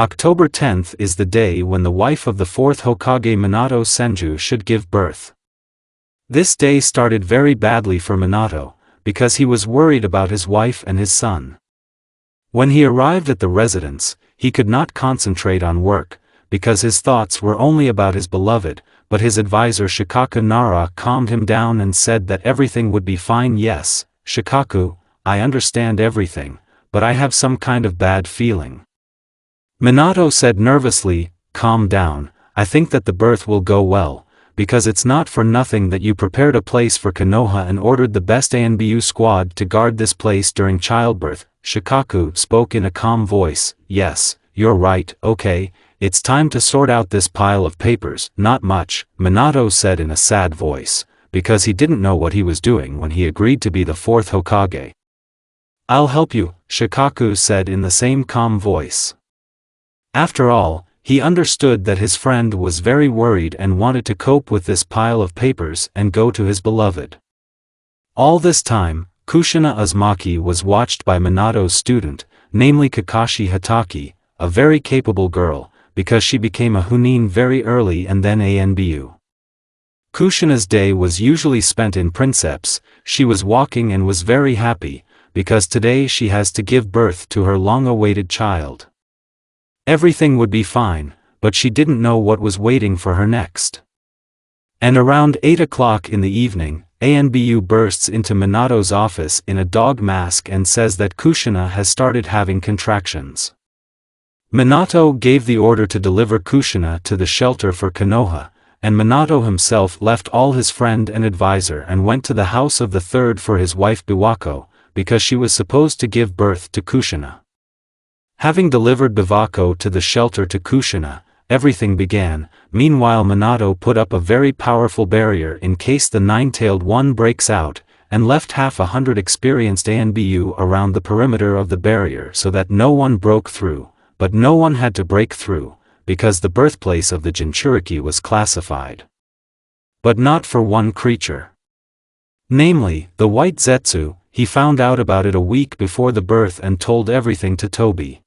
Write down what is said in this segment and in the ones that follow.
October 10th is the day when the wife of the fourth Hokage Minato Senju should give birth. This day started very badly for Minato, because he was worried about his wife and his son. When he arrived at the residence, he could not concentrate on work, because his thoughts were only about his beloved, but his advisor Shikaku Nara calmed him down and said that everything would be fine. Yes, Shikaku, I understand everything, but I have some kind of bad feeling. Minato said nervously, calm down, I think that the birth will go well, because it's not for nothing that you prepared a place for Konoha and ordered the best ANBU squad to guard this place during childbirth. Shikaku spoke in a calm voice, yes, you're right, okay, it's time to sort out this pile of papers. Not much, Minato said in a sad voice, because he didn't know what he was doing when he agreed to be the fourth Hokage. I'll help you, Shikaku said in the same calm voice. After all, he understood that his friend was very worried and wanted to cope with this pile of papers and go to his beloved. All this time, Kushina Uzumaki was watched by Minato's student, namely Kakashi Hatake, a very capable girl, because she became a Chunin very early and then ANBU. Kushina's day was usually spent in Princeps. She was walking and was very happy, because today she has to give birth to her long-awaited child. Everything would be fine, but she didn't know what was waiting for her next. And around 8 o'clock in the evening, ANBU bursts into Minato's office in a dog mask and says that Kushina has started having contractions. Minato gave the order to deliver Kushina to the shelter for Konoha, and Minato himself left all his friend and advisor and went to the house of the third for his wife Biwako, because she was supposed to give birth to Kushina. Having delivered Biwako to the shelter to Kushina, everything began. Meanwhile Minato put up a very powerful barrier in case the nine-tailed one breaks out, and left 100 experienced ANBU around the perimeter of the barrier so that no one broke through, but no one had to break through, because the birthplace of the Jinchuriki was classified. But not for one creature. Namely, the White Zetsu. He found out about it a week before the birth and told everything to Tobi.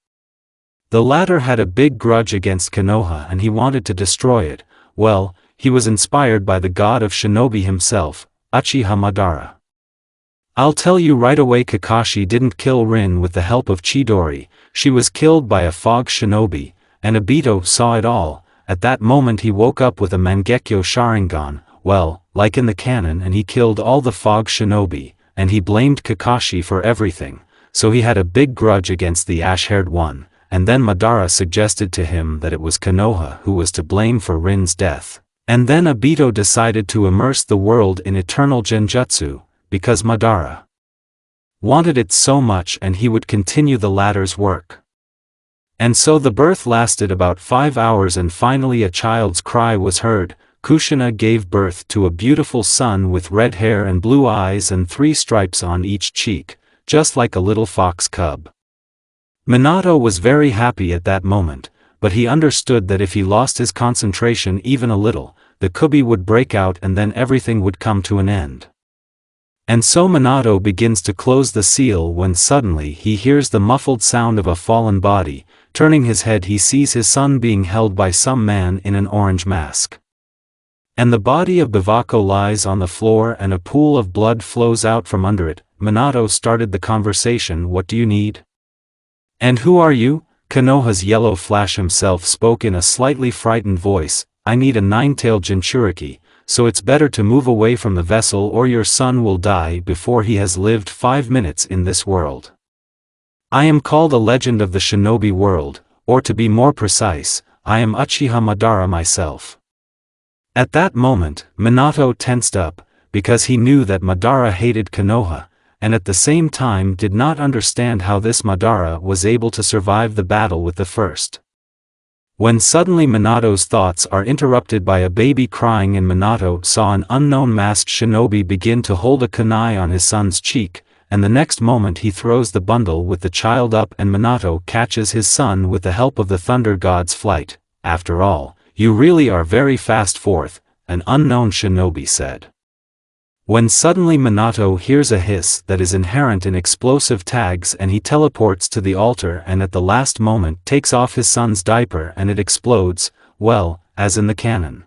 The latter had a big grudge against Konoha and he wanted to destroy it. Well, he was inspired by the god of shinobi himself, Uchiha Madara. I'll tell you right away, Kakashi didn't kill Rin with the help of Chidori. She was killed by a fog shinobi, and Obito saw it all. At that moment he woke up with a Mangekyo Sharingan, well, like in the canon, and he killed all the fog shinobi, and he blamed Kakashi for everything, so he had a big grudge against the ash-haired one. And then Madara suggested to him that it was Konoha who was to blame for Rin's death. And then Obito decided to immerse the world in eternal genjutsu, because Madara wanted it so much and he would continue the latter's work. And so the birth lasted about 5 hours and finally a child's cry was heard. Kushina gave birth to a beautiful son with red hair and blue eyes and 3 stripes on each cheek, just like a little fox cub. Minato was very happy at that moment, but he understood that if he lost his concentration even a little, the kubi would break out and then everything would come to an end. And so Minato begins to close the seal when suddenly he hears the muffled sound of a fallen body. Turning his head he sees his son being held by some man in an orange mask. And the body of Biwako lies on the floor and a pool of blood flows out from under it. Minato started the conversation. What do you need? And who are you? Konoha's Yellow Flash himself spoke in a slightly frightened voice. I need a 9-tailed Jinchuriki, so it's better to move away from the vessel or your son will die before he has lived 5 minutes in this world. I am called a legend of the shinobi world, or to be more precise, I am Uchiha Madara myself. At that moment, Minato tensed up, because he knew that Madara hated Konoha, and at the same time did not understand how this Madara was able to survive the battle with the first. When suddenly Minato's thoughts are interrupted by a baby crying and Minato saw an unknown masked shinobi begin to hold a kunai on his son's cheek, and the next moment he throws the bundle with the child up and Minato catches his son with the help of the Thunder God's flight. After all, you really are very fast, fourth, an unknown shinobi said. When suddenly Minato hears a hiss that is inherent in explosive tags and he teleports to the altar and at the last moment takes off his son's diaper and it explodes, well, as in the canon.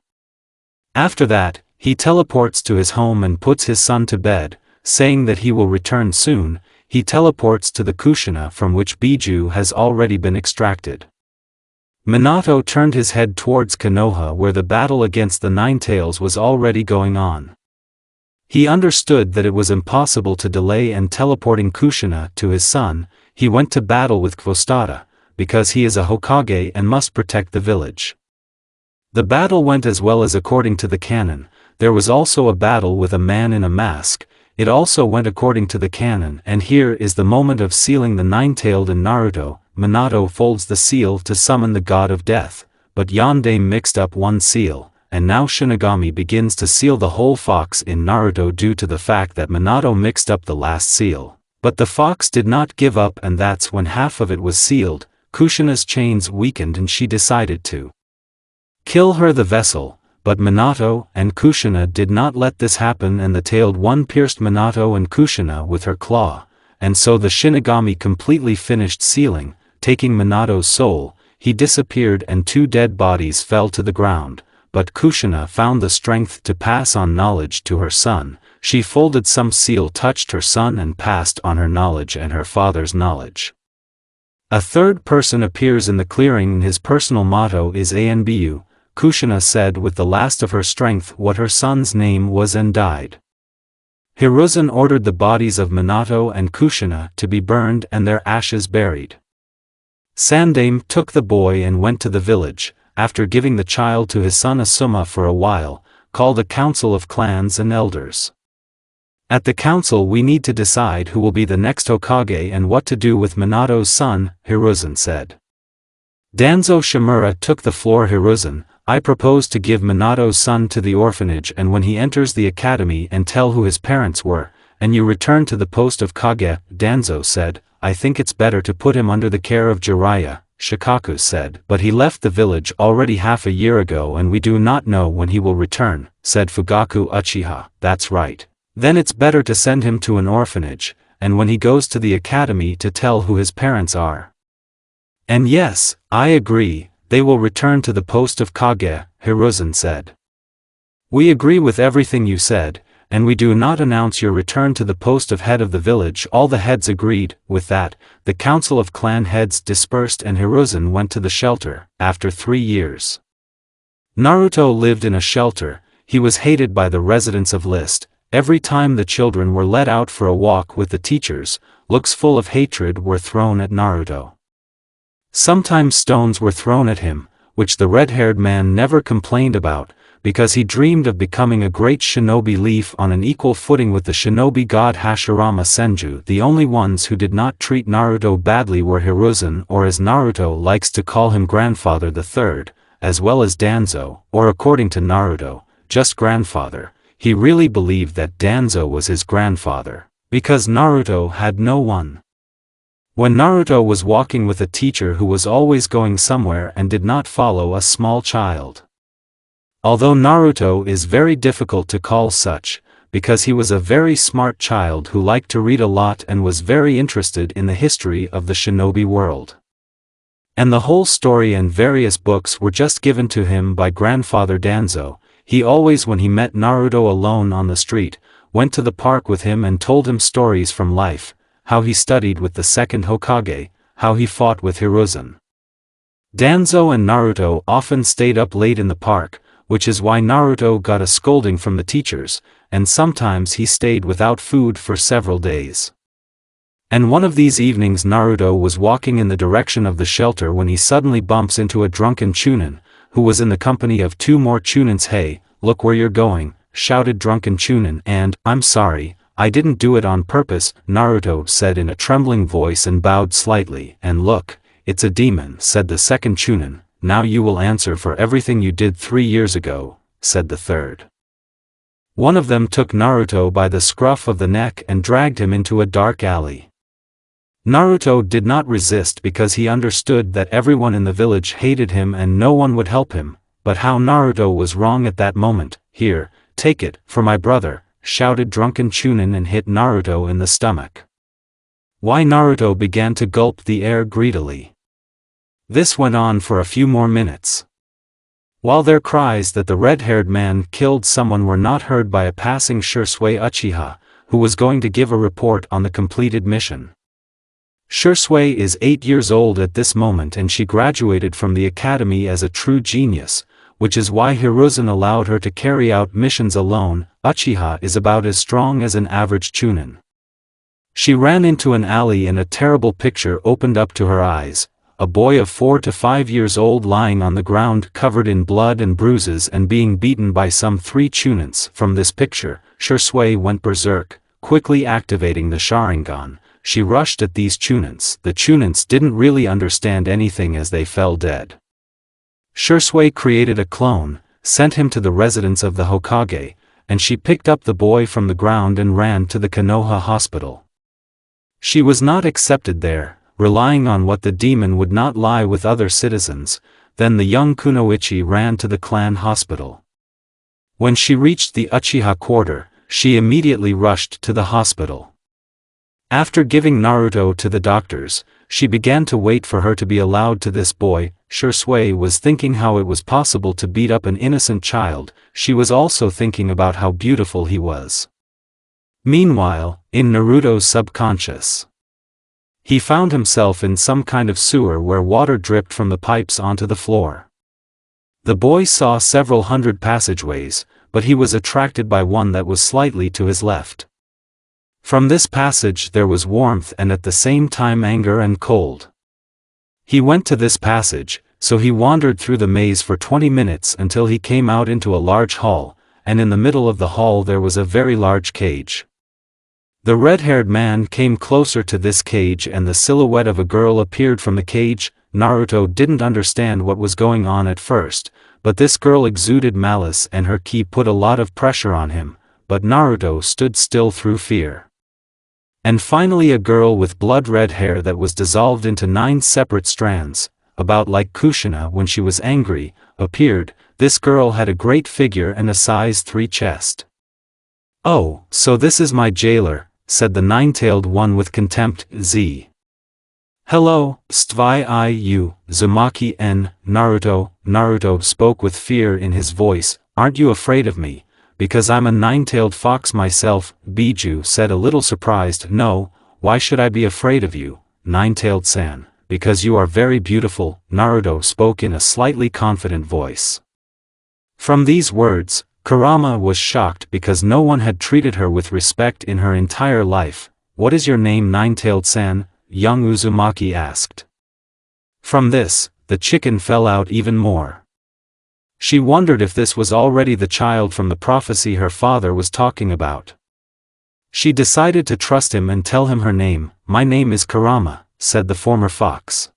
After that, he teleports to his home and puts his son to bed, saying that he will return soon. He teleports to the Kushina from which Biju has already been extracted. Minato turned his head towards Konoha where the battle against the Nine Tails was already going on. He understood that it was impossible to delay and teleporting Kushina to his son. He went to battle with Kvostada, because he is a Hokage and must protect the village. The battle went as well as according to the canon. There was also a battle with a man in a mask. It also went according to the canon, and here is the moment of sealing the nine-tailed in Naruto. Minato folds the seal to summon the god of death, but Yondaime mixed up one seal, and now Shinigami begins to seal the whole fox in Naruto due to the fact that Minato mixed up the last seal. But the fox did not give up, and that's when half of it was sealed. Kushina's chains weakened and she decided to kill her the vessel, but Minato and Kushina did not let this happen, and the tailed one pierced Minato and Kushina with her claw, and so the Shinigami completely finished sealing, taking Minato's soul. He disappeared and two dead bodies fell to the ground, but Kushina found the strength to pass on knowledge to her son. She folded some seal, touched her son and passed on her knowledge and her father's knowledge. A third person appears in the clearing and his personal motto is Anbu. Kushina said with the last of her strength what her son's name was and died. Hiruzen ordered the bodies of Minato and Kushina to be burned and their ashes buried. Sandaime took the boy and went to the village, after giving the child to his son Asuma for a while, called a council of clans and elders. At the council we need to decide who will be the next Hokage and what to do with Minato's son, Hiruzen said. Danzo Shimura took the floor. Hiruzen, I propose to give Minato's son to the orphanage, and when he enters the academy and tell who his parents were, and you return to the post of Kage. Danzo said, I think it's better to put him under the care of Jiraiya. Shikaku said, but he left the village already half a year ago and we do not know when he will return, said Fugaku Uchiha. That's right. Then it's better to send him to an orphanage, and when he goes to the academy to tell who his parents are. And yes, I agree, they will return to the post of Kage, Hiruzen said. We agree with everything you said, and we do not announce your return to the post of head of the village. All the heads agreed. With that, the council of clan heads dispersed and Hiruzen went to the shelter. After 3 years, Naruto lived in a shelter. He was hated by the residents of List. Every time the children were let out for a walk with the teachers, looks full of hatred were thrown at Naruto. Sometimes stones were thrown at him, which the red-haired man never complained about, because he dreamed of becoming a great shinobi leaf on an equal footing with the shinobi god Hashirama Senju. The only ones who did not treat Naruto badly were Hiruzen, or as Naruto likes to call him, Grandfather the Third, as well as Danzo, or according to Naruto, just Grandfather. He really believed that Danzo was his grandfather, because Naruto had no one. When Naruto was walking with a teacher who was always going somewhere and did not follow a small child. Although Naruto is very difficult to call such, because he was a very smart child who liked to read a lot and was very interested in the history of the shinobi world. And the whole story and various books were just given to him by Grandfather Danzo. He always, when he met Naruto alone on the street, went to the park with him and told him stories from life, how he studied with the second Hokage, how he fought with Hiruzen. Danzo and Naruto often stayed up late in the park, which is why Naruto got a scolding from the teachers, and sometimes he stayed without food for several days. And one of these evenings Naruto was walking in the direction of the shelter when he suddenly bumps into a drunken Chunin, who was in the company of 2 more Chunins. Hey, look where you're going, shouted drunken Chunin, and, I'm sorry, I didn't do it on purpose, Naruto said in a trembling voice and bowed slightly. And look, it's a demon, said the second Chunin. Now you will answer for everything you did 3 years ago, said the third. One of them took Naruto by the scruff of the neck and dragged him into a dark alley. Naruto did not resist because he understood that everyone in the village hated him and no one would help him, but how Naruto was wrong at that moment. Here, take it, for my brother, shouted drunken Chunin and hit Naruto in the stomach. Why Naruto began to gulp the air greedily. This went on for a few more minutes. While their cries that the red-haired man killed someone were not heard by a passing Shisui Uchiha, who was going to give a report on the completed mission. Shisui is 8 years old at this moment and she graduated from the academy as a true genius, which is why Hiruzen allowed her to carry out missions alone. Uchiha is about as strong as an average Chunin. She ran into an alley and a terrible picture opened up to her eyes. A boy of 4 to 5 years old lying on the ground covered in blood and bruises and being beaten by some 3 Chunins. From this picture, Shisui went berserk, quickly activating the Sharingan. She rushed at these Chunins. The Chunins didn't really understand anything as they fell dead. Shisui created a clone, sent him to the residence of the Hokage, and she picked up the boy from the ground and ran to the Konoha hospital. She was not accepted there, relying on what the demon would not lie with other citizens. Then the young Kunoichi ran to the clan hospital. When she reached the Uchiha quarter, she immediately rushed to the hospital. After giving Naruto to the doctors, she began to wait for her to be allowed to this boy. Shisui was thinking how it was possible to beat up an innocent child. She was also thinking about how beautiful he was. Meanwhile, in Naruto's subconscious, he found himself in some kind of sewer where water dripped from the pipes onto the floor. The boy saw several hundred passageways, but he was attracted by one that was slightly to his left. From this passage there was warmth and at the same time anger and cold. He went to this passage, so he wandered through the maze for 20 minutes until he came out into a large hall, and in the middle of the hall there was a very large cage. The red-haired man came closer to this cage and the silhouette of a girl appeared from the cage. Naruto didn't understand what was going on at first, but this girl exuded malice and her ki put a lot of pressure on him, but Naruto stood still through fear. And finally a girl with blood-red hair that was dissolved into 9 separate strands, about like Kushina when she was angry, appeared. This girl had a great figure and a size 3 chest. "Oh, so this is my jailer," said the 9-tailed one with contempt. "Hello, Tayuya Uzumaki n Naruto." Naruto spoke with fear in his voice. "Aren't you afraid of me? Because I'm a 9-tailed fox myself," Biju said a little surprised. "No, why should I be afraid of you, 9-tailed-san? Because you are very beautiful," Naruto spoke in a slightly confident voice. From these words, Kurama was shocked because no one had treated her with respect in her entire life. "What is your name, 9-tailed-san?" young Uzumaki asked. From this, the chicken fell out even more. She wondered if this was already the child from the prophecy her father was talking about. She decided to trust him and tell him her name. "My name is Kurama," said the former fox.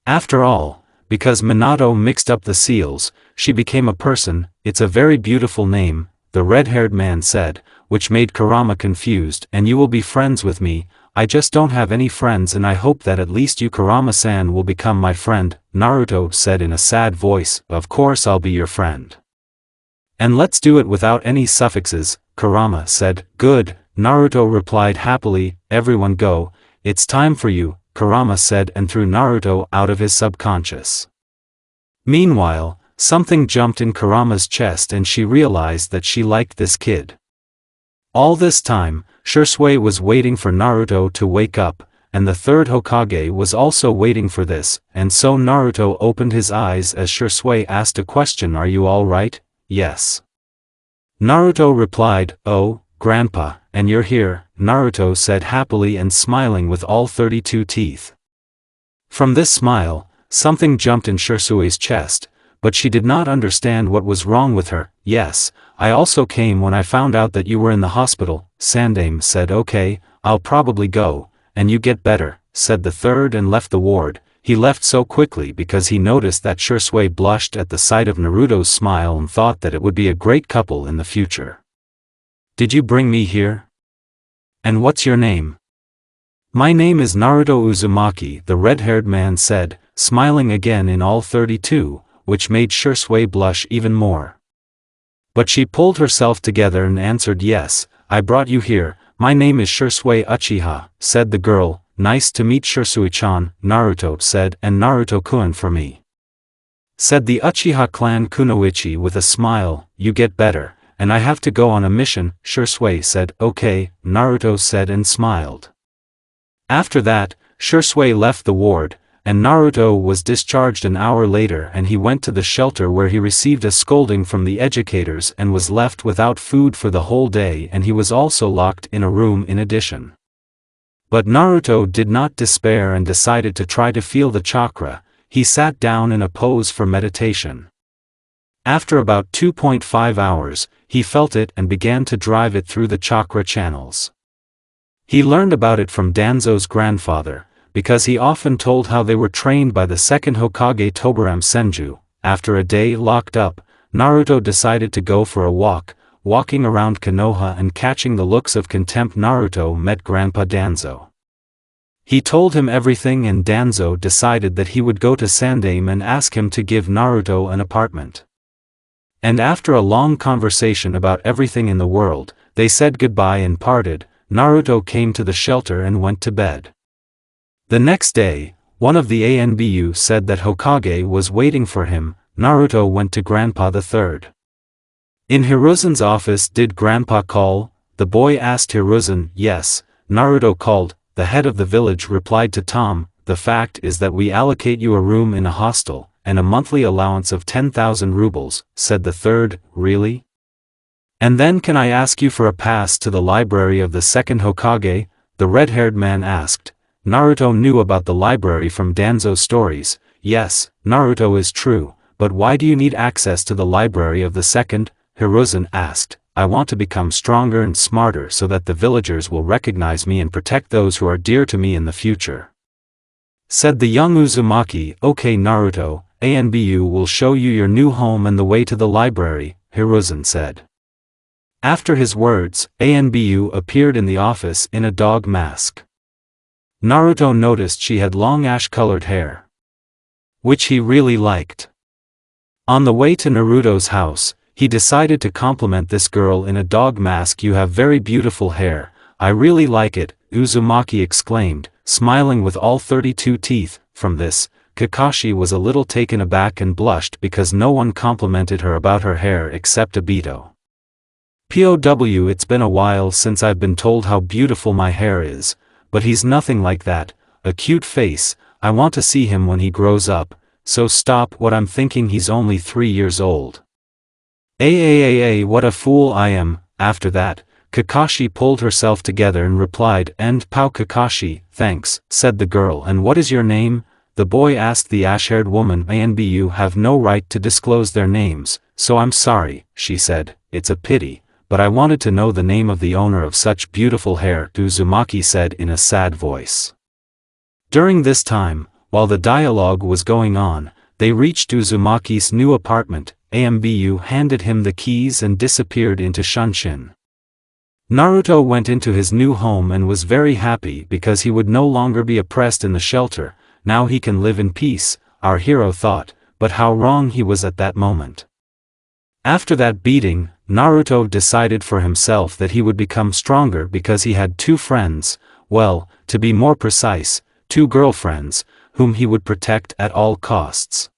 After all, because Minato mixed up the seals, she became a person. "It's a very beautiful name," the red-haired man said, which made Kurama confused. "And you will be friends with me. I just don't have any friends and I hope that at least you Kurama-san will become my friend," Naruto said in a sad voice. "Of course I'll be your friend. And let's do it without any suffixes," Kurama said. "Good," Naruto replied happily. "Everyone go, it's time for you," Kurama said and threw Naruto out of his subconscious. Meanwhile, something jumped in Kurama's chest and she realized that she liked this kid. All this time, Shisui was waiting for Naruto to wake up, and the third Hokage was also waiting for this, and so Naruto opened his eyes as Shisui asked a question. "Are you all right?" "Yes." Naruto replied. "Oh, Grandpa, and you're here," Naruto said happily and smiling with all 32 teeth. From this smile, something jumped in Shisui's chest, but she did not understand what was wrong with her. "Yes, I also came when I found out that you were in the hospital," Sandame said. "Okay, I'll probably go, and you get better," said the third and left the ward. He left so quickly because he noticed that Shisui blushed at the sight of Naruto's smile and thought that it would be a great couple in the future. "Did you bring me here? And what's your name?" "My name is Naruto Uzumaki," the red-haired man said, smiling again in all 32, which made Shisui blush even more. But she pulled herself together and answered, "Yes, I brought you here. My name is Shisui Uchiha," said the girl. "Nice to meet Shisui-chan," Naruto said, "and Naruto-kun for me," said the Uchiha clan Kunoichi with a smile. "You get better, and I have to go on a mission," Shisui said. "Okay," Naruto said and smiled. After that, Shisui left the ward, and Naruto was discharged an hour later, and he went to the shelter where he received a scolding from the educators and was left without food for the whole day, and he was also locked in a room in addition. But Naruto did not despair and decided to try to feel the chakra. He sat down in a pose for meditation. After about 2.5 hours, he felt it and began to drive it through the chakra channels. He learned about it from Danzo's grandfather, because he often told how they were trained by the second Hokage Tobirama Senju. After a day locked up, Naruto decided to go for a walk. Walking around Konoha and catching the looks of contempt, Naruto met Grandpa Danzo. He told him everything, and Danzo decided that he would go to Sandaime and ask him to give Naruto an apartment. And after a long conversation about everything in the world, they said goodbye and parted. Naruto came to the shelter and went to bed. The next day, one of the ANBU said that Hokage was waiting for him. Naruto went to Grandpa III. In Hiruzen's office. "Did Grandpa call?" the boy asked Hiruzen. "Yes," Naruto called. The head of the village replied to Tom, "The fact is that we allocate you a room in a hostel, and a monthly allowance of 10,000 rubles, said the third. "Really? And then can I ask you for a pass to the library of the second Hokage?" the red-haired man asked. Naruto knew about the library from Danzo's stories. "Yes, Naruto, is true, but why do you need access to the library of the second?" Hiruzen asked. "I want to become stronger and smarter so that the villagers will recognize me and protect those who are dear to me in the future," said the young Uzumaki. "Okay Naruto, ANBU will show you your new home and the way to the library," Hiruzen said. After his words, ANBU appeared in the office in a dog mask. Naruto noticed she had long ash-colored hair, which he really liked. On the way to Naruto's house, he decided to compliment this girl in a dog mask. "You have very beautiful hair, I really like it," Uzumaki exclaimed, smiling with all 32 teeth. From this, Kakashi was a little taken aback and blushed because no one complimented her about her hair except Obito. "POW, it's been a while since I've been told how beautiful my hair is, but he's nothing like that, a cute face. I want to see him when he grows up, so stop what I'm thinking, he's only 3 years old. What a fool I am." After that, Kakashi pulled herself together and replied, "And Pao Kakashi, thanks," said the girl. "And what is your name?" the boy asked the ash-haired woman. "ANBU have no right to disclose their names, so I'm sorry," she said. "It's a pity, but I wanted to know the name of the owner of such beautiful hair," Uzumaki said in a sad voice. During this time, while the dialogue was going on, they reached Uzumaki's new apartment. ANBU handed him the keys and disappeared into Shunshin. Naruto went into his new home and was very happy because he would no longer be oppressed in the shelter. Now he can live in peace, our hero thought, but how wrong he was at that moment. After that beating, Naruto decided for himself that he would become stronger because he had 2 friends, well, to be more precise, 2 girlfriends, whom he would protect at all costs.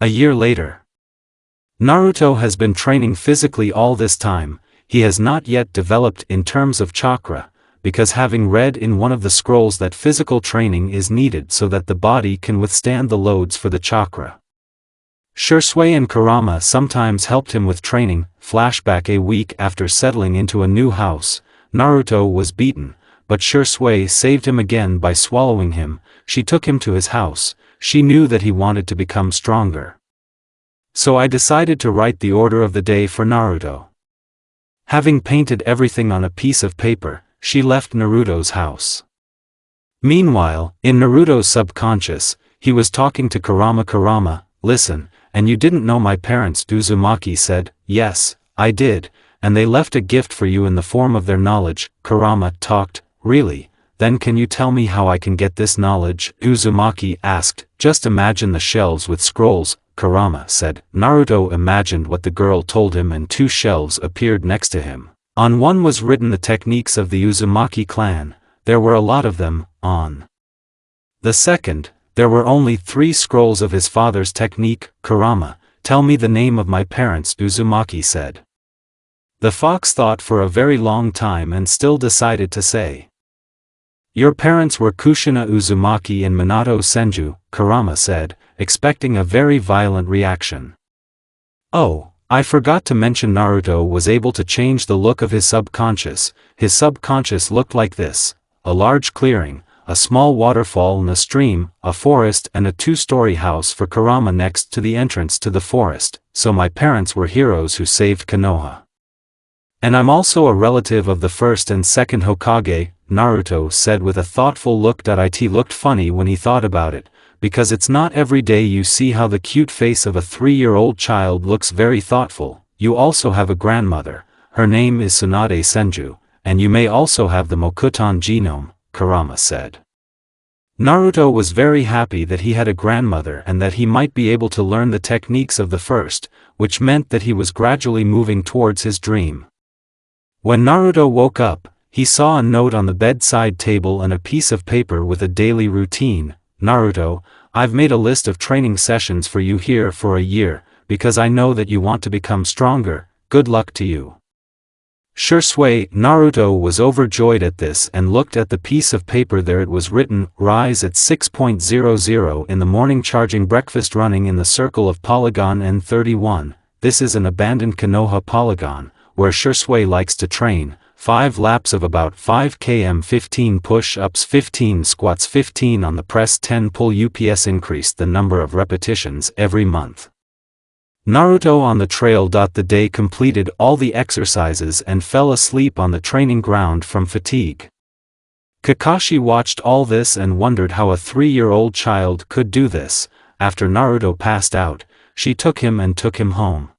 A year later. Naruto has been training physically all this time. He has not yet developed in terms of chakra, because having read in one of the scrolls that physical training is needed so that the body can withstand the loads for the chakra. Shisui and Kurama sometimes helped him with training. Flashback: a week after settling into a new house, Naruto was beaten, but Shisui saved him again by swallowing him. She took him to his house. She knew that he wanted to become stronger. "So I decided to write the order of the day for Naruto." Having painted everything on a piece of paper, she left Naruto's house. Meanwhile, in Naruto's subconscious, he was talking to Kurama. "Kurama, listen, and you didn't know my parents?" Uzumaki said. "Yes, I did, and they left a gift for you in the form of their knowledge." Kurama talked. "Really? Then can you tell me how I can get this knowledge? Uzumaki asked. Just imagine the shelves with scrolls, Kurama said. Naruto imagined what the girl told him and 2 shelves appeared next to him. On one was written the techniques of the Uzumaki clan. There were a lot of them. On the second, there were only 3 scrolls of his father's technique. Kurama, tell me the name of my parents, Uzumaki said. The fox thought for a very long time and still decided to say. Your parents were Kushina Uzumaki and Minato Senju, Kurama said, expecting a very violent reaction. Oh, I forgot to mention Naruto was able to change the look of his subconscious. His subconscious looked like this: a large clearing, a small waterfall and a stream, a forest and a 2-story house for Kurama next to the entrance to the forest. So my parents were heroes who saved Konoha. And I'm also a relative of the first and second Hokage, Naruto said with a thoughtful look. It looked funny when he thought about it, because it's not every day you see how the cute face of a 3-year-old child looks very thoughtful. You also have a grandmother, her name is Tsunade Senju, and you may also have the Mokuton genome, Kurama said. Naruto was very happy that he had a grandmother and that he might be able to learn the techniques of the first, which meant that he was gradually moving towards his dream. When Naruto woke up, he saw a note on the bedside table and a piece of paper with a daily routine. Naruto, I've made a list of training sessions for you here for a year, because I know that you want to become stronger. Good luck to you. Shursui. Naruto was overjoyed at this and looked at the piece of paper. There it was written, rise at 6:00 in the morning, charging breakfast, running in the circle of Polygon N31. This is an abandoned Konoha polygon, where Shursui likes to train. 5 laps of about 5 km, 15 push-ups, 15 squats, 15 on the press, 10 pull ups. Increased the number of repetitions every month. Naruto on the trail. The day completed all the exercises and fell asleep on the training ground from fatigue. Kakashi watched all this and wondered how a 3-year-old child could do this. After Naruto passed out, she took him home.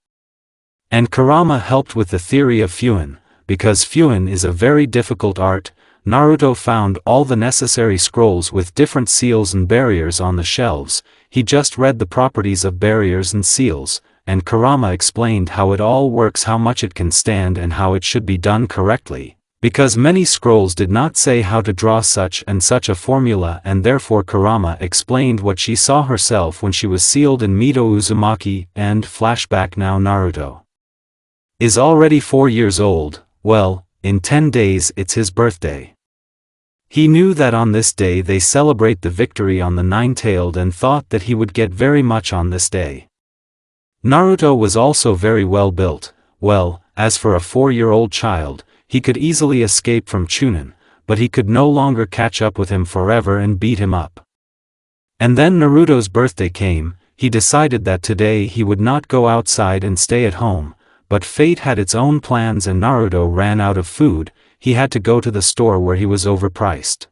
And Kurama helped with the theory of Fuin. Because Fuin is a very difficult art, Naruto found all the necessary scrolls with different seals and barriers on the shelves. He just read the properties of barriers and seals, and Kurama explained how it all works, how much it can stand and how it should be done correctly. Because many scrolls did not say how to draw such and such a formula, and therefore Kurama explained what she saw herself when she was sealed in Mito Uzumaki. And flashback. Now Naruto is already 4 years old. Well, in 10 days it's his birthday. He knew that on this day they celebrate the victory on the 9-tailed and thought that he would get very much on this day. Naruto was also very well built. Well, as for a 4-year-old child, he could easily escape from Chunin, but he could no longer catch up with him forever and beat him up. And then Naruto's birthday came. He decided that today he would not go outside and stay at home. But fate had its own plans and Naruto ran out of food. He had to go to the store where he was overpriced.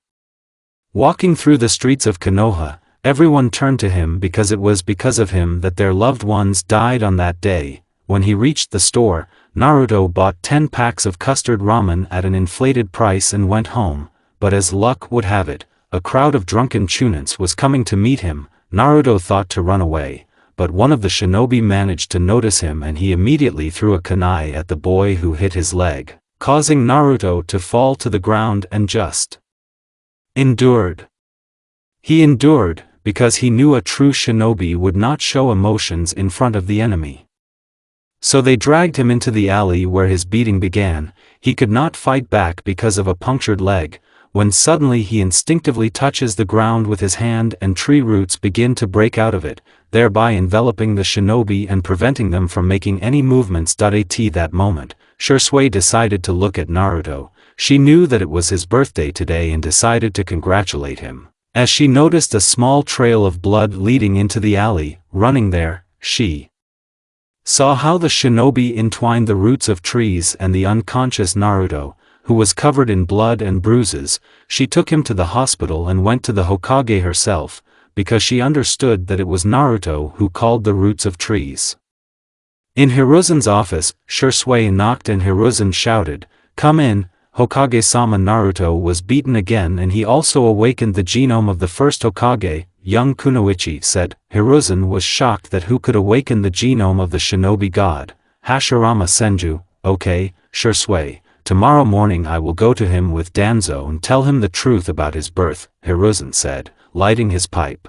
Walking through the streets of Konoha, everyone turned to him because it was because of him that their loved ones died on that day. When he reached the store, Naruto bought 10 packs of custard ramen at an inflated price and went home. But as luck would have it, a crowd of drunken Chunins was coming to meet him. Naruto thought to run away, but one of the shinobi managed to notice him and he immediately threw a kunai at the boy who hit his leg, causing Naruto to fall to the ground and just endured. He endured, because he knew a true shinobi would not show emotions in front of the enemy. So they dragged him into the alley where his beating began. He could not fight back because of a punctured leg, when suddenly he instinctively touches the ground with his hand and tree roots begin to break out of it, thereby enveloping the shinobi and preventing them from making any movements. At that moment, Shursui decided to look at Naruto. She knew that it was his birthday today and decided to congratulate him. As she noticed a small trail of blood leading into the alley, running there, she saw how the shinobi entwined the roots of trees and the unconscious Naruto, who was covered in blood and bruises. She took him to the hospital and went to the Hokage herself, because she understood that it was Naruto who called the roots of trees. In Hiruzen's office, Shursui knocked and Hiruzen shouted, "Come in, Hokage-sama Naruto was beaten again, and he also awakened the genome of the first Hokage. Young Kunoichi said. Hiruzen was shocked that who could awaken the genome of the shinobi god. Hashirama Senju, okay, sure sway. Tomorrow morning I will go to him with Danzo and tell him the truth about his birth, Hiruzen said, lighting his pipe.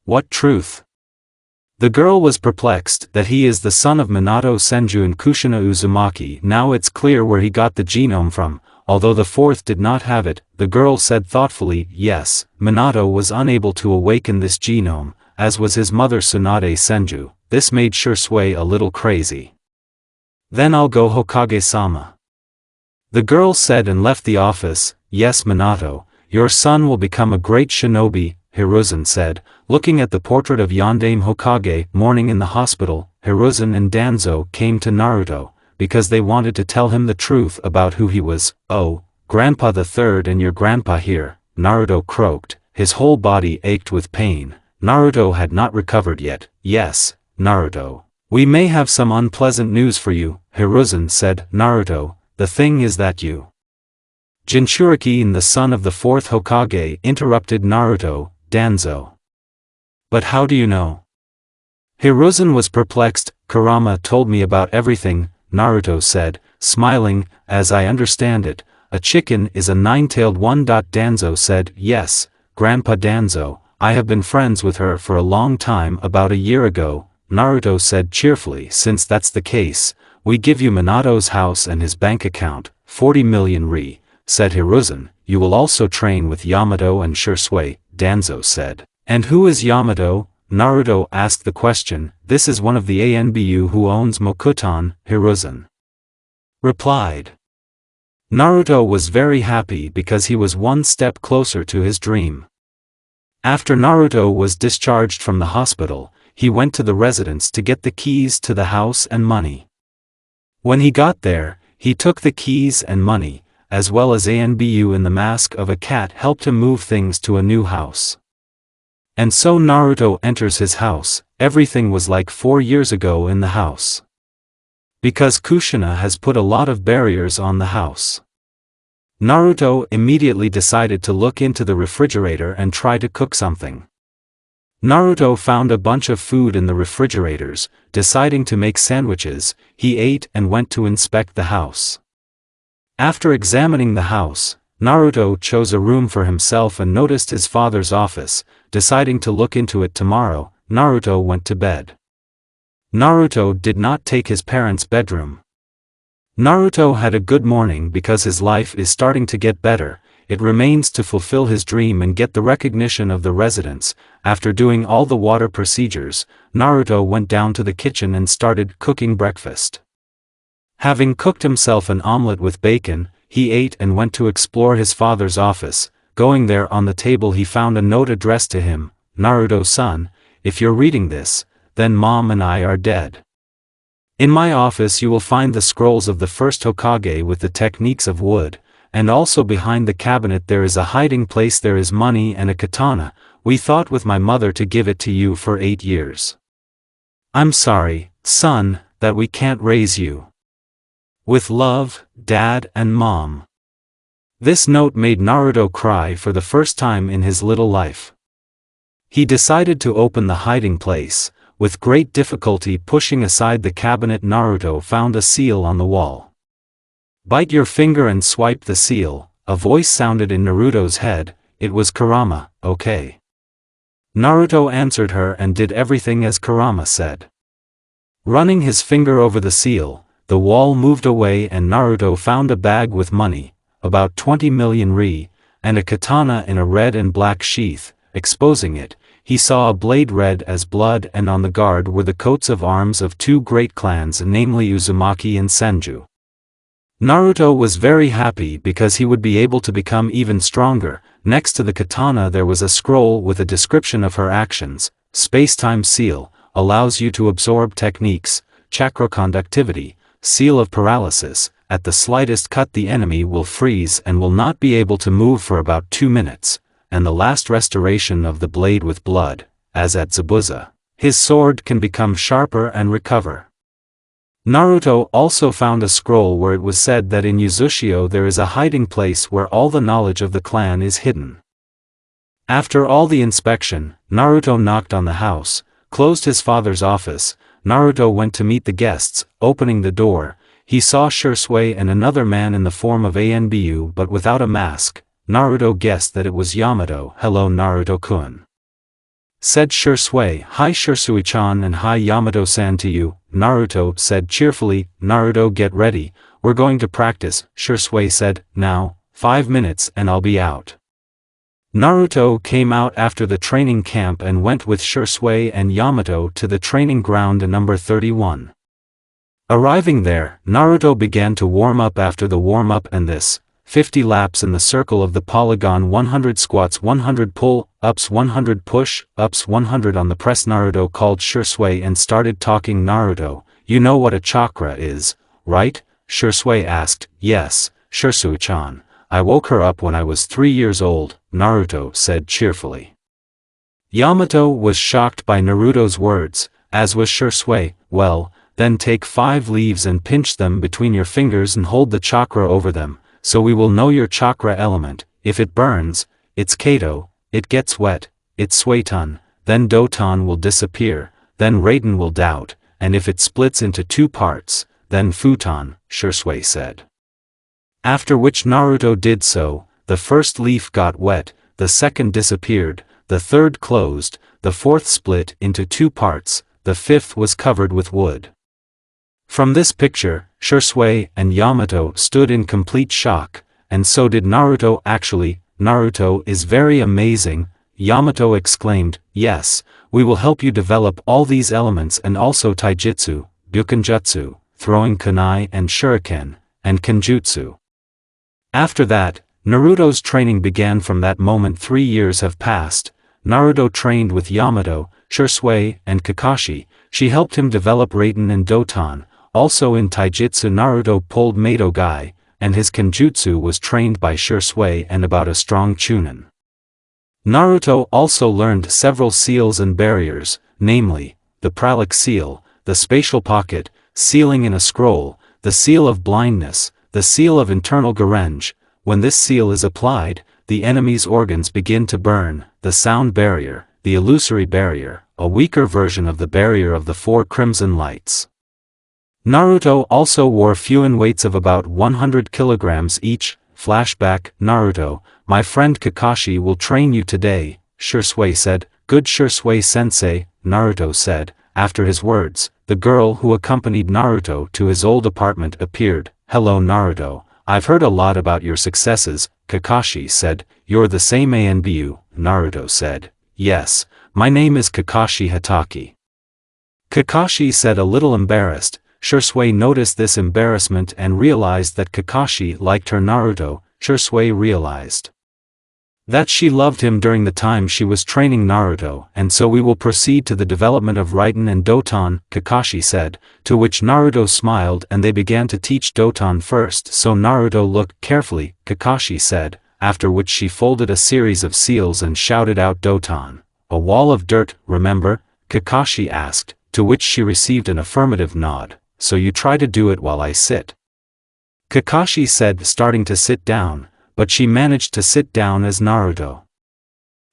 What truth? The girl was perplexed. That he is the son of Minato Senju and Kushina Uzumaki. Now it's clear where he got the genome from, although the fourth did not have it. The girl said thoughtfully, yes, Minato was unable to awaken this genome, as was his mother Tsunade Senju. This made Shursui a little crazy. Then I'll go, Hokage-sama. The girl said and left the office. Yes, Minato, your son will become a great shinobi, Hiruzen said, looking at the portrait of Yondaime Hokage. Morning in the hospital, Hiruzen and Danzo came to Naruto, because they wanted to tell him the truth about who he was. Oh, Grandpa the Third and your grandpa here, Naruto croaked. His whole body ached with pain. Naruto had not recovered yet. Yes, Naruto. We may have some unpleasant news for you, Hiruzen said. Naruto, the thing is that you. Jinchuriki, the son of the fourth Hokage, interrupted Naruto. Danzo. But how do you know? Hiruzen was perplexed. Kurama told me about everything, Naruto said, smiling. As I understand it, a chicken is a nine-tailed one. Danzo said. Yes, Grandpa Danzo, I have been friends with her for a long time. About a year ago, Naruto said cheerfully. Since that's the case, we give you Minato's house and his bank account, 40 million ri, said Hiruzen. You will also train with Yamato and Shursui, Danzo said. And who is Yamato? Naruto asked the question. This is one of the Anbu who owns Mokuton, Hiruzen replied. Naruto was very happy because he was one step closer to his dream. After Naruto was discharged from the hospital, he went to the residence to get the keys to the house and money. When he got there, he took the keys and money, as well as Anbu in the mask of a cat helped him move things to a new house. And so Naruto enters his house. Everything was like 4 years ago in the house. Because Kushina has put a lot of barriers on the house. Naruto immediately decided to look into the refrigerator and try to cook something. Naruto found a bunch of food in the refrigerators. Deciding to make sandwiches, he ate and went to inspect the house. After examining the house, Naruto chose a room for himself and noticed his father's office. Deciding to look into it tomorrow, Naruto went to bed. Naruto did not take his parents' bedroom. Naruto had a good morning because his life is starting to get better. It remains to fulfill his dream and get the recognition of the residents. After doing all the water procedures, Naruto went down to the kitchen and started cooking breakfast. Having cooked himself an omelette with bacon, he ate and went to explore his father's office. Going there, on the table he found a note addressed to him. Naruto-san, if you're reading this, then Mom and I are dead. In my office you will find the scrolls of the first Hokage with the techniques of wood, and also behind the cabinet there is a hiding place. There is money and a katana. We thought with my mother to give it to you for 8 years. I'm sorry, son, that we can't raise you. With love, Dad and Mom. This note made Naruto cry for the first time in his little life. He decided to open the hiding place. With great difficulty pushing aside the cabinet, Naruto found a seal on the wall. Bite your finger and swipe the seal, a voice sounded in Naruto's head. It was Kurama. Okay. Naruto answered her and did everything as Kurama said. Running his finger over the seal, the wall moved away and Naruto found a bag with money, about 20 million ri, and a katana in a red and black sheath. Exposing it, he saw a blade red as blood, and on the guard were the coats of arms of 2 great clans, namely Uzumaki and Senju. Naruto was very happy because he would be able to become even stronger. Next to the katana there was a scroll with a description of her actions. Space-time seal, allows you to absorb techniques. Chakra conductivity, seal of paralysis, at the slightest cut the enemy will freeze and will not be able to move for about 2 minutes, and the last restoration of the blade with blood, as at Zabuza. His sword can become sharper and recover. Naruto also found a scroll where it was said that in Uzushio there is a hiding place where all the knowledge of the clan is hidden. After all the inspection, Naruto knocked on the house, closed his father's office. Naruto went to meet the guests. Opening the door, he saw Shisui and another man in the form of Anbu but without a mask. Naruto guessed that it was Yamato. "Hello Naruto-kun," said Shisui. "Hi Shisui-chan and hi Yamato-san to you," Naruto said cheerfully. "Naruto, get ready, we're going to practice," Shisui said. "Now, 5 minutes and I'll be out." Naruto came out after the training camp and went with Shisui and Yamato to the training ground number 31. Arriving there, Naruto began to warm up. After the warm-up and this, 50 laps in the circle of the polygon, 100 squats, 100 pull-ups, 100 push-ups, 100 on the press. Naruto called Shisui and started talking. "Naruto, you know what a chakra is, right?" Shisui asked. "Yes, Shisui-chan. I woke her up when I was 3 years old," Naruto said cheerfully. Yamato was shocked by Naruto's words, as was Shisui. "Well, then take 5 leaves and pinch them between your fingers and hold the chakra over them, so we will know your chakra element. If it burns, it's Kato, it gets wet, it's Suiton, then Doton will disappear, then Raiden will doubt, and if it splits into 2 parts, then Futon," Shisui said. After which Naruto did so. The first leaf got wet, the second disappeared, the third closed, the fourth split into 2 parts, the fifth was covered with wood. From this picture, Shisui and Yamato stood in complete shock, and so did Naruto. "Actually, Naruto is very amazing," Yamato exclaimed. "Yes, we will help you develop all these elements and also taijutsu, bukenjutsu, throwing kunai and shuriken, and kenjutsu." After that, Naruto's training began. From that moment 3 years have passed. Naruto trained with Yamato, Shisui, and Kakashi. She helped him develop Raiden and Doton. Also in taijutsu Naruto pulled Madogai, and his kenjutsu was trained by Shisui and about a strong chunin. Naruto also learned several seals and barriers, namely, the pralic seal, the spatial pocket, sealing in a scroll, the seal of blindness, the seal of internal garenge. When this seal is applied, the enemy's organs begin to burn, the sound barrier, the illusory barrier, a weaker version of the barrier of the 4 crimson lights. Naruto also wore fuin weights of about 100 kilograms each. Flashback, Naruto, my friend Kakashi will train you today, Shisui said. "Good Shisui sensei," Naruto said. After his words, the girl who accompanied Naruto to his old apartment appeared. "Hello Naruto, I've heard a lot about your successes," Kakashi said. "You're the same Anbu," Naruto said. "Yes, my name is Kakashi Hatake," Kakashi said, a little embarrassed. Shisui noticed this embarrassment and realized that Kakashi liked her. Naruto, Shisui realized that she loved him during the time she was training Naruto, and so we will proceed to the development of Raiden and Doton, Kakashi said, to which Naruto smiled and they began to teach Doton first. So Naruto looked carefully, Kakashi said, after which she folded a series of seals and shouted out Doton. "A wall of dirt, remember?" Kakashi asked, to which she received an affirmative nod. "So you try to do it while I sit," Kakashi said, starting to sit down, but she managed to sit down as Naruto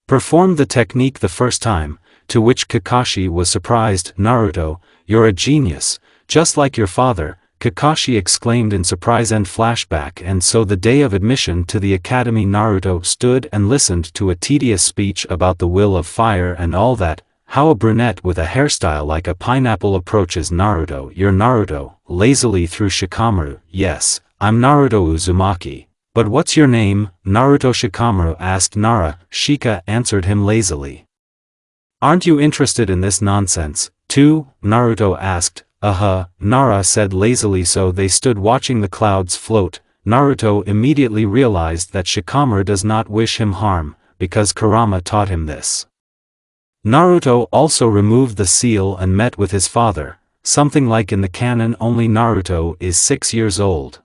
performed the technique the first time, to which Kakashi was surprised. "Naruto, you're a genius, just like your father," Kakashi exclaimed in surprise and flashback. And so the day of admission to the academy, Naruto stood and listened to a tedious speech about the will of fire and all that, how a brunette with a hairstyle like a pineapple approaches Naruto. "You're Naruto," lazily through Shikamaru. "Yes, I'm Naruto Uzumaki. But what's your name, Naruto?" Shikamaru asked. "Nara," Shika answered him lazily. "Aren't you interested in this nonsense, too?" Naruto asked. Nara said lazily. So they stood watching the clouds float. Naruto immediately realized that Shikamaru does not wish him harm, because Kurama taught him this. Naruto also removed the seal and met with his father, something like in the canon only Naruto is 6 years old.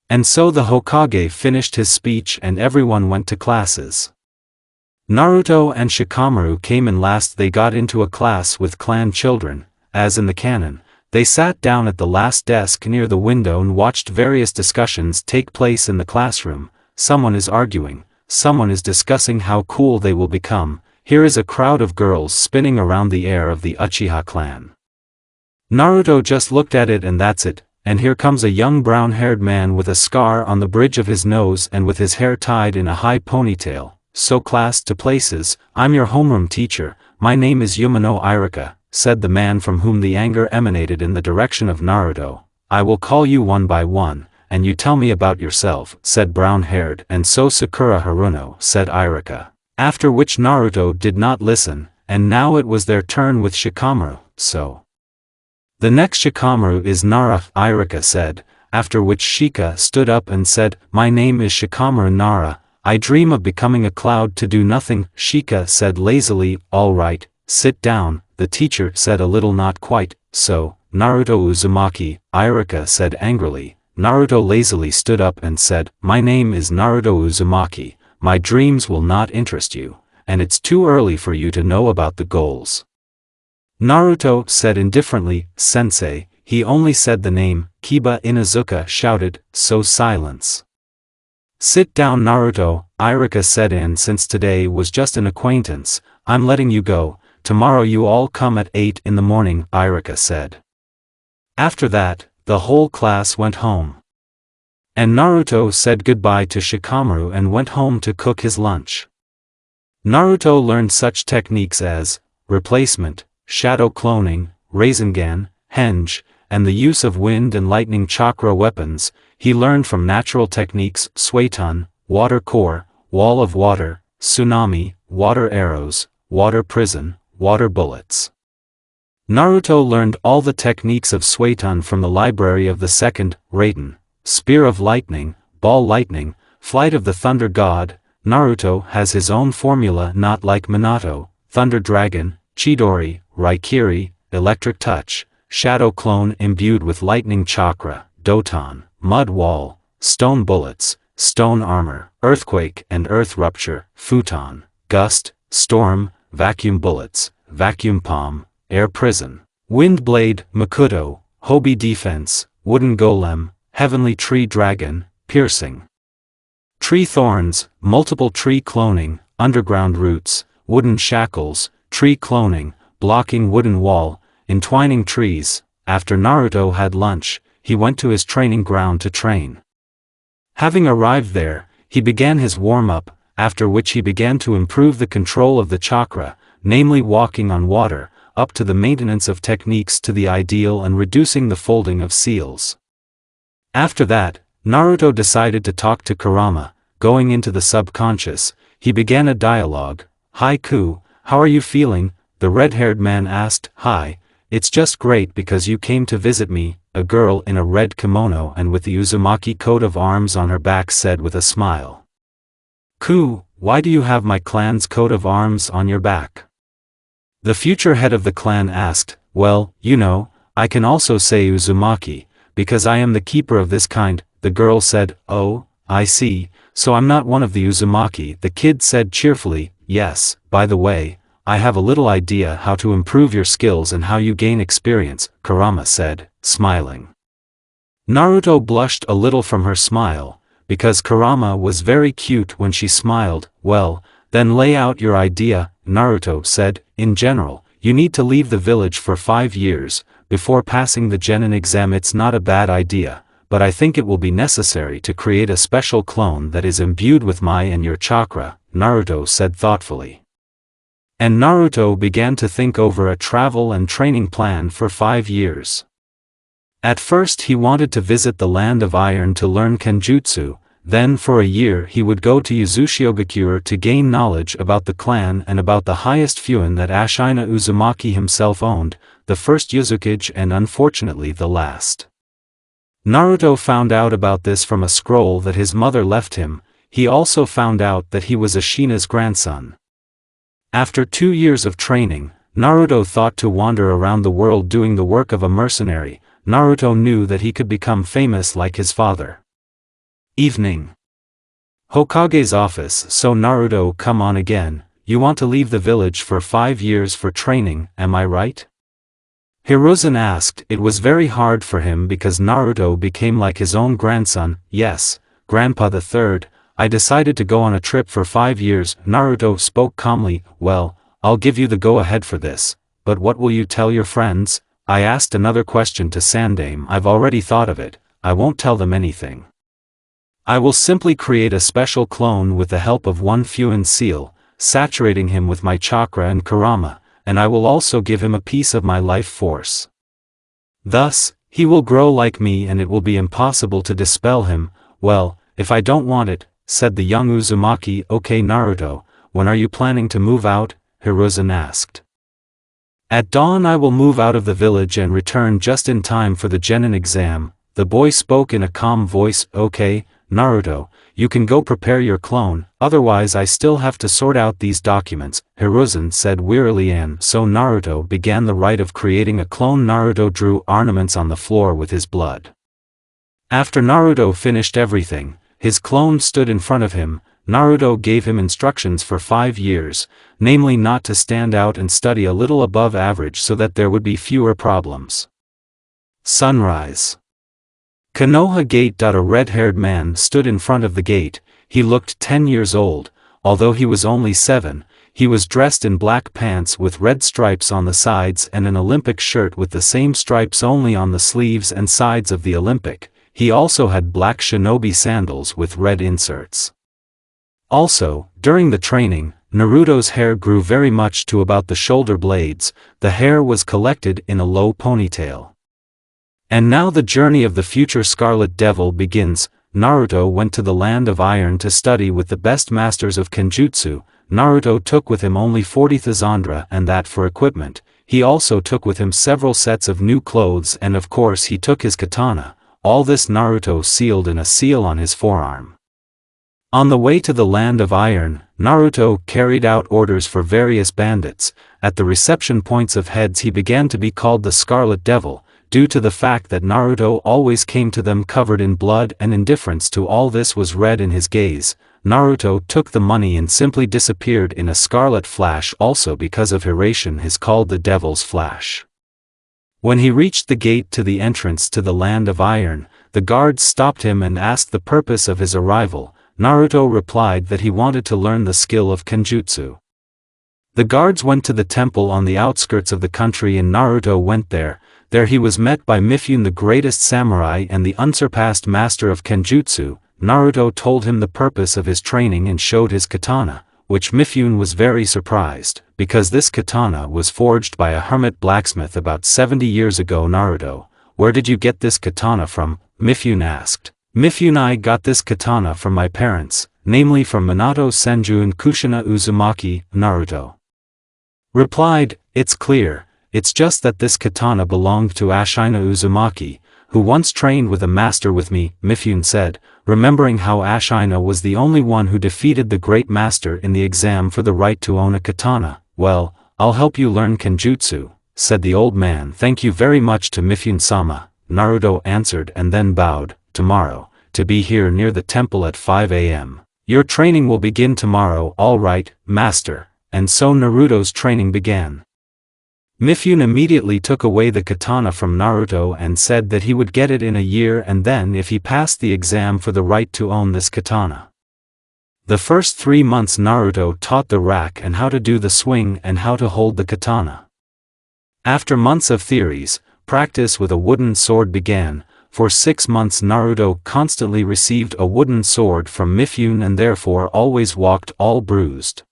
And so the Hokage finished his speech and everyone went to classes. Naruto and Shikamaru came in last. They got into a class with clan children, as in the canon. They sat down at the last desk near the window and watched various discussions take place in the classroom. Someone is arguing, someone is discussing how cool they will become. Here is a crowd of girls spinning around the heir of the Uchiha clan. Naruto just looked at it and that's it, and here comes a young brown-haired man with a scar on the bridge of his nose and with his hair tied in a high ponytail, so classed to places. I'm your homeroom teacher, my name is Yumano Irika, said the man from whom the anger emanated in the direction of Naruto. I will call you one by one, and you tell me about yourself, said brown-haired, and so Sakura Haruno, said Irika. After which Naruto did not listen, and now it was their turn with Shikamaru, so. The next Shikamaru is Nara, Irika said, after which Shika stood up and said, my name is Shikamaru Nara, I dream of becoming a cloud to do nothing. Shika said lazily, all right, sit down, the teacher said a little not quite, so. Naruto Uzumaki, Irika said angrily. Naruto lazily stood up and said, my name is Naruto Uzumaki, my dreams will not interest you, and it's too early for you to know about the goals. Naruto said indifferently, sensei, he only said the name. Kiba Inuzuka shouted, so silence. Sit down Naruto, Irika said, and since today was just an acquaintance, I'm letting you go. Tomorrow you all come at 8 in the morning, Irika said. After that, the whole class went home. And Naruto said goodbye to Shikamaru and went home to cook his lunch. Naruto learned such techniques as replacement, shadow cloning, Rasengan, henge, and the use of wind and lightning chakra weapons. He learned from natural techniques, Suiton, water core, wall of water, tsunami, water arrows, water prison, water bullets. Naruto learned all the techniques of Suiton from the library of the second, Raiden, spear of lightning, ball lightning, flight of the thunder god. Naruto has his own formula, not like Minato, thunder dragon, Chidori, Raikiri, electric touch, shadow clone imbued with lightning chakra, Doton, mud wall, stone bullets, stone armor, earthquake and earth rupture, futon, gust, storm, vacuum bullets, vacuum palm, air prison, wind blade, Makuto, Hobi defense, wooden golem, heavenly tree dragon, piercing tree thorns, multiple tree cloning, underground roots, wooden shackles, tree cloning, blocking wooden wall, entwining trees. After Naruto had lunch, he went to his training ground to train. Having arrived there, he began his warm-up, after which he began to improve the control of the chakra, namely walking on water, up to the maintenance of techniques to the ideal and reducing the folding of seals. After that, Naruto decided to talk to Kurama. Going into the subconscious, he began a dialogue. Haiku, how are you feeling? The red-haired man asked. Hi, it's just great because you came to visit me, a girl in a red kimono and with the Uzumaki coat of arms on her back said with a smile. Ku, why do you have my clan's coat of arms on your back? The future head of the clan asked. Well, you know, I can also say Uzumaki, because I am the keeper of this kind. The girl said, oh, I see, so I'm not one of the Uzumaki. The kid said cheerfully, yes, by the way, I have a little idea how to improve your skills and how you gain experience, Kurama said, smiling. Naruto blushed a little from her smile, because Kurama was very cute when she smiled. Well, then lay out your idea, Naruto said. In general, you need to leave the village for 5 years, before passing the genin exam. It's not a bad idea, but I think it will be necessary to create a special clone that is imbued with my and your chakra, Naruto said thoughtfully. And Naruto began to think over a travel and training plan for 5 years. At first he wanted to visit the land of iron to learn kenjutsu, then for a year he would go to Uzushiogakure to gain knowledge about the clan and about the highest fuin that Ashina Uzumaki himself owned, the first Uzukage and unfortunately the last. Naruto found out about this from a scroll that his mother left him. He also found out that he was Ashina's grandson. After 2 years of training, Naruto thought to wander around the world doing the work of a mercenary. Naruto knew that he could become famous like his father. Evening. Hokage's office. So Naruto, come on again, you want to leave the village for 5 years for training, am I right? Hiruzen asked. It was very hard for him because Naruto became like his own grandson. Yes, Grandpa the Third, I decided to go on a trip for 5 years. Naruto spoke calmly. Well, I'll give you the go-ahead for this, but what will you tell your friends? I asked another question to Sandaime. I've already thought of it, I won't tell them anything. I will simply create a special clone with the help of one Fuin seal, saturating him with my chakra and kurama, and I will also give him a piece of my life force. Thus, he will grow like me and it will be impossible to dispel him. Well, if I don't want it, said the young Uzumaki. Okay Naruto, when are you planning to move out? Hiruzen asked. At dawn I will move out of the village and return just in time for the genin exam. The boy spoke in a calm voice. Okay, Naruto, you can go prepare your clone, otherwise I still have to sort out these documents, Hiruzen said wearily, and so Naruto began the rite of creating a clone. Naruto drew ornaments on the floor with his blood. After Naruto finished everything, his clone stood in front of him. Naruto gave him instructions for 5 years, namely not to stand out and study a little above average so that there would be fewer problems. Sunrise. Konoha Gate. A red-haired man stood in front of the gate. He looked 10 years old, although he was only 7. He was dressed in black pants with red stripes on the sides and an Olympic shirt with the same stripes only on the sleeves and sides of the Olympic. He also had black shinobi sandals with red inserts. Also, during the training, Naruto's hair grew very much to about the shoulder blades. The hair was collected in a low ponytail. And now the journey of the future Scarlet Devil begins. Naruto went to the Land of Iron to study with the best masters of Kenjutsu. Naruto took with him only 40 Thazandra and that for equipment. He also took with him several sets of new clothes and of course he took his katana. All this Naruto sealed in a seal on his forearm. On the way to the Land of Iron, Naruto carried out orders for various bandits. At the reception points of heads he began to be called the Scarlet Devil, due to the fact that Naruto always came to them covered in blood, and indifference to all this was read in his gaze. Naruto took the money and simply disappeared in a scarlet flash. Also because of Hiration he is called the Devil's Flash. When he reached the gate to the entrance to the Land of Iron, the guards stopped him and asked the purpose of his arrival. Naruto replied that he wanted to learn the skill of Kenjutsu. The guards went to the temple on the outskirts of the country and Naruto went there. There he was met by Mifune, the greatest samurai and the unsurpassed master of Kenjutsu. Naruto told him the purpose of his training and showed his katana, which Mifune was very surprised, because this katana was forged by a hermit blacksmith about 70 years ago. Naruto, where did you get this katana from? Mifune asked. Mifune, I got this katana from my parents, namely from Minato Senju and Kushina Uzumaki. Naruto replied. It's clear. It's just that this katana belonged to Ashina Uzumaki, who once trained with a master with me, Mifune said, remembering how Ashina was the only one who defeated the great master in the exam for the right to own a katana. Well, I'll help you learn Kenjutsu, said the old man. Thank you very much to Mifune-sama, Naruto answered and then bowed. Tomorrow, to be here near the temple at 5 a.m. Your training will begin tomorrow. All right, master. And so Naruto's training began. Mifune immediately took away the katana from Naruto and said that he would get it in a year and then if he passed the exam for the right to own this katana. The first 3 months Naruto taught the rack and how to do the swing and how to hold the katana. After months of theories, practice with a wooden sword began. For 6 months Naruto constantly received a wooden sword from Mifune and therefore always walked all bruised.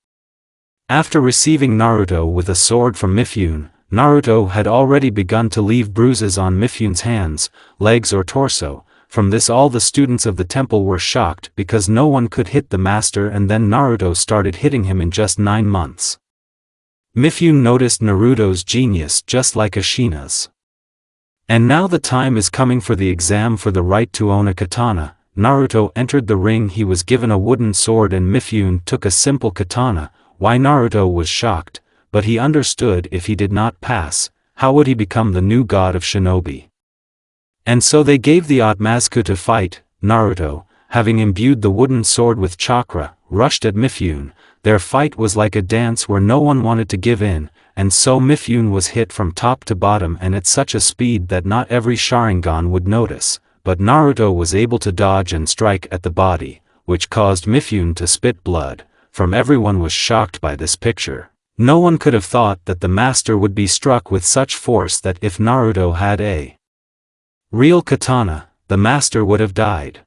After receiving Naruto with a sword from Mifune, Naruto had already begun to leave bruises on Mifune's hands, legs or torso. From this all the students of the temple were shocked because no one could hit the master and then Naruto started hitting him in just 9 months. Mifune noticed Naruto's genius just like Ashina's. And now the time is coming for the exam for the right to own a katana. Naruto entered the ring. He was given a wooden sword and Mifune took a simple katana. Why Naruto was shocked, but he understood if he did not pass, how would he become the new god of shinobi? And so they gave the Atmazku to fight. Naruto, having imbued the wooden sword with chakra, rushed at Mifune. Their fight was like a dance where no one wanted to give in, and so Mifune was hit from top to bottom and at such a speed that not every Sharingan would notice, but Naruto was able to dodge and strike at the body, which caused Mifune to spit blood. From everyone was shocked by this picture. No one could have thought that the master would be struck with such force that if Naruto had a real katana, the master would have died.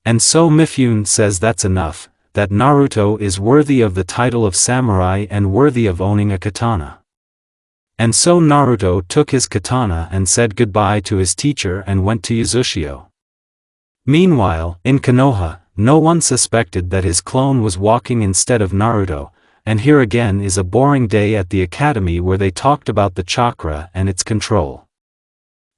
And so Mifune says that's enough, that Naruto is worthy of the title of samurai and worthy of owning a katana. And so Naruto took his katana and said goodbye to his teacher and went to Uzushio. Meanwhile, in Konoha, no one suspected that his clone was walking instead of Naruto, and here again is a boring day at the academy where they talked about the chakra and its control.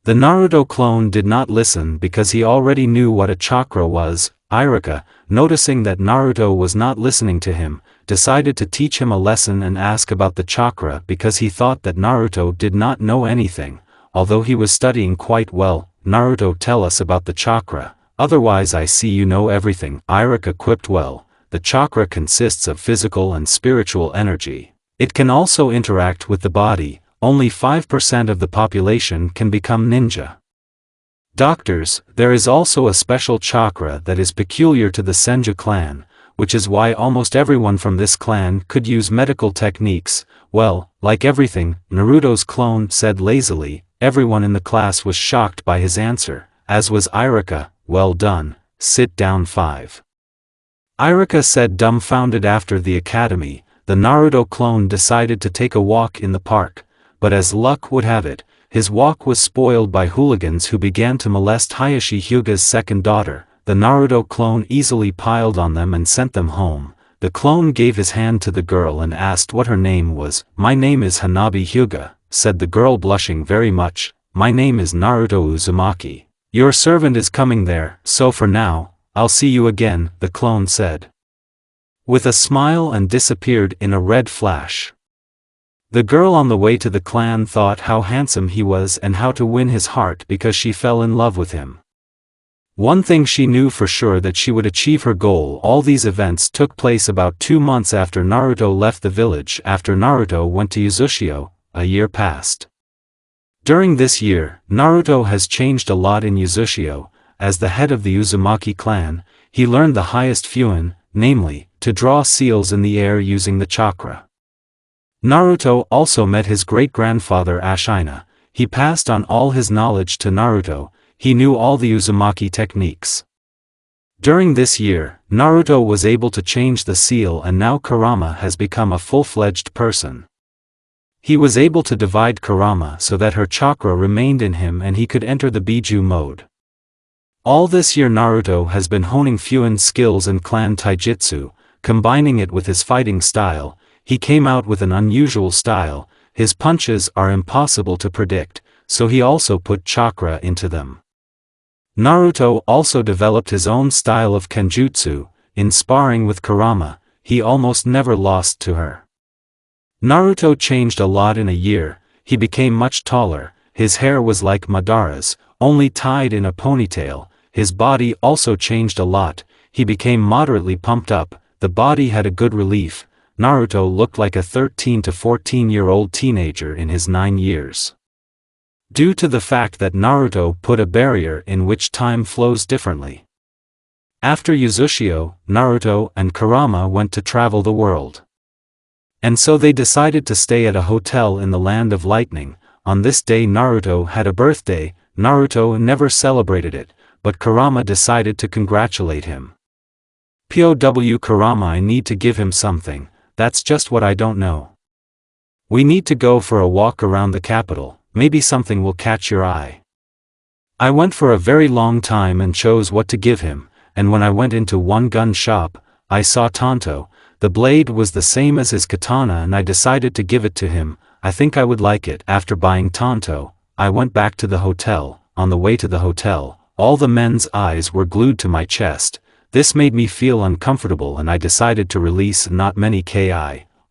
The Naruto clone did not listen because he already knew what a chakra was. Iruka, noticing that Naruto was not listening to him, decided to teach him a lesson and ask about the chakra because he thought that Naruto did not know anything. Although he was studying quite well. Naruto, tell us about the chakra, otherwise I see you know everything. Iruka quipped, well, the chakra consists of physical and spiritual energy. It can also interact with the body. Only 5% of the population can become ninja doctors. There is also a special chakra that is peculiar to the Senju clan, which is why almost everyone from this clan could use medical techniques. Well, like everything, Naruto's clone said lazily. Everyone in the class was shocked by his answer, as was Iruka. Well done, sit down 5. Iruka said dumbfounded. After the academy, the Naruto clone decided to take a walk in the park, but as luck would have it, his walk was spoiled by hooligans who began to molest Hayashi Hyuga's second daughter. The Naruto clone easily piled on them and sent them home. The clone gave his hand to the girl and asked what her name was. My name is Hanabi Hyuga, said the girl, blushing very much. My name is Naruto Uzumaki. Your servant is coming there, so for now, I'll see you again, the clone said with a smile and disappeared in a red flash. The girl on the way to the clan thought how handsome he was and how to win his heart because she fell in love with him. One thing she knew for sure, that she would achieve her goal. All these events took place about 2 months after Naruto left the village. After Naruto went to Uzushio, a year passed. During this year, Naruto has changed a lot in Uzushio. As the head of the Uzumaki clan, he learned the highest fuin, namely, to draw seals in the air using the chakra. Naruto also met his great-grandfather Ashina. He passed on all his knowledge to Naruto. He knew all the Uzumaki techniques. During this year, Naruto was able to change the seal, and now Kurama has become a full-fledged person. He was able to divide Kurama so that her chakra remained in him and he could enter the Biju mode. All this year Naruto has been honing fuin skills and clan taijutsu, combining it with his fighting style. He came out with an unusual style. His punches are impossible to predict, so he also put chakra into them. Naruto also developed his own style of kenjutsu. In sparring with Kurama, he almost never lost to her. Naruto changed a lot in a year. He became much taller. His hair was like Madara's, only tied in a ponytail. His body also changed a lot. He became moderately pumped up. The body had a good relief. Naruto looked like a 13 to 14-year-old teenager in his 9 years. Due to the fact that Naruto put a barrier in which time flows differently. After Uzushio, Naruto and Kurama went to travel the world. And so they decided to stay at a hotel in the Land of Lightning. On this day Naruto had a birthday. Naruto never celebrated it, but Kurama decided to congratulate him. POW Kurama, I need to give him something. That's just what I don't know. We need to go for a walk around the capital, maybe something will catch your eye. I went for a very long time and chose what to give him, and when I went into one gun shop, I saw Tanto. The blade was the same as his katana and I decided to give it to him. I think I would like it. After buying Tanto, I went back to the hotel. On the way to the hotel, all the men's eyes were glued to my chest. This made me feel uncomfortable and I decided to release not many ki.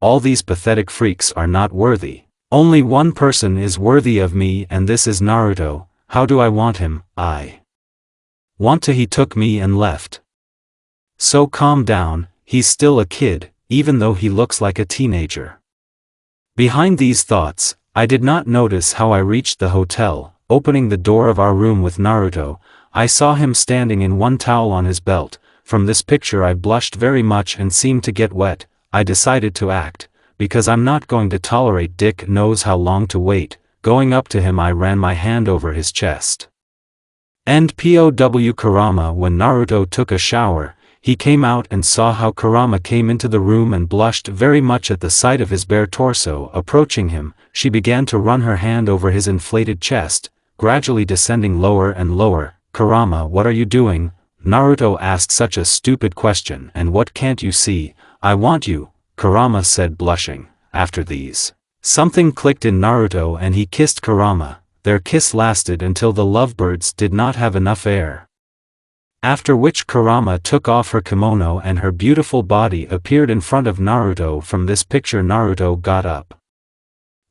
All these pathetic freaks are not worthy. Only one person is worthy of me, and this is Naruto. How do I want him? I want to. He took me and left. So calm down, he's still a kid, even though he looks like a teenager. Behind these thoughts, I did not notice how I reached the hotel. Opening the door of our room with Naruto, I saw him standing in one towel on his belt. From this picture I blushed very much and seemed to get wet. I decided to act, because I'm not going to tolerate Dick knows how long to wait. Going up to him I ran my hand over his chest. And POW Kurama. When Naruto took a shower, he came out and saw how Kurama came into the room and blushed very much at the sight of his bare torso. Approaching him, she began to run her hand over his inflated chest, gradually descending lower and lower. Kurama, what are you doing? Naruto asked such a stupid question. And what can't you see? I want you, Kurama said blushing. After these, something clicked in Naruto and he kissed Kurama. Their kiss lasted until the lovebirds did not have enough air. After which Kurama took off her kimono and her beautiful body appeared in front of Naruto. From this picture Naruto got up.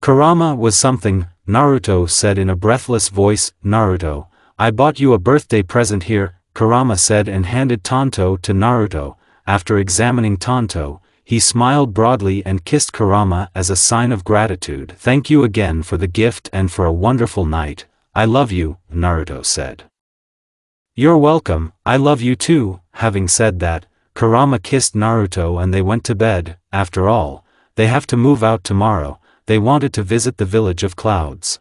Kurama was something, Naruto said in a breathless voice. Naruto, I bought you a birthday present here, Kurama said and handed Tonto to Naruto. After examining Tonto, he smiled broadly and kissed Kurama as a sign of gratitude. Thank you again for the gift and for a wonderful night. I love you, Naruto said. You're welcome, I love you too. Having said that, Kurama kissed Naruto and they went to bed. After all, they have to move out tomorrow. They wanted to visit the village of clouds.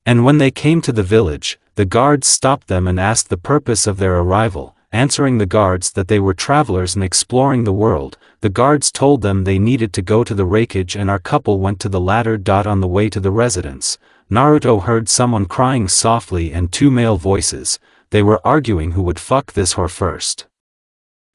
And when they came to the village, the guards stopped them and asked the purpose of their arrival. Answering the guards that they were travelers and exploring the world, the guards told them they needed to go to the rakeage and our couple went to the ladder. On the way to the residence, Naruto heard someone crying softly and two male voices. They were arguing who would fuck this whore first.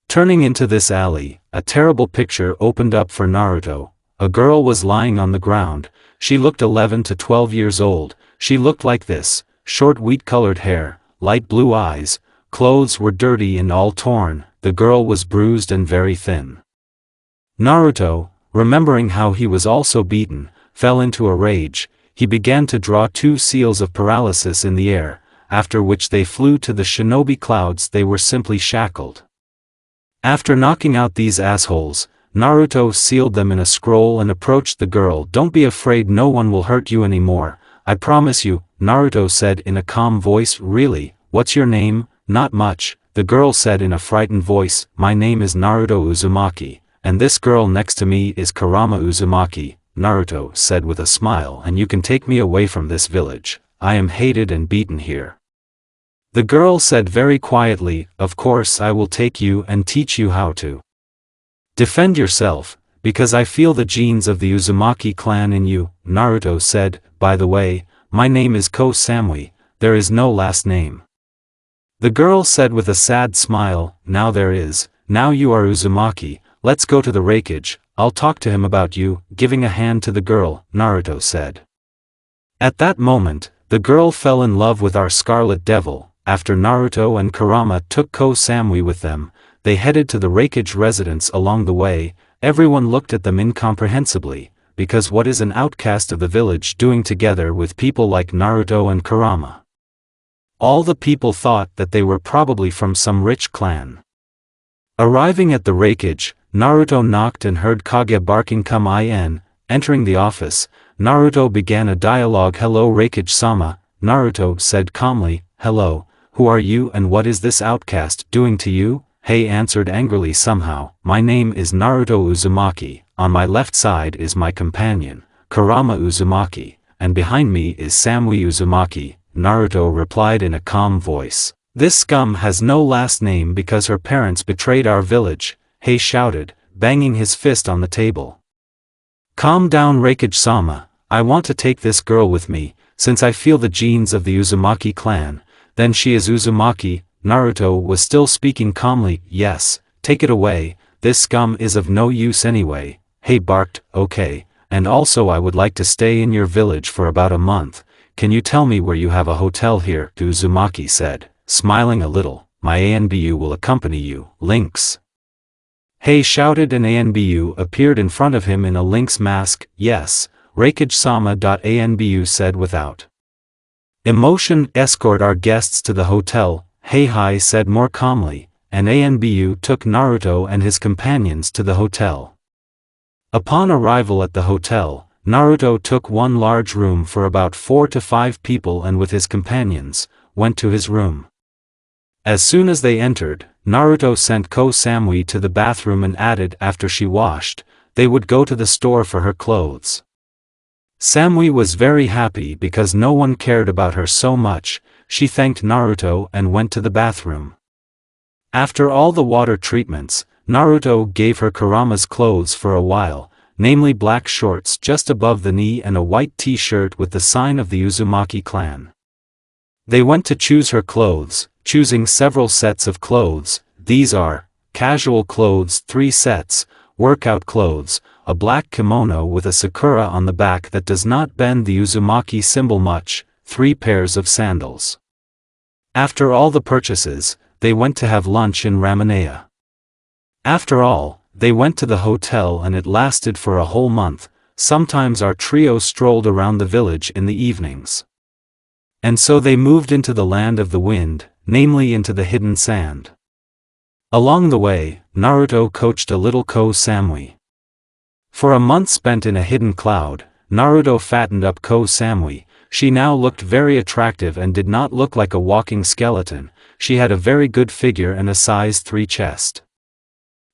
Turning into this alley, a terrible picture opened up for Naruto. A girl was lying on the ground. She looked 11 to 12 years old. She looked like this: short wheat-colored hair, light blue eyes, clothes were dirty and all torn, the girl was bruised and very thin. Naruto, remembering how he was also beaten, fell into a rage. He began to draw two seals of paralysis in the air, after which they flew to the shinobi clouds. They were simply shackled. After knocking out these assholes, Naruto sealed them in a scroll and approached the girl. Don't be afraid, no one will hurt you anymore, I promise you, Naruto said in a calm voice. Really, what's your name? Not much, the girl said in a frightened voice. My name is Naruto Uzumaki, and this girl next to me is Kurama Uzumaki, Naruto said with a smile. And you can take me away from this village, I am hated and beaten here. The girl said very quietly, of course I will take you and teach you how to defend yourself, because I feel the genes of the Uzumaki clan in you, Naruto said. By the way, my name is Ko Samui, there is no last name. The girl said with a sad smile, now there is, now you are Uzumaki, let's go to the rakeage, I'll talk to him about you. Giving a hand to the girl, Naruto said. At that moment, the girl fell in love with our Scarlet Devil. After Naruto and Kurama took Ko Samui with them, they headed to the rakeage residence. Along the way, everyone looked at them incomprehensibly, because what is an outcast of the village doing together with people like Naruto and Kurama? All the people thought that they were probably from some rich clan. Arriving at the rakeage, Naruto knocked and heard Kage barking come in. Entering the office, Naruto began a dialogue. Hello Raikage-sama, Naruto said calmly. Hello, who are you and what is this outcast doing to you? Hey answered angrily somehow. My name is Naruto Uzumaki, on my left side is my companion, Kurama Uzumaki, and behind me is Samui Uzumaki, Naruto replied in a calm voice. This scum has no last name because her parents betrayed our village, Hei shouted, banging his fist on the table. Calm down Raikage-sama, I want to take this girl with me, since I feel the genes of the Uzumaki clan. Then she is Uzumaki. Naruto was still speaking calmly. Yes, take it away, this scum is of no use anyway. Hei barked, okay, and also I would like to stay in your village for about a month. Can you tell me where you have a hotel here? Uzumaki said, smiling a little. My ANBU will accompany you. Lynx. Hei shouted and ANBU appeared in front of him in a lynx mask. Yes, Raikage-sama. ANBU said without emotion. Escort our guests to the hotel, Hei said more calmly, and ANBU took Naruto and his companions to the hotel. Upon arrival at the hotel, Naruto took one large room for about 4 to 5 people and with his companions, went to his room. As soon as they entered, Naruto sent Samui to the bathroom and added after she washed, they would go to the store for her clothes. Samui was very happy because no one cared about her so much. She thanked Naruto and went to the bathroom. After all the water treatments, Naruto gave her Kurama's clothes for a while, namely black shorts just above the knee and a white t-shirt with the sign of the Uzumaki clan. They went to choose her clothes, choosing several sets of clothes. These are casual clothes 3 sets, workout clothes, a black kimono with a sakura on the back that does not bend the Uzumaki symbol much, 3 pairs of sandals. After all the purchases, they went to have lunch in Ramanea. After all, they went to the hotel and it lasted for a whole month. Sometimes our trio strolled around the village in the evenings. And so they moved into the land of the wind, namely into the hidden sand. Along the way, Naruto coached a little Samui. For a month spent in a hidden cloud, Naruto fattened up Samui. She now looked very attractive and did not look like a walking skeleton. She had a very good figure and a size 3 chest.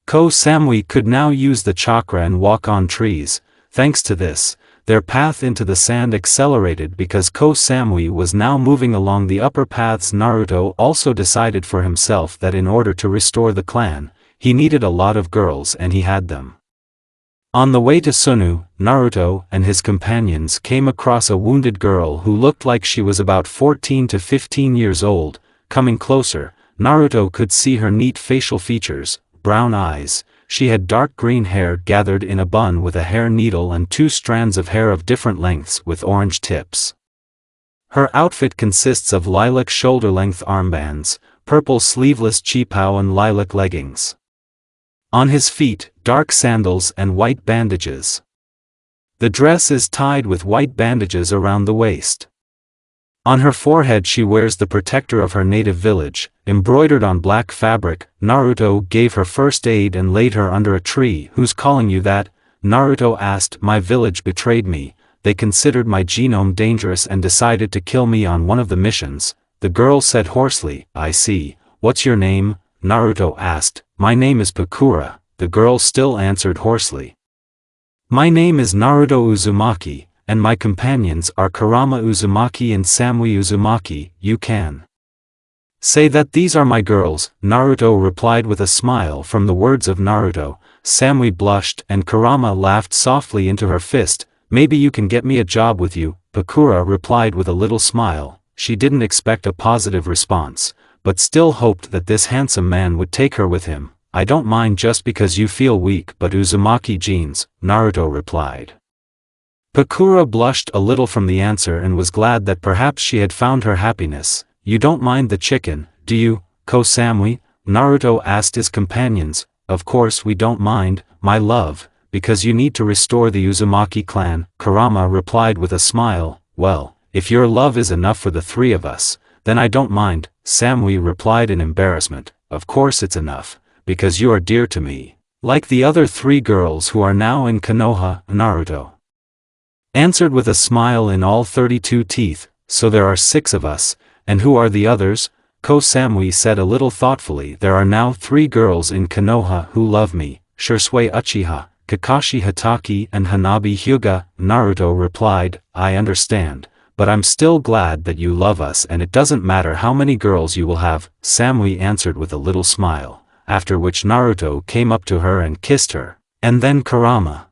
Samui could now use the chakra and walk on trees. Thanks to this, their path into the sand accelerated because Samui was now moving along the upper paths. Naruto also decided for himself that in order to restore the clan, he needed a lot of girls and he had them. On the way to Sunu, Naruto and his companions came across a wounded girl who looked like she was about 14 to 15 years old. Coming closer, Naruto could see her neat facial features, brown eyes. She had dark green hair gathered in a bun with a hair needle and 2 strands of hair of different lengths with orange tips. Her outfit consists of lilac shoulder-length armbands, purple sleeveless cheapao and lilac leggings. On his feet, dark sandals and white bandages. The dress is tied with white bandages around the waist. On her forehead she wears the protector of her native village, embroidered on black fabric. Naruto gave her first aid and laid her under a tree. "Who's calling you that?" Naruto asked. "My village betrayed me. They considered my genome dangerous and decided to kill me on one of the missions," the girl said hoarsely. "I see. What's your name?" Naruto asked. "My name is Pakura," the girl still answered hoarsely. "My name is Naruto Uzumaki, and my companions are Kurama Uzumaki and Samui Uzumaki. You can say that these are my girls," Naruto replied with a smile. From the words of Naruto, Samui blushed and Kurama laughed softly into her fist. "Maybe you can get me a job with you," Pakura replied with a little smile. She didn't expect a positive response, but still hoped that this handsome man would take her with him. "I don't mind just because you feel weak, but Uzumaki genes," Naruto replied. Pakura blushed a little from the answer and was glad that perhaps she had found her happiness. "You don't mind the chicken, do you, Samui?" Naruto asked his companions. "Of course we don't mind, my love, because you need to restore the Uzumaki clan," Kurama replied with a smile. "Well, if your love is enough for the 3 of us, then I don't mind," Samui replied in embarrassment. "Of course it's enough, because you are dear to me, like the other 3 girls who are now in Konoha," Naruto answered with a smile in all 32 teeth. "So there are 6 of us, and who are the others?" Samui said a little thoughtfully. "There are now 3 girls in Konoha who love me, Shisui Uchiha, Kakashi Hatake and Hanabi Hyuga," Naruto replied. "I understand, but I'm still glad that you love us and it doesn't matter how many girls you will have," Samui answered with a little smile, after which Naruto came up to her and kissed her, and then Kurama.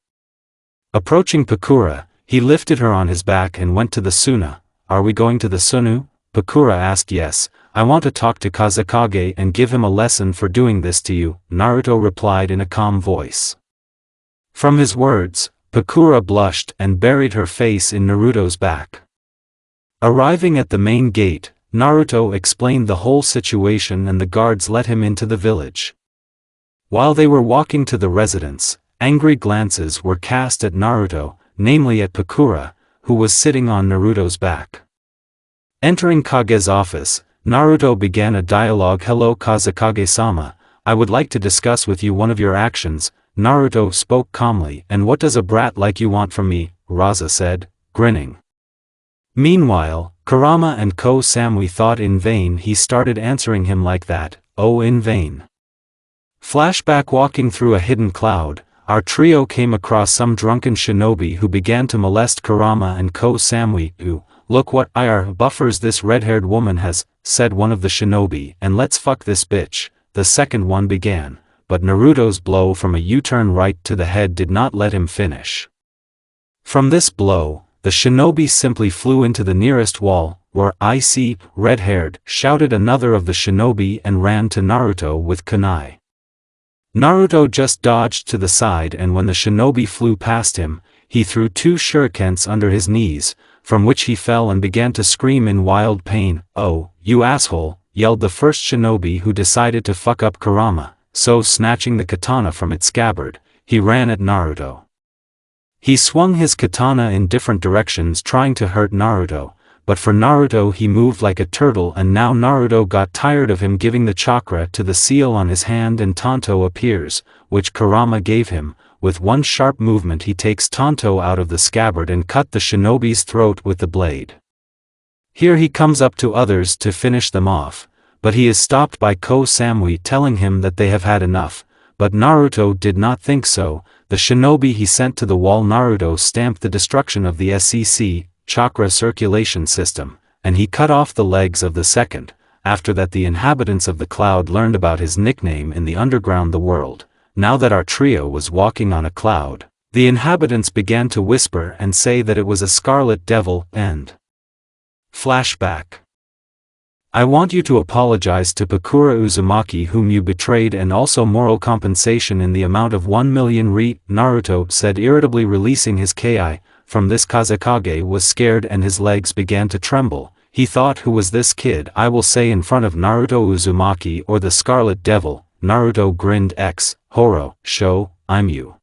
Approaching Pakura, he lifted her on his back and went to the Suna. "Are we going to the Sunu?" Pakura asked. "Yes, I want to talk to Kazekage and give him a lesson for doing this to you," Naruto replied in a calm voice. From his words, Pakura blushed and buried her face in Naruto's back. Arriving at the main gate, Naruto explained the whole situation and the guards let him into the village. While they were walking to the residence, angry glances were cast at Naruto, namely at Pakura, who was sitting on Naruto's back. Entering Kage's office, Naruto began a dialogue. "Hello Kazekage-sama, I would like to discuss with you one of your actions," Naruto spoke calmly. "And what does a brat like you want from me?" Raza said, grinning. Meanwhile, Kurama and Ko Samui thought in vain he started answering him like that, oh in vain. Flashback. Walking through a hidden cloud, our trio came across some drunken shinobi who began to molest Kurama and Ko Samui. Ooh, look what buffers this red-haired woman has, said one of the shinobi, and let's fuck this bitch, the second one began, but Naruto's blow from a U-turn right to the head did not let him finish. From this blow, the shinobi simply flew into the nearest wall, where I see, red-haired, shouted another of the shinobi and ran to Naruto with kunai. Naruto just dodged to the side, and when the shinobi flew past him, he threw 2 shurikens under his knees, from which he fell and began to scream in wild pain. Oh, you asshole, yelled the first shinobi who decided to fuck up Kurama, so snatching the katana from its scabbard, he ran at Naruto. He swung his katana in different directions trying to hurt Naruto, but for Naruto he moved like a turtle, and now Naruto got tired of him giving the chakra to the seal on his hand, and Tanto appears, which Kurama gave him. With one sharp movement he takes Tanto out of the scabbard and cut the shinobi's throat with the blade. Here he comes up to others to finish them off, but he is stopped by Ko Samui telling him that they have had enough, but Naruto did not think so. The shinobi he sent to the wall. Naruto stamped the destruction of the SEC, chakra circulation system, and he cut off the legs of the second. After that the inhabitants of the cloud learned about his nickname in the underground, the world. Now that our trio was walking on a cloud, the inhabitants began to whisper and say that it was a scarlet devil. End. Flashback. I want you to apologize to Pakura Uzumaki, whom you betrayed, and also moral compensation in the amount of 1 million ri, Naruto said irritably, releasing his ki. From this Kazekage was scared and his legs began to tremble. He thought, who was this kid? I will say in front of Naruto Uzumaki or the Scarlet Devil. Naruto grinned. Horo, show, I'm you.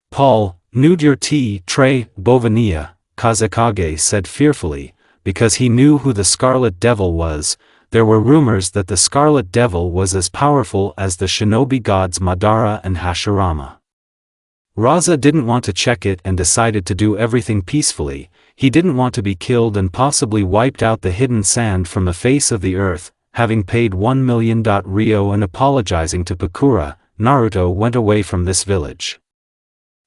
Paul, nude your tea tray, Bovania, Kazekage said fearfully, because he knew who the Scarlet Devil was. There were rumors that the Scarlet Devil was as powerful as the shinobi gods Madara and Hashirama. Raza didn't want to check it and decided to do everything peacefully. He didn't want to be killed and possibly wiped out the hidden sand from the face of the earth. Having paid 1 million Rio and apologizing to Pakura, Naruto went away from this village.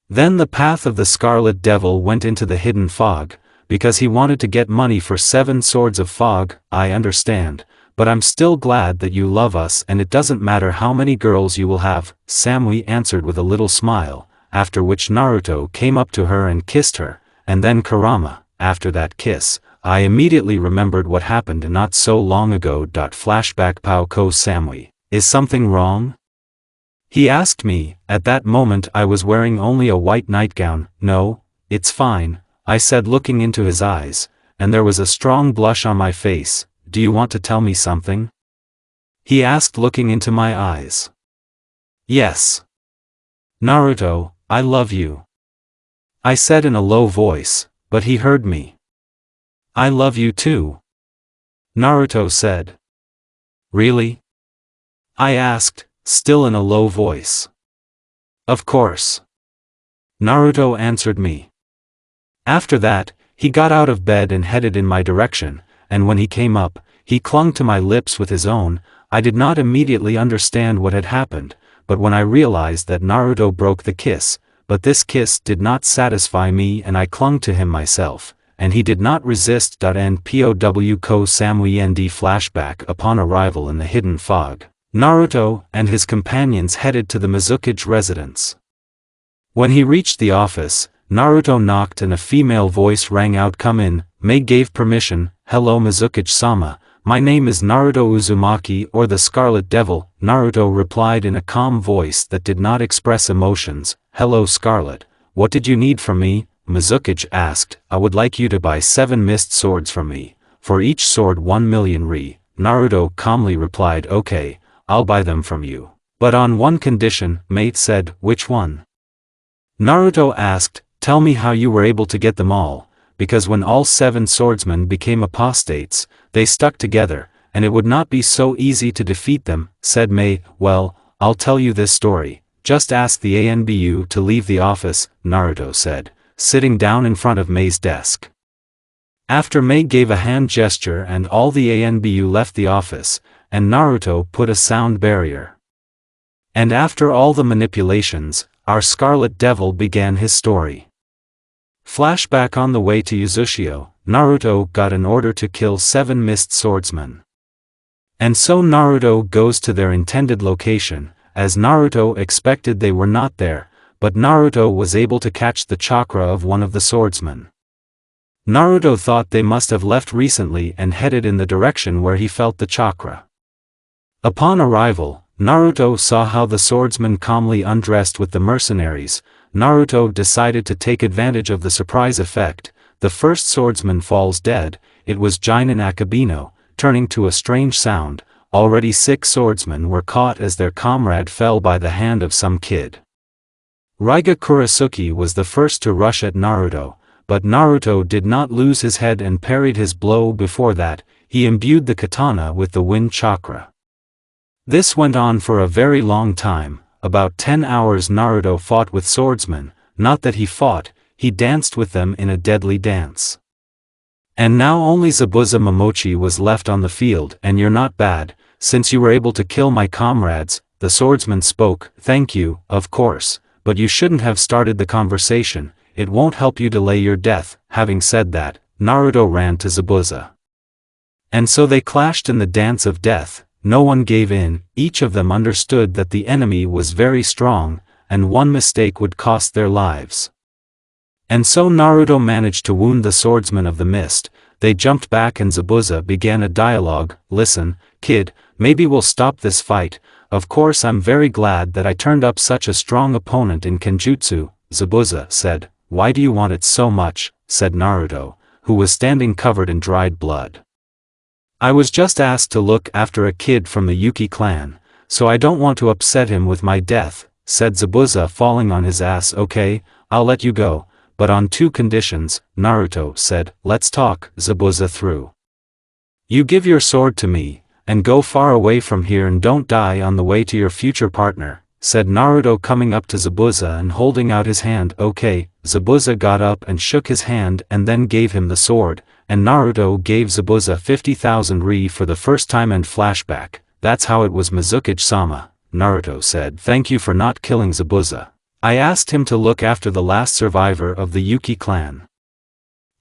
Then the path of the Scarlet Devil went into the hidden fog, because he wanted to get money for 7 swords of fog. I understand, but I'm still glad that you love us, and it doesn't matter how many girls you will have, Samui answered with a little smile. After which Naruto came up to her and kissed her, and then Kurama. After that kiss, I immediately remembered what happened not so long ago. Flashback. Pao Ko Samui, is something wrong? He asked me. At that moment I was wearing only a white nightgown. No, it's fine, I said, looking into his eyes, and there was a strong blush on my face. Do you want to tell me something? He asked, looking into my eyes. Yes. Naruto, I love you. I said in a low voice, but he heard me. I love you too. Naruto said. Really? I asked, still in a low voice. Of course. Naruto answered me. After that, he got out of bed and headed in my direction, and when he came up, he clung to my lips with his own. I did not immediately understand what had happened, but when I realized that Naruto broke the kiss, but this kiss did not satisfy me and I clung to him myself, and he did not resist. NPOW Ko Samui ND. Flashback. Upon arrival in the hidden fog, Naruto and his companions headed to the Mizukage residence. When he reached the office, Naruto knocked and a female voice rang out, "Come in." Mei gave permission. "Hello Mizukage-sama, my name is Naruto Uzumaki, or the Scarlet Devil," Naruto replied in a calm voice that did not express emotions. "Hello Scarlet, what did you need from me?" Mizukage asked. "I would like you to buy 7 mist swords from me. For each sword 1 million ri." Naruto calmly replied, "Okay, I'll buy them from you. But on one condition," Mei said. "Which one?" Naruto asked. "Tell me how you were able to get them all, because when all 7 swordsmen became apostates, they stuck together, and it would not be so easy to defeat them," said Mei. "Well, I'll tell you this story. Just ask the ANBU to leave the office," Naruto said. sitting down in front of Mei's desk. After Mei gave a hand gesture and all the ANBU left the office, and Naruto put a sound barrier. And after all the manipulations, our Scarlet Devil began his story. Flashback: on the way to Uzushio, Naruto got an order to kill 7 mist swordsmen. And so Naruto goes to their intended location. As Naruto expected, they were not there, but Naruto was able to catch the chakra of one of the swordsmen. Naruto thought they must have left recently and headed in the direction where he felt the chakra. Upon arrival, Naruto saw how the swordsman calmly undressed with the mercenaries. Naruto decided to take advantage of the surprise effect. The first swordsman falls dead. It was Jinin Akabino, turning to a strange sound. Already 6 swordsmen were caught as their comrade fell by the hand of some kid. Raiga Kurasuke was the first to rush at Naruto, but Naruto did not lose his head and parried his blow. Before that, he imbued the katana with the wind chakra. This went on for a very long time. About 10 hours Naruto fought with swordsmen. Not that he fought, he danced with them in a deadly dance. And now only Zabuza Momochi was left on the field. And you're not bad, since you were able to kill my comrades, the swordsman spoke. Thank you, of course, but you shouldn't have started the conversation, it won't help you delay your death. Having said that, Naruto ran to Zabuza. And so they clashed in the dance of death. No one gave in. Each of them understood that the enemy was very strong, and one mistake would cost their lives. And so Naruto managed to wound the swordsman of the mist. They jumped back and Zabuza began a dialogue. Listen, kid, maybe we'll stop this fight. Of course I'm very glad that I turned up such a strong opponent in Kenjutsu, Zabuza said. Why do you want it so much? Said Naruto, who was standing covered in dried blood. I was just asked to look after a kid from the Yuki clan, so I don't want to upset him with my death, said Zabuza, falling on his ass. Okay, I'll let you go, but on 2 conditions, Naruto said. Let's talk. Zabuza threw. You give your sword to me, and go far away from here and don't die on the way to your future partner, said Naruto, coming up to Zabuza and holding out his hand. Okay, Zabuza got up and shook his hand and then gave him the sword, and Naruto gave Zabuza 50,000 Ri for the first time. And flashback: that's how it was. Mizukage-sama, Naruto said. Thank you for not killing Zabuza. I asked him to look after the last survivor of the Yuki clan.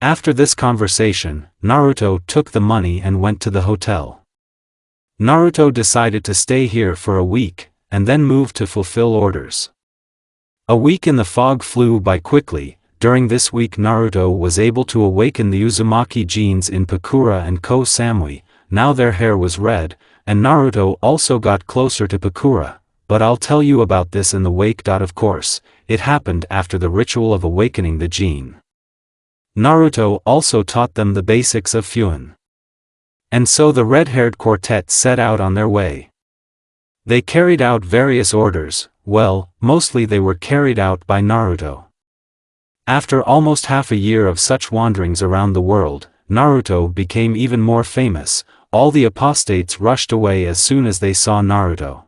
After this conversation, Naruto took the money and went to the hotel. Naruto decided to stay here for a week, and then move to fulfill orders. A week in the fog flew by quickly. During this week Naruto was able to awaken the Uzumaki genes in Pakura and Ko Samui. Now their hair was red, and Naruto also got closer to Pakura, but I'll tell you about this in the wake. Of course, it happened after the ritual of awakening the gene. Naruto also taught them the basics of Fuin. And so the red-haired quartet set out on their way. They carried out various orders. Well, mostly they were carried out by Naruto. After almost half a year of such wanderings around the world, Naruto became even more famous. All the apostates rushed away as soon as they saw Naruto.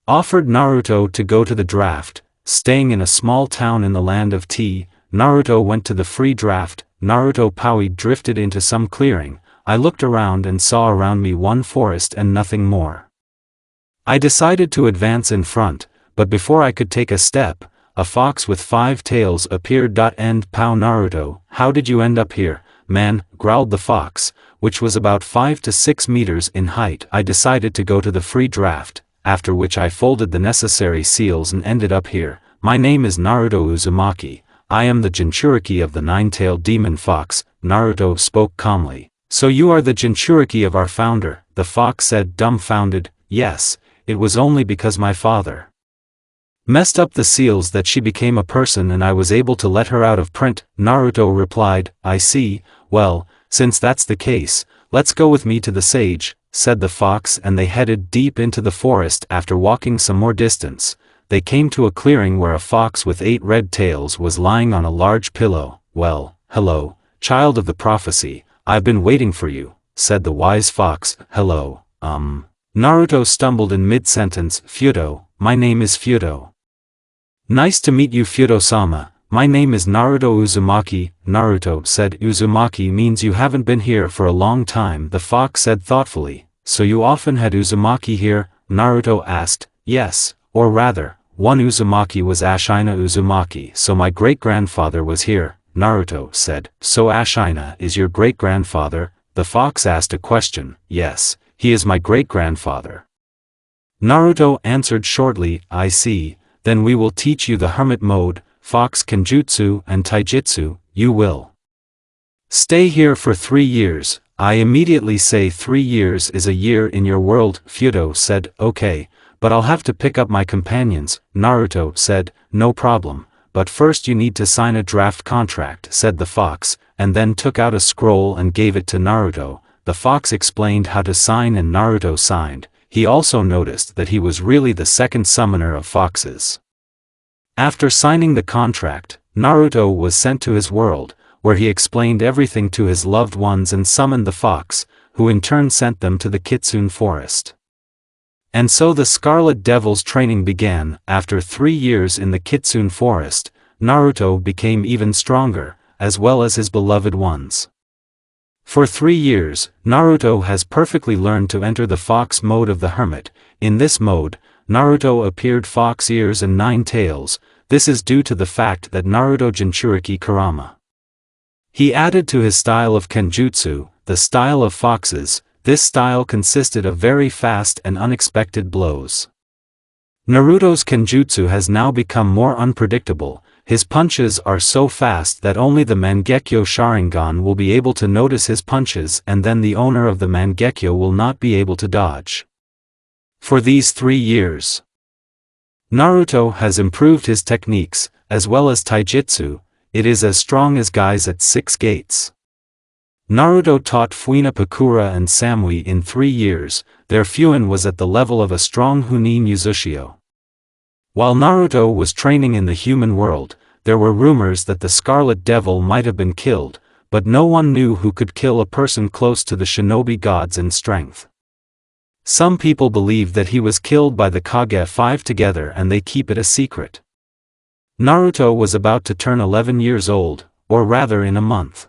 Offered Naruto to go to the draft. Staying in a small town in the land of tea, Naruto went to the free draft. Naruto Paui drifted into some clearing. I looked around and saw around me one forest and nothing more. I decided to advance in front, but before I could take a step, a fox with 5 tails appeared. And Pow, Naruto, how did you end up here, man? Growled the fox, which was about 5 to 6 meters in height. I decided to go to the free draft, after which I folded the necessary seals and ended up here. My name is Naruto Uzumaki. I am the Jinchuriki of the 9-tailed demon fox. Naruto spoke calmly. So you are the Jinchuriki of our founder, the fox said, dumbfounded. Yes, it was only because my father messed up the seals that she became a person and I was able to let her out of print. Naruto replied, I see. Well, since that's the case, let's go with me to the sage, said the fox, and they headed deep into the forest. After walking some more distance, they came to a clearing where a fox with 8 red tails was lying on a large pillow. Well, hello, child of the prophecy, I've been waiting for you, said the wise fox. Hello, Naruto stumbled in mid-sentence. Fyodo, my name is Fyodo. Nice to meet you, Fyodo-sama, "My name is Naruto Uzumaki." Naruto said. "Uzumaki means you haven't been here for a long time," the fox said thoughtfully. "So you often had Uzumaki here?" Naruto asked. "Yes, or rather, one Uzumaki was Ashina Uzumaki, so my great-grandfather was here," Naruto said. "So Ashina is your great-grandfather?" The fox asked a question. "Yes, he is my great-grandfather." Naruto answered shortly. "I see, then we will teach you the hermit mode, fox kenjutsu and taijutsu. You will stay here for 3 years." I immediately say 3 years is a year in your world, Fudo said. "Okay, but I'll have to pick up my companions," Naruto said. "No problem, but first you need to sign a draft contract," said the fox, and then took out a scroll and gave it to Naruto. The fox explained how to sign and Naruto signed. He also noticed that he was really the second summoner of foxes. After signing the contract, Naruto was sent to his world, where he explained everything to his loved ones and summoned the fox, who in turn sent them to the Kitsune forest. And so the Scarlet Devil's training began. After 3 years in the Kitsune forest, Naruto became even stronger, as well as his beloved ones. For 3 years, Naruto has perfectly learned to enter the fox mode of the hermit. In this mode, Naruto appeared fox ears and 9 tails. This is due to the fact that Naruto Jinchuriki Kurama. He added to his style of kenjutsu, the style of foxes. This style consisted of very fast and unexpected blows. Naruto's kenjutsu has now become more unpredictable. His punches are so fast that only the Mangekyo Sharingan will be able to notice his punches, and then the owner of the Mangekyo will not be able to dodge. For these 3 years, Naruto has improved his techniques, as well as taijutsu. It is as strong as guys at 6 gates. Naruto taught Fuina Pakura and Samui in 3 years. Their Fuin was at the level of a strong Hunin Uzushio. While Naruto was training in the human world, there were rumors that the Scarlet Devil might have been killed, but no one knew who could kill a person close to the shinobi gods in strength. Some people believe that he was killed by the Kage 5 together and they keep it a secret. Naruto was about to turn 11 years old, or rather in a month.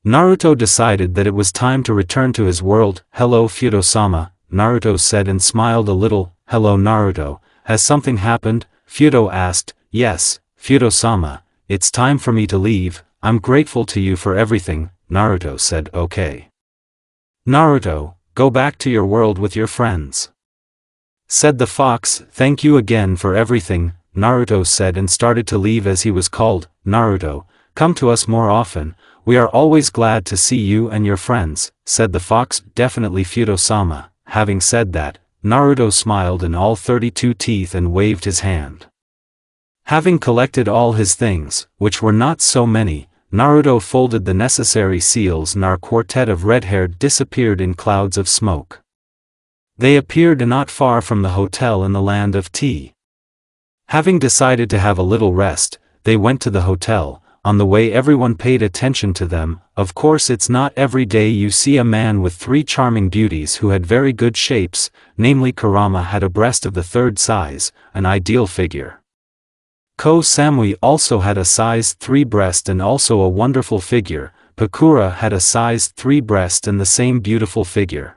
Naruto decided that it was time to return to his world. "Hello Fudo-sama," Naruto said and smiled a little. "Hello Naruto, has something happened?" Fudo asked. "Yes, Fudo-sama, it's time for me to leave. I'm grateful to you for everything," Naruto said. "Okay. Naruto, go back to your world with your friends," said the fox. "Thank you again for everything," Naruto said and started to leave as he was called. "Naruto, come to us more often. We are always glad to see you and your friends," said the fox. "Definitely Fudo-sama." Having said that, Naruto smiled in all 32 teeth and waved his hand. Having collected all his things, which were not so many, Naruto folded the necessary seals and our quartet of red-haired disappeared in clouds of smoke. They appeared not far from the hotel in the land of tea. Having decided to have a little rest, they went to the hotel. On the way everyone paid attention to them. Of course it's not every day you see a man with 3 charming beauties who had very good shapes, namely Kurama had a breast of the 3rd size, an ideal figure. Ko Samui also had a size 3 breast and also a wonderful figure. Pakura had a size 3 breast and the same beautiful figure.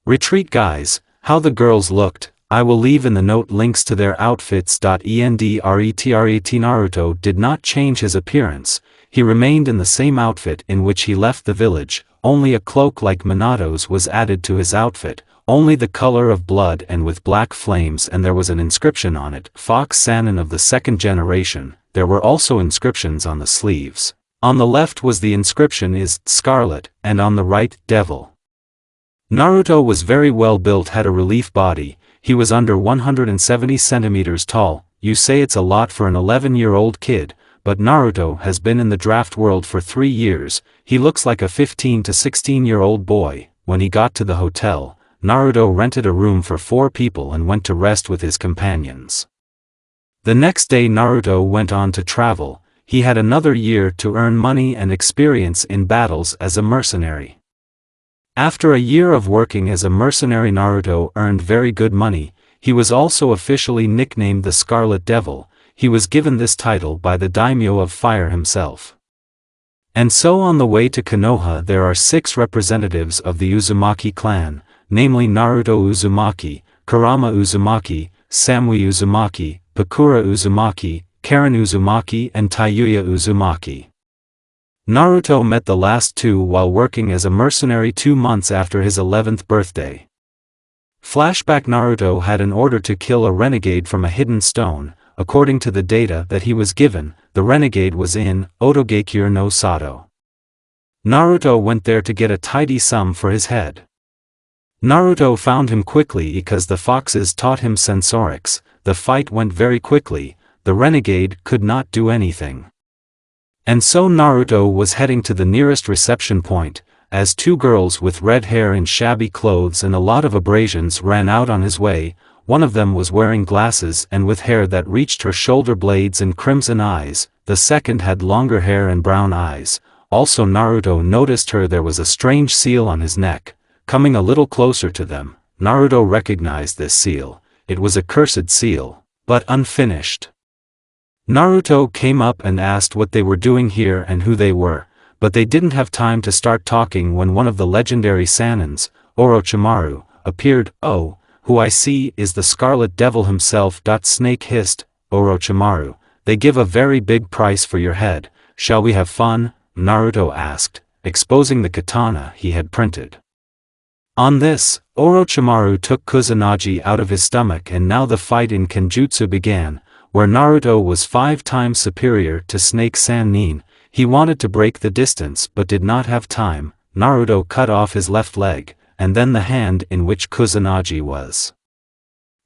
Retreat guys, how the girls looked. I will leave in the note links to their outfits. Endretrat Naruto did not change his appearance, he remained in the same outfit in which he left the village, only a cloak like Minato's was added to his outfit, only the color of blood and with black flames, and there was an inscription on it, Fox Sannin of the 2nd generation. There were also inscriptions on the sleeves. On the left was the inscription is Scarlet, and on the right, Devil. Naruto was very well built, had a relief body. He was under 170 centimeters tall. You say it's a lot for an 11-year-old kid, but Naruto has been in the draft world for 3 years. He looks like a 15 to 16-year-old boy. When he got to the hotel, Naruto rented a room for 4 people and went to rest with his companions. The next day Naruto went on to travel. He had another year to earn money and experience in battles as a mercenary. After a year of working as a mercenary, Naruto earned very good money. He was also officially nicknamed the Scarlet Devil. he was given this title by the daimyo of fire himself. And so on the way to Konoha there are 6 representatives of the Uzumaki clan, namely Naruto Uzumaki, Kurama Uzumaki, Samui Uzumaki, Pakura Uzumaki, Karin Uzumaki and Tayuya Uzumaki. Naruto met the last 2 while working as a mercenary 2 months after his 11th birthday. Flashback: Naruto had an order to kill a renegade from a hidden stone. According to the data that he was given, the renegade was in Otogakure no Sato. Naruto went there to get a tidy sum for his head. Naruto found him quickly because the foxes taught him sensorics. The fight went very quickly, the renegade could not do anything. And so Naruto was heading to the nearest reception point, as 2 girls with red hair in shabby clothes and a lot of abrasions ran out on his way. One of them was wearing glasses and with hair that reached her shoulder blades and crimson eyes, the second had longer hair and brown eyes. Also Naruto noticed there was a strange seal on his neck. Coming a little closer to them, Naruto recognized this seal. It was a cursed seal, but unfinished. Naruto came up and asked what they were doing here and who they were, but they didn't have time to start talking when one of the legendary Sanins, Orochimaru, appeared. "Oh, who I see is the Scarlet Devil himself." Snake hissed, "Orochimaru, they give a very big price for your head, shall we have fun?" Naruto asked, exposing the katana he had printed. On this, Orochimaru took Kusanagi out of his stomach and now the fight in Kenjutsu began, where Naruto was 5 times superior to Snake Sannin. He wanted to break the distance but did not have time. Naruto cut off his left leg, and then the hand in which Kusanagi was.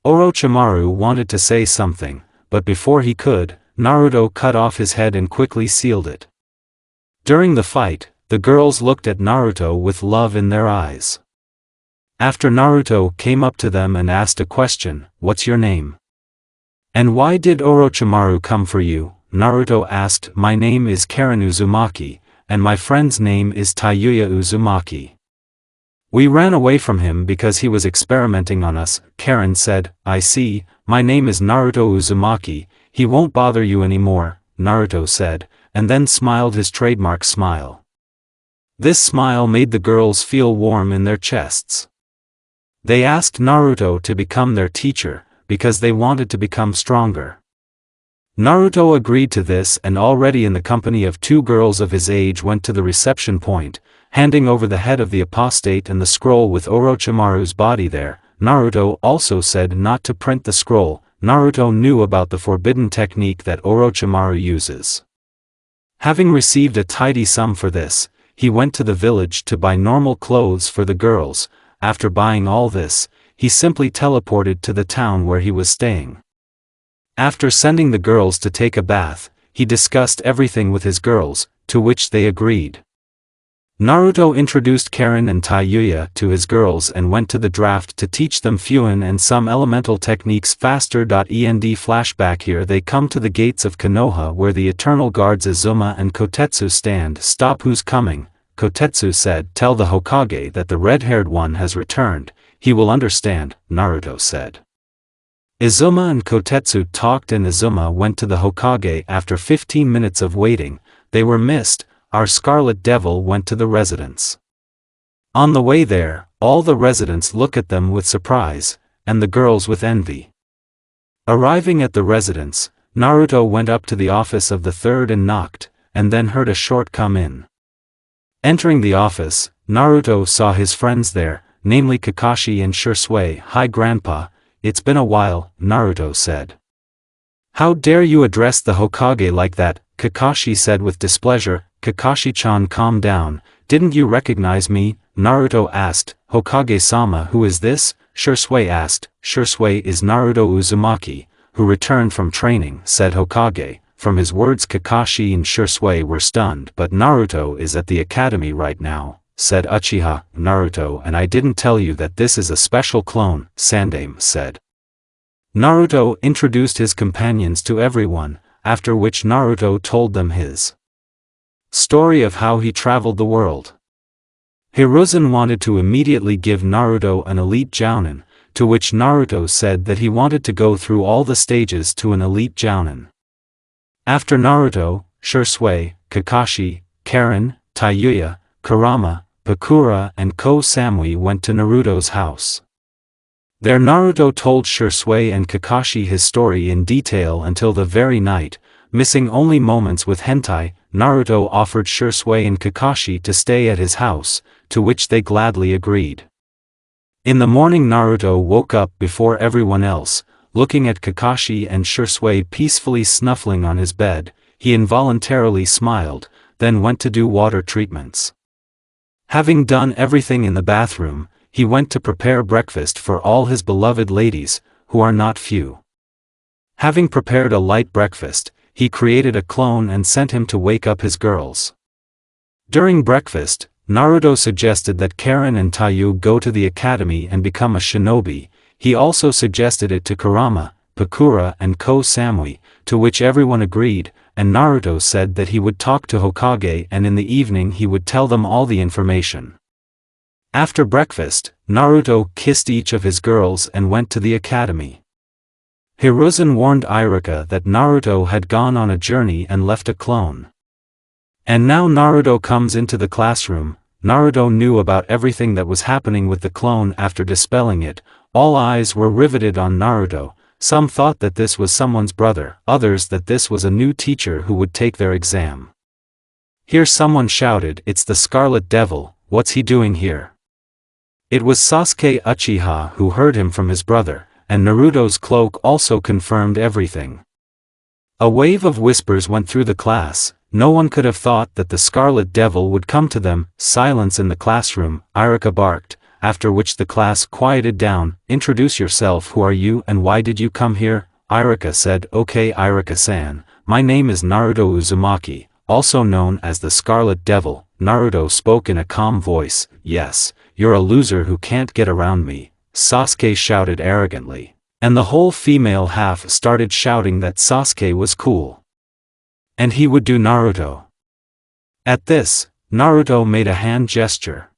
Orochimaru wanted to say something, but before he could, Naruto cut off his head and quickly sealed it. During the fight, the girls looked at Naruto with love in their eyes. After Naruto came up to them and asked a question, "What's your name? And why did Orochimaru come for you?" Naruto asked, "My name is Karin Uzumaki, and my friend's name is Tayuya Uzumaki. We ran away from him because he was experimenting on us." Karin said, "I see, my name is Naruto Uzumaki, he won't bother you anymore," Naruto said, and then smiled his trademark smile. This smile made the girls feel warm in their chests. They asked Naruto to become their teacher, because they wanted to become stronger. Naruto agreed to this and already in the company of 2 girls of his age went to the reception point, handing over the head of the apostate and the scroll with Orochimaru's body there. Naruto also said not to print the scroll. Naruto knew about the forbidden technique that Orochimaru uses. Having received a tidy sum for this, he went to the village to buy normal clothes for the girls. After buying all this, he simply teleported to the town where he was staying. After sending the girls to take a bath, he discussed everything with his girls, to which they agreed. Naruto introduced Karin and Tayuya to his girls and went to the draft to teach them Fuin and some elemental techniques faster. End flashback: here they come to the gates of Konoha where the eternal guards Izuma and Kotetsu stand. "Stop, who's coming?" Kotetsu said. "Tell the Hokage that the red-haired one has returned, he will understand," Naruto said. Izuma and Kotetsu talked and Izuma went to the Hokage. After 15 minutes of waiting, they were missed. Our Scarlet Devil went to the residence. On the way there, all the residents look at them with surprise, and the girls with envy. Arriving at the residence, Naruto went up to the office of the third and knocked, and then heard a short come in. Entering the office, Naruto saw his friends there, namely Kakashi and Shisui. "Hi Grandpa, it's been a while," Naruto said. "How dare you address the Hokage like that?" Kakashi said with displeasure. "Kakashi-chan, calm down, didn't you recognize me?" Naruto asked. "Hokage-sama, who is this?" Shisui asked. "Shisui is Naruto Uzumaki, who returned from training," said Hokage. From his words Kakashi and Shisui were stunned. "But Naruto is at the academy right now," said Uchiha. "Naruto, and I didn't tell you that this is a special clone," Sandaime said. Naruto introduced his companions to everyone, after which Naruto told them his story of how he traveled the world. Hiruzen wanted to immediately give Naruto an elite jounin, to which Naruto said that he wanted to go through all the stages to an elite jounin. After Naruto, Shisui, Kakashi, Karin, Tayuya, Kurama, Pakura and Samui went to Naruto's house. There Naruto told Shisui and Kakashi his story in detail until the very night, missing only moments with hentai. Naruto offered Shisui and Kakashi to stay at his house, to which they gladly agreed. In the morning Naruto woke up before everyone else, looking at Kakashi and Shisui peacefully snuffling on his bed. He involuntarily smiled, then went to do water treatments. Having done everything in the bathroom, he went to prepare breakfast for all his beloved ladies, who are not few. Having prepared a light breakfast, he created a clone and sent him to wake up his girls. During breakfast, Naruto suggested that Karin and Tayuya go to the academy and become a shinobi. He also suggested it to Kurama, Pakura and Samui, to which everyone agreed, and Naruto said that he would talk to Hokage and in the evening he would tell them all the information. After breakfast, Naruto kissed each of his girls and went to the academy. Hiruzen warned Iruka that Naruto had gone on a journey and left a clone. And now Naruto comes into the classroom. Naruto knew about everything that was happening with the clone. After dispelling it, all eyes were riveted on Naruto. Some thought that this was someone's brother, others that this was a new teacher who would take their exam. Here someone shouted, "It's the Scarlet Devil, what's he doing here?" It was Sasuke Uchiha who heard him from his brother, and Naruto's cloak also confirmed everything. A wave of whispers went through the class. No one could have thought that the Scarlet Devil would come to them. Silence in the classroom. Iruka barked, after which the class quieted down. "Introduce yourself, who are you and why did you come here?" Iruka said. "Okay Iruka-san, my name is Naruto Uzumaki, also known as the Scarlet Devil." Naruto spoke in a calm voice. "Yes, you're a loser who can't get around me," Sasuke shouted arrogantly. And the whole female half started shouting that Sasuke was cool. And he would do Naruto. At this, Naruto made a hand gesture.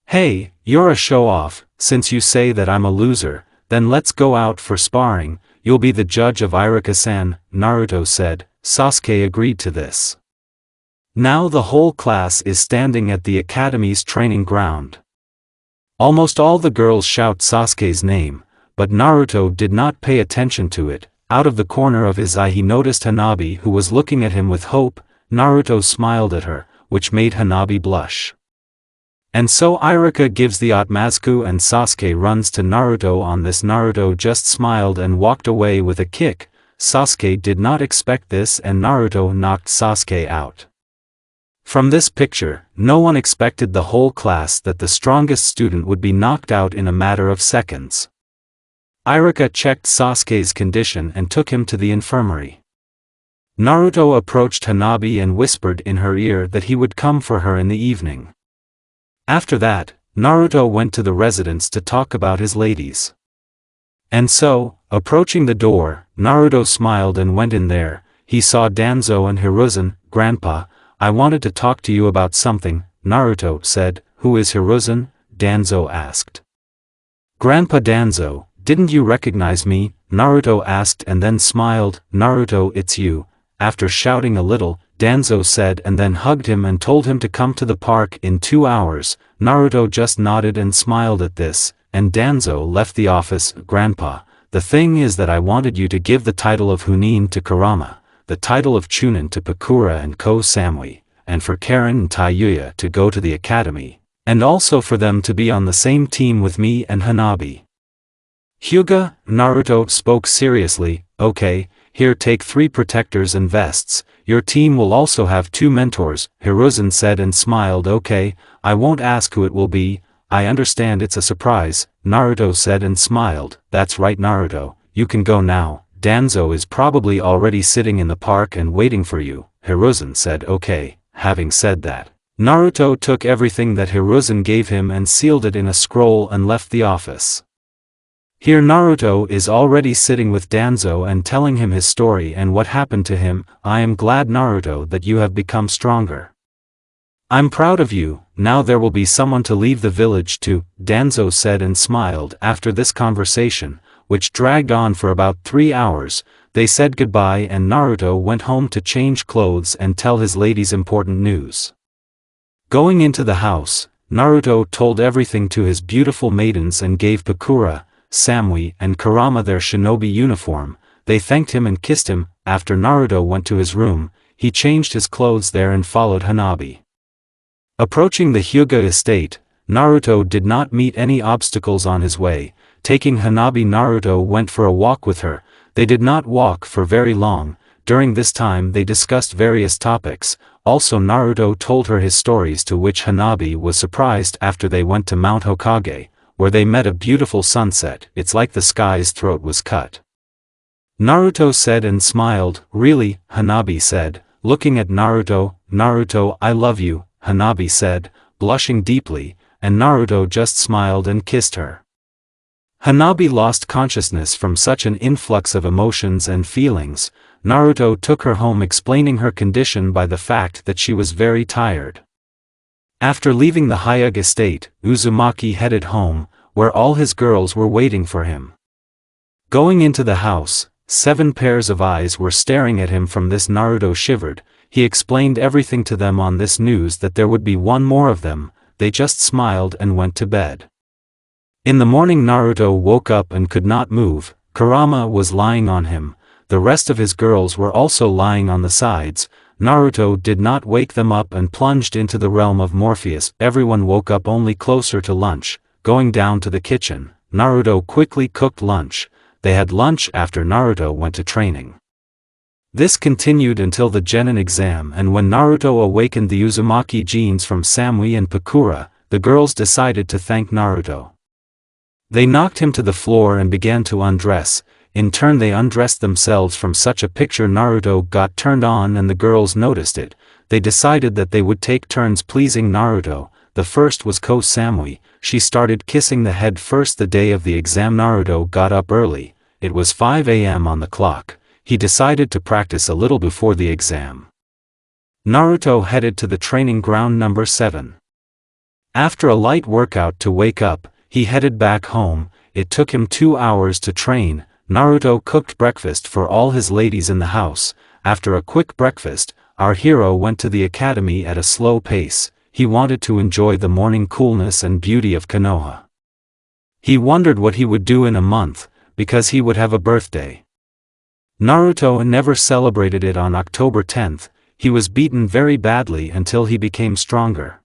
"Hey, you're a show-off, since you say that I'm a loser, then let's go out for sparring, you'll be the judge of Iruka-san," Naruto said. Sasuke agreed to this. Now the whole class is standing at the academy's training ground. Almost all the girls shout Sasuke's name, but Naruto did not pay attention to it. Out of the corner of his eye he noticed Hanabi who was looking at him with hope. Naruto smiled at her, which made Hanabi blush. And so Iruka gives the Otmazku and Sasuke runs to Naruto. On this Naruto just smiled and walked away with a kick. Sasuke did not expect this and Naruto knocked Sasuke out. From this picture, no one expected the whole class that the strongest student would be knocked out in a matter of seconds. Iruka checked Sasuke's condition and took him to the infirmary. Naruto approached Hanabi and whispered in her ear that he would come for her in the evening. After that, Naruto went to the residence to talk about his ladies. And so, approaching the door, Naruto smiled and went in there. He saw Danzo and Hiruzen. "Grandpa, I wanted to talk to you about something," Naruto said. "Who is Hiruzen?" Danzo asked. "Grandpa Danzo, didn't you recognize me?" Naruto asked and then smiled. "Naruto, it's you." After shouting a little, Danzo said and then hugged him and told him to come to the park in 2 hours. Naruto just nodded and smiled at this, and Danzo left the office. "Grandpa, the thing is that I wanted you to give the title of Chunin to Kurama, the title of Chunin to Pakura and Samui, and for Karin and Tayuya to go to the academy, and also for them to be on the same team with me and Hanabi." "Hyuga," Naruto spoke seriously. "Okay, here take 3 protectors and vests, your team will also have 2 mentors," Hiruzen said and smiled. "Okay, I won't ask who it will be, I understand it's a surprise," Naruto said and smiled. "That's right Naruto, you can go now, Danzo is probably already sitting in the park and waiting for you," Hiruzen said. "Okay." Having said that, Naruto took everything that Hiruzen gave him and sealed it in a scroll and left the office. Here Naruto is already sitting with Danzo and telling him his story and what happened to him. "I am glad Naruto that you have become stronger. I'm proud of you, now there will be someone to leave the village to," Danzo said and smiled. After this conversation, which dragged on for about 3 hours, they said goodbye and Naruto went home to change clothes and tell his ladies important news. Going into the house, Naruto told everything to his beautiful maidens and gave Pakura, Samui and Kurama their shinobi uniform. They thanked him and kissed him. After Naruto went to his room, he changed his clothes there and followed Hanabi. Approaching the Hyuga estate, Naruto did not meet any obstacles on his way. Taking Hanabi, Naruto went for a walk with her. They did not walk for very long. During this time they discussed various topics. Also Naruto told her his stories, to which Hanabi was surprised. After they went to Mount Hokage, where they met a beautiful sunset. It's like the sky's throat was cut. Naruto said and smiled. Really? Hanabi said, looking at Naruto. Naruto, I love you, Hanabi said, blushing deeply, and Naruto just smiled and kissed her. Hanabi lost consciousness from such an influx of emotions and feelings. Naruto took her home, explaining her condition by the fact that she was very tired. After leaving the Hyuga estate, Uzumaki headed home, where all his girls were waiting for him. Going into the house, 7 pairs of eyes were staring at him. From this Naruto shivered. He explained everything to them on this news that there would be one more of them. They just smiled and went to bed. In the morning Naruto woke up and could not move. Kurama was lying on him. The rest of his girls were also lying on the sides. Naruto did not wake them up and plunged into the realm of Morpheus. Everyone woke up only closer to lunch. Going down to the kitchen, Naruto quickly cooked lunch. They had lunch after Naruto went to training. This continued until the Genin exam, and when Naruto awakened the Uzumaki genes from Samui and Pakura, the girls decided to thank Naruto. They knocked him to the floor and began to undress. In turn they undressed themselves. From such a picture Naruto got turned on and the girls noticed it. They decided that they would take turns pleasing Naruto. The first was Ko Samui. She started kissing the head first. The day of the exam Naruto got up early. It was 5 a.m. on the clock. He decided to practice a little before the exam. Naruto headed to the training ground number 7. After a light workout to wake up, he headed back home. It took him 2 hours to train. Naruto cooked breakfast for all his ladies in the house. After a quick breakfast, our hero went to the academy at a slow pace. He wanted to enjoy the morning coolness and beauty of Konoha. He wondered what he would do in a month, because he would have a birthday. Naruto never celebrated it on October 10th. He was beaten very badly until he became stronger.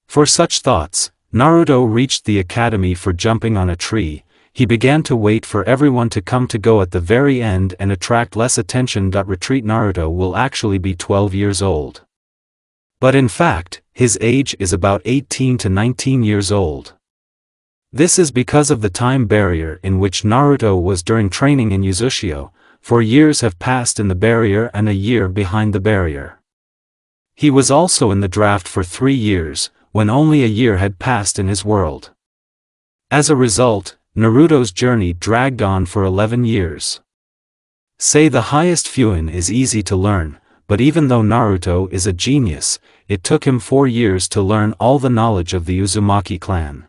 For such thoughts, Naruto reached the academy for jumping on a tree. He began to wait for everyone to come to go at the very end and attract less attention. Retreat. Naruto will actually be 12 years old. But in fact, his age is about 18 to 19 years old. This is because of the time barrier in which Naruto was during training in Uzushio. 4 years have passed in the barrier and a year behind the barrier. He was also in the draft for 3 years, when only a year had passed in his world. As a result, Naruto's journey dragged on for 11 years. Say the highest Fuin is easy to learn, but even though Naruto is a genius, it took him 4 years to learn all the knowledge of the Uzumaki clan.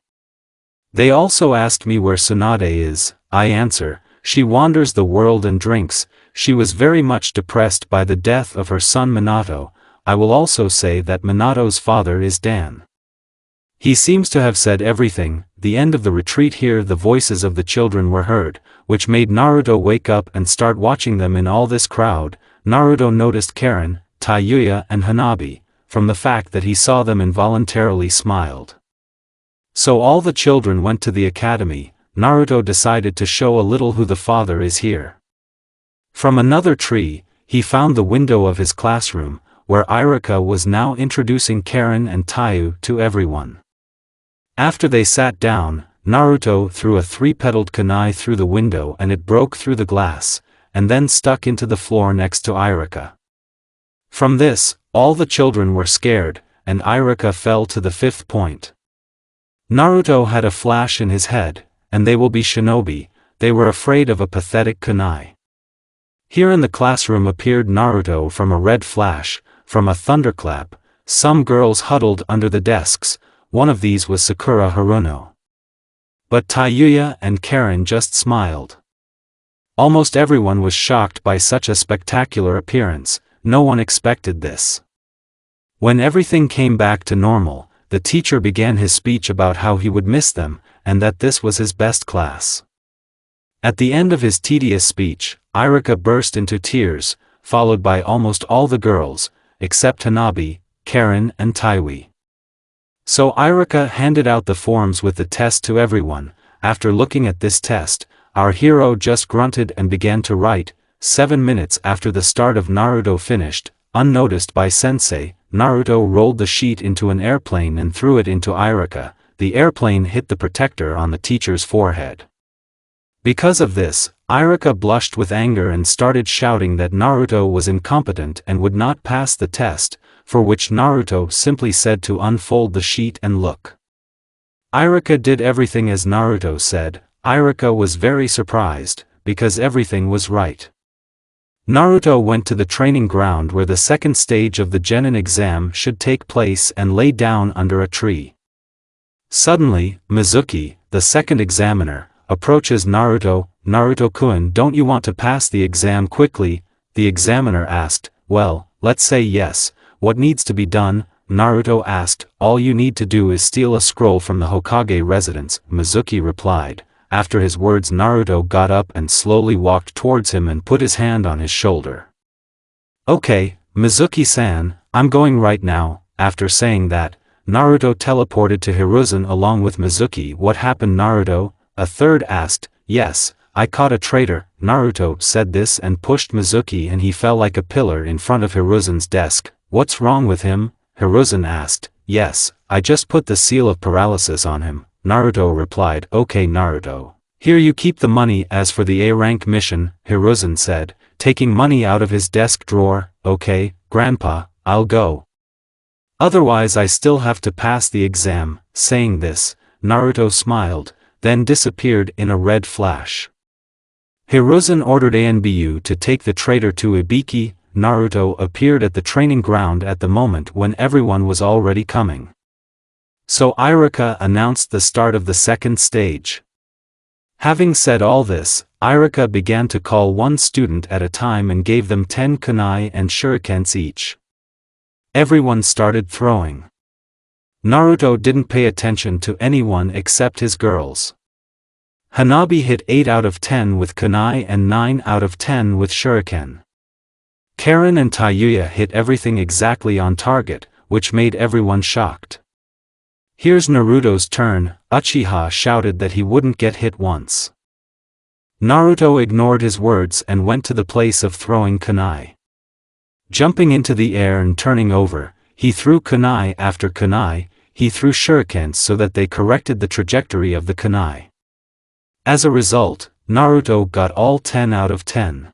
They also asked me where Tsunade is. I answer, she wanders the world and drinks. She was very much depressed by the death of her son Minato. I will also say that Minato's father is Dan. He seems to have said everything. The end of the retreat. Here the voices of the children were heard, which made Naruto wake up and start watching them. In all this crowd, Naruto noticed Karin, Tayuya and Hanabi. From the fact that he saw them involuntarily smiled. So all the children went to the academy. Naruto decided to show a little who the father is here. From another tree, he found the window of his classroom, where Iruka was now introducing Karin and Tayu to everyone. After they sat down, Naruto threw a 3-petaled kunai through the window and it broke through the glass, and then stuck into the floor next to Iruka. From this, all the children were scared, and Iruka fell to the 5th point. Naruto had a flash in his head, and they will be shinobi. They were afraid of a pathetic kunai. Here in the classroom appeared Naruto from a red flash, from a thunderclap. Some girls huddled under the desks. One of these was Sakura Haruno. But Tayuya and Karin just smiled. Almost everyone was shocked by such a spectacular appearance. No one expected this. When everything came back to normal, the teacher began his speech about how he would miss them, and that this was his best class. At the end of his tedious speech, Irika burst into tears, followed by almost all the girls, except Hanabi, Karin and tayuya. So Irika handed out the forms with the test to everyone. After looking at this test, our hero just grunted and began to write. 7 minutes after the start of Naruto finished, unnoticed by sensei, Naruto rolled the sheet into an airplane and threw it into Irika. The airplane hit the protector on the teacher's forehead. Because of this, Irika blushed with anger and started shouting that Naruto was incompetent and would not pass the test, for which Naruto simply said to unfold the sheet and look. Irika did everything as Naruto said. Irika was very surprised, because everything was right. Naruto went to the training ground where the second stage of the genin exam should take place and lay down under a tree. Suddenly, Mizuki, the second examiner, approaches Naruto. Naruto-kun, don't you want to pass the exam quickly? The examiner asked. Well, let's say yes. What needs to be done? Naruto asked. All you need to do is steal a scroll from the Hokage residence, Mizuki replied. After his words, Naruto got up and slowly walked towards him and put his hand on his shoulder. Okay, Mizuki-san, I'm going right now. After saying that, Naruto teleported to Hiruzen along with Mizuki. What happened, Naruto? A third asked. Yes, I caught a traitor. Naruto said this and pushed Mizuki and he fell like a pillar in front of Hiruzen's desk. What's wrong with him? Hiruzen asked. Yes, I just put the seal of paralysis on him. Naruto replied. Okay Naruto. Here you keep the money. As for the A-rank mission, Hiruzen said, taking money out of his desk drawer. Okay, Grandpa, I'll go. Otherwise I still have to pass the exam. Saying this, Naruto smiled, then disappeared in a red flash. Hiruzen ordered Anbu to take the traitor to Ibiki. Naruto appeared at the training ground at the moment when everyone was already coming. So Irika announced the start of the second stage. Having said all this, Irika began to call one student at a time and gave them 10 kunai and shurikens each. Everyone started throwing. Naruto didn't pay attention to anyone except his girls. Hanabi hit 8 out of 10 with kunai and 9 out of 10 with shuriken. Karin and Tayuya hit everything exactly on target, which made everyone shocked. Here's Naruto's turn. Uchiha shouted that he wouldn't get hit once. Naruto ignored his words and went to the place of throwing kunai. Jumping into the air and turning over, he threw kunai after kunai. He threw shurikens so that they corrected the trajectory of the kunai. As a result, Naruto got all 10 out of 10.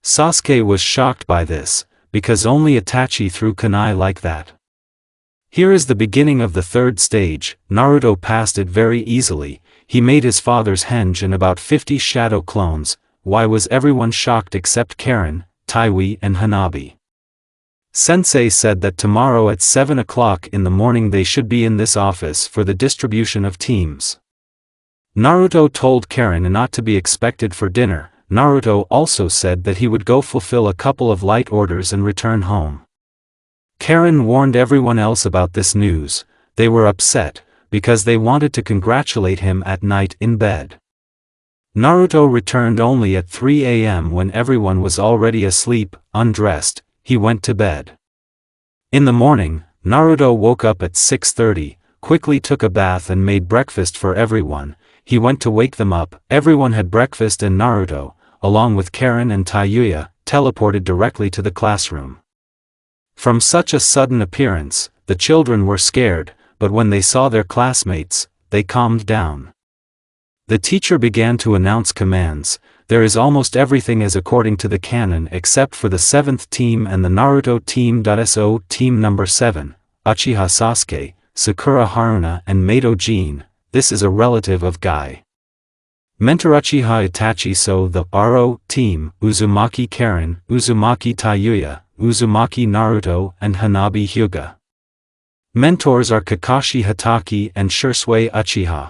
Sasuke was shocked by this, because only Itachi threw kunai like that. Here is the beginning of the third stage. Naruto passed it very easily. He made his father's henge and about 50 shadow clones. Why was everyone shocked except Karin, Tayuya and Hanabi? Sensei said that tomorrow at 7 o'clock in the morning they should be in this office for the distribution of teams. Naruto told Karin not to be expected for dinner. Naruto also said that he would go fulfill a couple of light orders and return home. Karin warned everyone else about this news. They were upset, because they wanted to congratulate him at night in bed. Naruto returned only at 3 a.m. when everyone was already asleep. Undressed, he went to bed. In the morning, Naruto woke up at 6:30, quickly took a bath and made breakfast for everyone. He went to wake them up. Everyone had breakfast and Naruto, along with Karin and Tayuya, teleported directly to the classroom. From such a sudden appearance, the children were scared, but when they saw their classmates, they calmed down. The teacher began to announce commands. There is almost everything as according to the canon except for the 7th team and the Naruto team. So team number 7, Uchiha Sasuke, Sakura Haruna and Mato Jin. This is a relative of Guy. Mentor Uchiha Itachi. So the RO team, Uzumaki Karin, Uzumaki Tayuya, Uzumaki Naruto and Hanabi Hyuga. Mentors are Kakashi Hatake and Shisui Uchiha.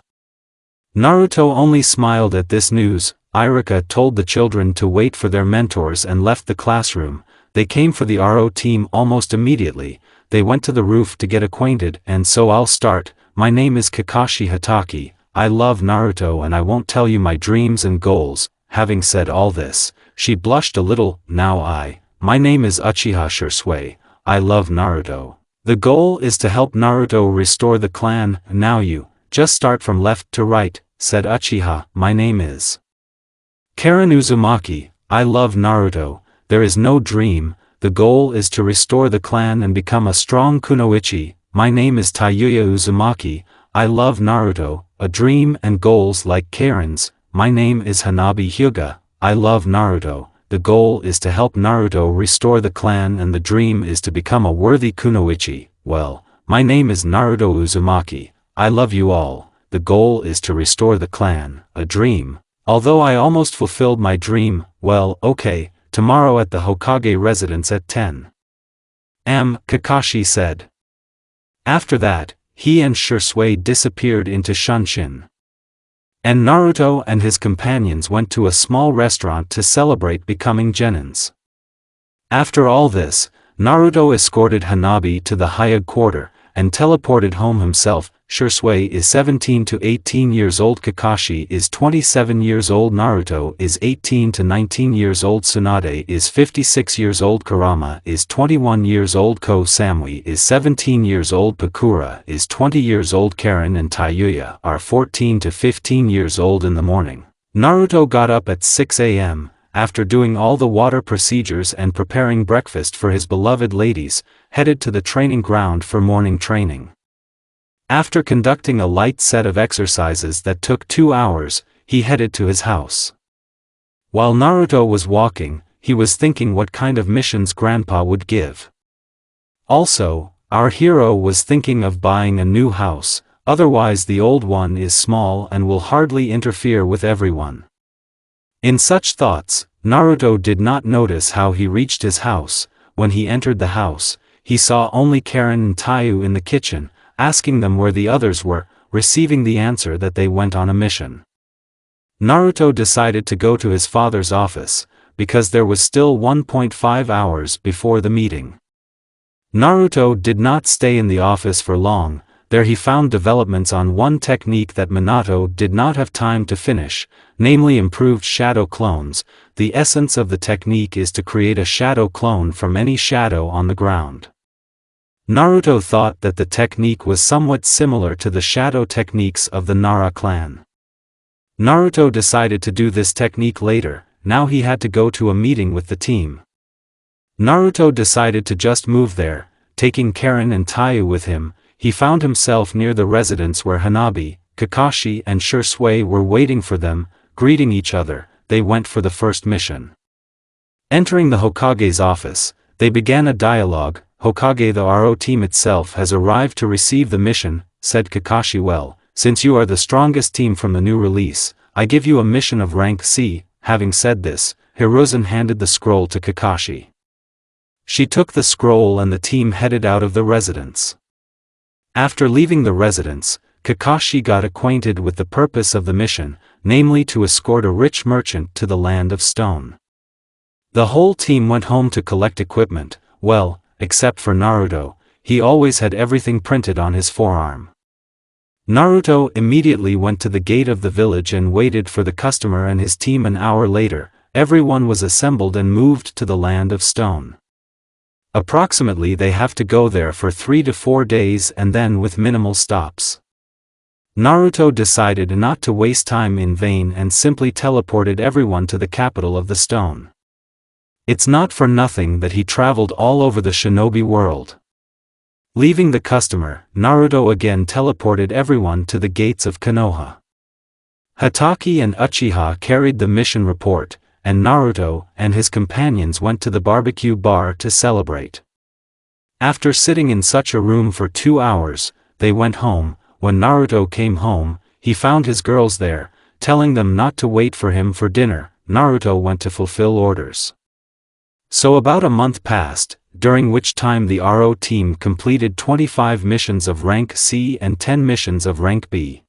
Naruto only smiled at this news. Iruka told the children to wait for their mentors and left the classroom. They came for the RO team almost immediately. They went to the roof to get acquainted, and so I'll start. My name is Kakashi Hatake. I love Naruto and I won't tell you my dreams and goals. Having said all this, she blushed a little. Now my name is Uchiha Shisui. I love Naruto. The goal is to help Naruto restore the clan. Now you, just start from left to right, said Uchiha. My name is Karin Uzumaki. I love Naruto. There is no dream. The goal is to restore the clan and become a strong kunoichi. My name is Tayuya Uzumaki. I love Naruto. A dream and goals like Karin's. My name is Hanabi Hyuga. I love Naruto. The goal is to help Naruto restore the clan and the dream is to become a worthy kunoichi. Well, my name is Naruto Uzumaki. I love you all. The goal is to restore the clan. A dream. Although I almost fulfilled my dream, well, okay, tomorrow at the Hokage residence at 10 am, Kakashi said. After that, he and Shisui disappeared into Shunshin. And Naruto and his companions went to a small restaurant to celebrate becoming genins. After all this, Naruto escorted Hanabi to the Hokage quarter, and teleported home himself. Shisui is 17 to 18 years old, Kakashi is 27 years old, Naruto is 18 to 19 years old, Tsunade is 56 years old, Kurama is 21 years old, Ko Samui is 17 years old, Pakura is 20 years old, Karin and Tayuya are 14 to 15 years old. In the morning, Naruto got up at 6 am, after doing all the water procedures and preparing breakfast for his beloved ladies, headed to the training ground for morning training. After conducting a light set of exercises that took 2 hours, he headed to his house. While Naruto was walking, he was thinking what kind of missions Grandpa would give. Also, our hero was thinking of buying a new house, otherwise the old one is small and will hardly interfere with everyone. In such thoughts, Naruto did not notice how he reached his house. When he entered the house, he saw only Karin and Tayu in the kitchen, asking them where the others were, receiving the answer that they went on a mission. Naruto decided to go to his father's office, because there was still 1.5 hours before the meeting. Naruto did not stay in the office for long. There he found developments on one technique that Minato did not have time to finish, namely improved shadow clones. The essence of the technique is to create a shadow clone from any shadow on the ground. Naruto thought that the technique was somewhat similar to the shadow techniques of the Nara clan. Naruto decided to do this technique later. Now he had to go to a meeting with the team. Naruto decided to just move there, taking Karin and Tayu with him. He found himself near the residence where Hanabi, Kakashi and Shisui were waiting for them. Greeting each other, they went for the first mission. Entering the Hokage's office, they began a dialogue. Hokage, the RO team itself has arrived to receive the mission, said Kakashi. Well, since you are the strongest team from the new release, I give you a mission of rank C. Having said this, Hiruzen handed the scroll to Kakashi. She took the scroll and the team headed out of the residence. After leaving the residence, Kakashi got acquainted with the purpose of the mission, namely to escort a rich merchant to the land of stone. The whole team went home to collect equipment. Well, except for Naruto, he always had everything printed on his forearm. Naruto immediately went to the gate of the village and waited for the customer and his team. An hour later, everyone was assembled and moved to the land of stone. Approximately they have to go there for 3 to 4 days and then with minimal stops. Naruto decided not to waste time in vain and simply teleported everyone to the capital of the stone. It's not for nothing that he traveled all over the shinobi world. Leaving the customer, Naruto again teleported everyone to the gates of Konoha. Hatake and Uchiha carried the mission report, and Naruto and his companions went to the barbecue bar to celebrate. After sitting in such a room for 2 hours, they went home. When Naruto came home, he found his girls there, telling them not to wait for him for dinner. Naruto went to fulfill orders. So about a month passed, during which time the RO team completed 25 missions of rank C and 10 missions of rank B.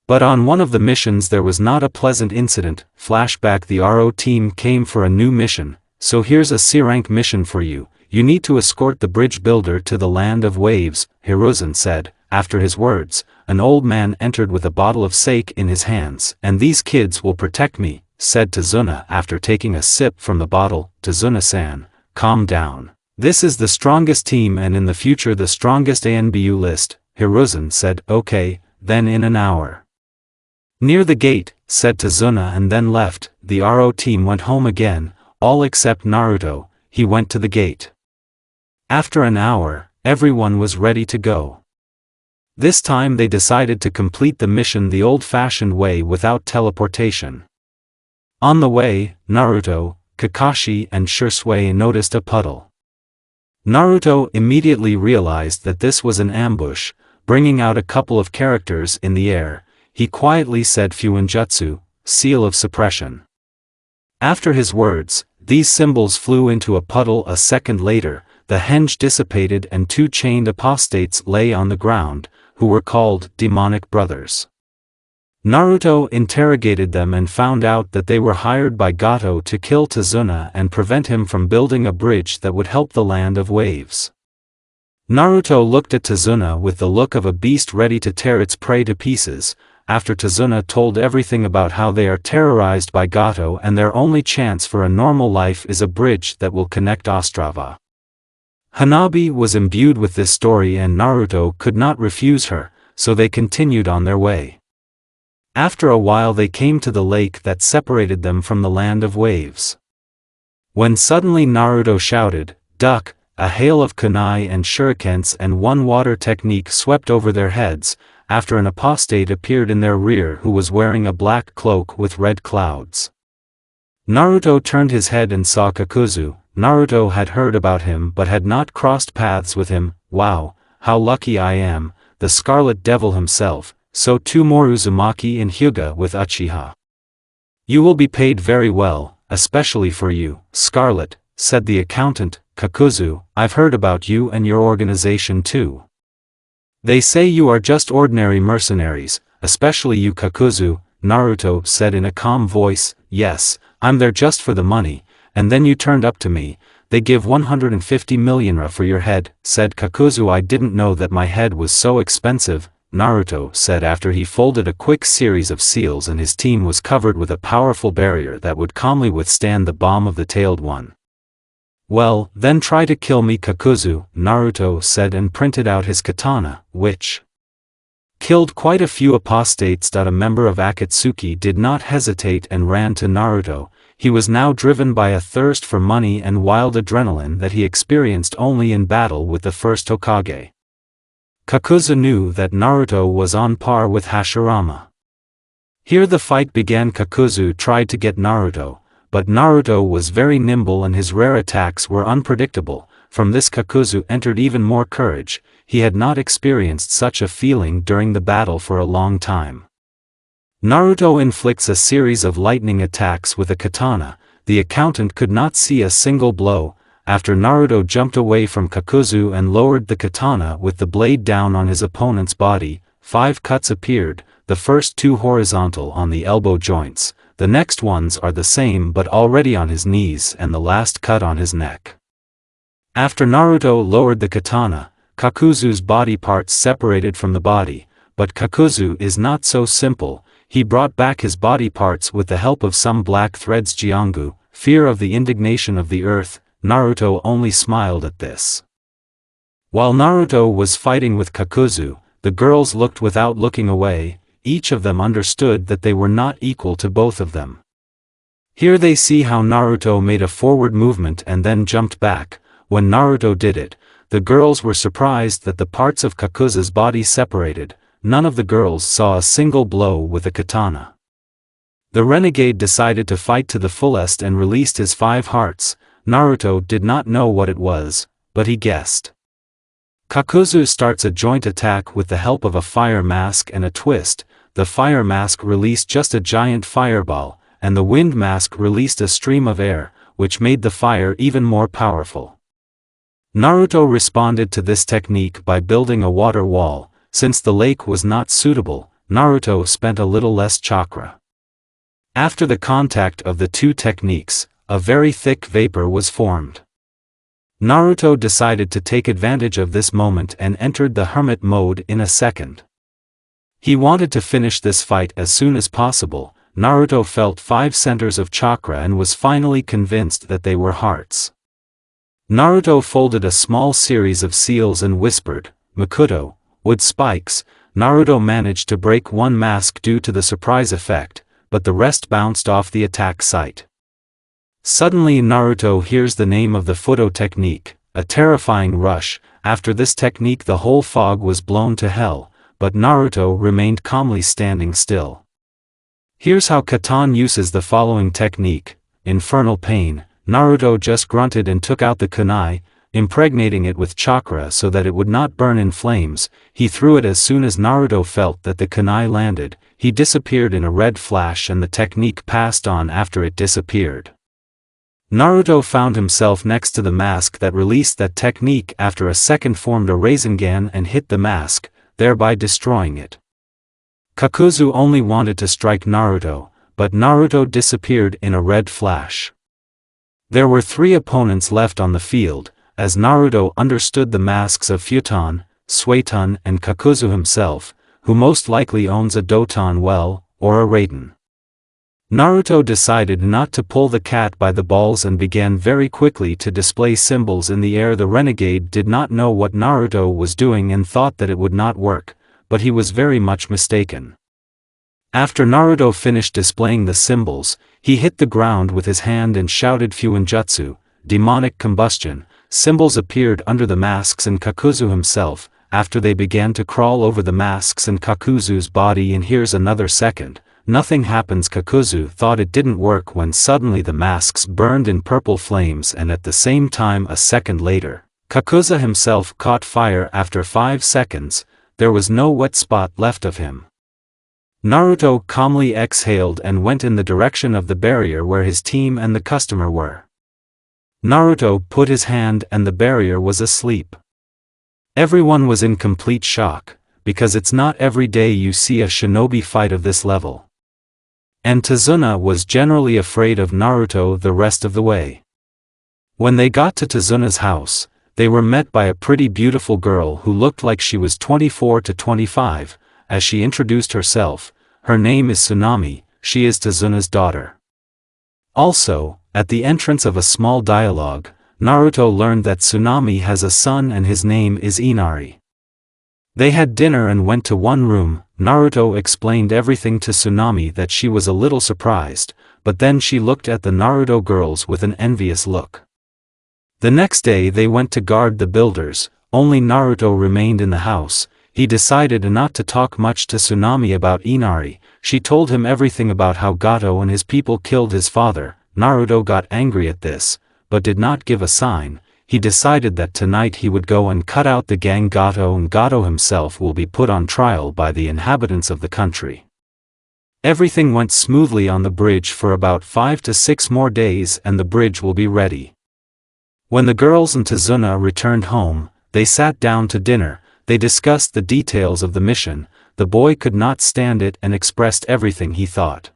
But on one of the missions there was not a pleasant incident. Flashback: the RO team came for a new mission, so here's a C-rank mission for you. You need to escort the bridge builder to the land of waves, Hiruzen said. After his words, an old man entered with a bottle of sake in his hands. And these kids will protect me, said Tazuna after taking a sip from the bottle. Tazuna-san, calm down. This is the strongest team and in the future the strongest ANBU list, Hiruzen said. Okay, then in an hour. Near the gate, said Tazuna and then left. The RO team went home again, all except Naruto. He went to the gate. After an hour, everyone was ready to go. This time they decided to complete the mission the old-fashioned way without teleportation. On the way, Naruto, Kakashi and Shisui noticed a puddle. Naruto immediately realized that this was an ambush. Bringing out a couple of characters in the air, he quietly said Fuinjutsu, seal of suppression. After his words, these symbols flew into a puddle. A second later, the henge dissipated and two chained apostates lay on the ground, who were called demonic brothers. Naruto interrogated them and found out that they were hired by Gato to kill Tazuna and prevent him from building a bridge that would help the land of waves. Naruto looked at Tazuna with the look of a beast ready to tear its prey to pieces. After Tazuna told everything about how they are terrorized by Gato and their only chance for a normal life is a bridge that will connect Ostrava. Hanabi was imbued with this story and Naruto could not refuse her, so they continued on their way. After a while they came to the lake that separated them from the land of waves. When suddenly Naruto shouted, "Duck!" A hail of kunai and shurikens and one water technique swept over their heads, after an apostate appeared in their rear who was wearing a black cloak with red clouds. Naruto turned his head and saw Kakuzu. Naruto had heard about him but had not crossed paths with him. Wow, how lucky I am, the Scarlet Devil himself, so too more Uzumaki and Hyuga with Uchiha. You will be paid very well, especially for you, Scarlet, said the accountant. Kakuzu, I've heard about you and your organization too. They say you are just ordinary mercenaries, especially you Kakuzu, Naruto said in a calm voice. Yes, I'm there just for the money, and then you turned up to me. They give 150 million for your head, said Kakuzu. I didn't know that my head was so expensive, Naruto said after he folded a quick series of seals and his team was covered with a powerful barrier that would calmly withstand the bomb of the tailed one. Well, then try to kill me Kakuzu, Naruto said and printed out his katana, which killed quite a few apostates. A member of Akatsuki did not hesitate and ran to Naruto. He was now driven by a thirst for money and wild adrenaline that he experienced only in battle with the first Hokage. Kakuzu knew that Naruto was on par with Hashirama. Here the fight began. Kakuzu tried to get Naruto, but Naruto was very nimble and his rare attacks were unpredictable. From this Kakuzu entered even more courage. He had not experienced such a feeling during the battle for a long time. Naruto inflicts a series of lightning attacks with a katana. The accountant could not see a single blow. After Naruto jumped away from Kakuzu and lowered the katana with the blade down on his opponent's body, 5 cuts appeared, the first 2 horizontal on the elbow joints, the next ones are the same but already on his knees and the last cut on his neck. After Naruto lowered the katana, Kakuzu's body parts separated from the body, but Kakuzu is not so simple. He brought back his body parts with the help of some black threads. Jiangu, fear of the indignation of the earth. Naruto only smiled at this. While Naruto was fighting with Kakuzu, the girls looked without looking away. Each of them understood that they were not equal to both of them. Here they see how Naruto made a forward movement and then jumped back. When Naruto did it, the girls were surprised that the parts of Kakuzu's body separated. None of the girls saw a single blow with a katana. The renegade decided to fight to the fullest and released his 5 hearts. Naruto did not know what it was, but he guessed. Kakuzu starts a joint attack with the help of a fire mask and a twist. The fire mask released just a giant fireball, and the wind mask released a stream of air, which made the fire even more powerful. Naruto responded to this technique by building a water wall. Since the lake was not suitable, Naruto spent a little less chakra. After the contact of the two techniques, a very thick vapor was formed. Naruto decided to take advantage of this moment and entered the hermit mode in a second. He wanted to finish this fight as soon as possible. Naruto felt 5 centers of chakra and was finally convinced that they were hearts. Naruto folded a small series of seals and whispered, "Makoto," wood spikes. Naruto managed to break one mask due to the surprise effect, but the rest bounced off the attack site. Suddenly Naruto hears the name of the Fudo technique, a terrifying rush. After this technique the whole fog was blown to hell, but Naruto remained calmly standing still. Here's how Katon uses the following technique, Infernal Pain. Naruto just grunted and took out the kunai, impregnating it with chakra so that it would not burn in flames. He threw it as soon as Naruto felt that the kunai landed. He disappeared in a red flash and the technique passed on after it disappeared. Naruto found himself next to the mask that released that technique. After a second formed a Rasengan and hit the mask, thereby destroying it. Kakuzu only wanted to strike Naruto, but Naruto disappeared in a red flash. There were 3 opponents left on the field, as Naruto understood the masks of Futon, Suiton and Kakuzu himself, who most likely owns a Doton well, or a Raiden. Naruto decided not to pull the cat by the balls and began very quickly to display symbols in the air. The renegade did not know what Naruto was doing and thought that it would not work, but he was very much mistaken. After Naruto finished displaying the symbols, he hit the ground with his hand and shouted Fuinjutsu, demonic combustion. Symbols appeared under the masks and Kakuzu himself. After they began to crawl over the masks and Kakuzu's body, and here's another second. Nothing happens. Kakuzu thought it didn't work when suddenly the masks burned in purple flames, and at the same time a second later, Kakuzu himself caught fire. After 5 seconds, there was no wet spot left of him. Naruto calmly exhaled and went in the direction of the barrier where his team and the customer were. Naruto put his hand and the barrier was asleep. Everyone was in complete shock, because it's not every day you see a shinobi fight of this level. And Tazuna was generally afraid of Naruto the rest of the way. When they got to Tazuna's house, they were met by a pretty beautiful girl who looked like she was 24 to 25, as she introduced herself. Her name is Tsunami, she is Tazuna's daughter. Also, at the entrance of a small dialogue, Naruto learned that Tsunami has a son and his name is Inari. They had dinner and went to one room. Naruto explained everything to Tsunami that she was a little surprised, but then she looked at the Naruto girls with an envious look. The next day they went to guard the builders. Only Naruto remained in the house. He decided not to talk much to Tsunami about Inari. She told him everything about how Gato and his people killed his father. Naruto got angry at this, but did not give a sign. He decided that tonight he would go and cut out the gang Gato, and Gato himself will be put on trial by the inhabitants of the country. Everything went smoothly on the bridge for about 5 to 6 more days and the bridge will be ready. When the girls and Tazuna returned home, they sat down to dinner. They discussed the details of the mission. The boy could not stand it and expressed everything he thought.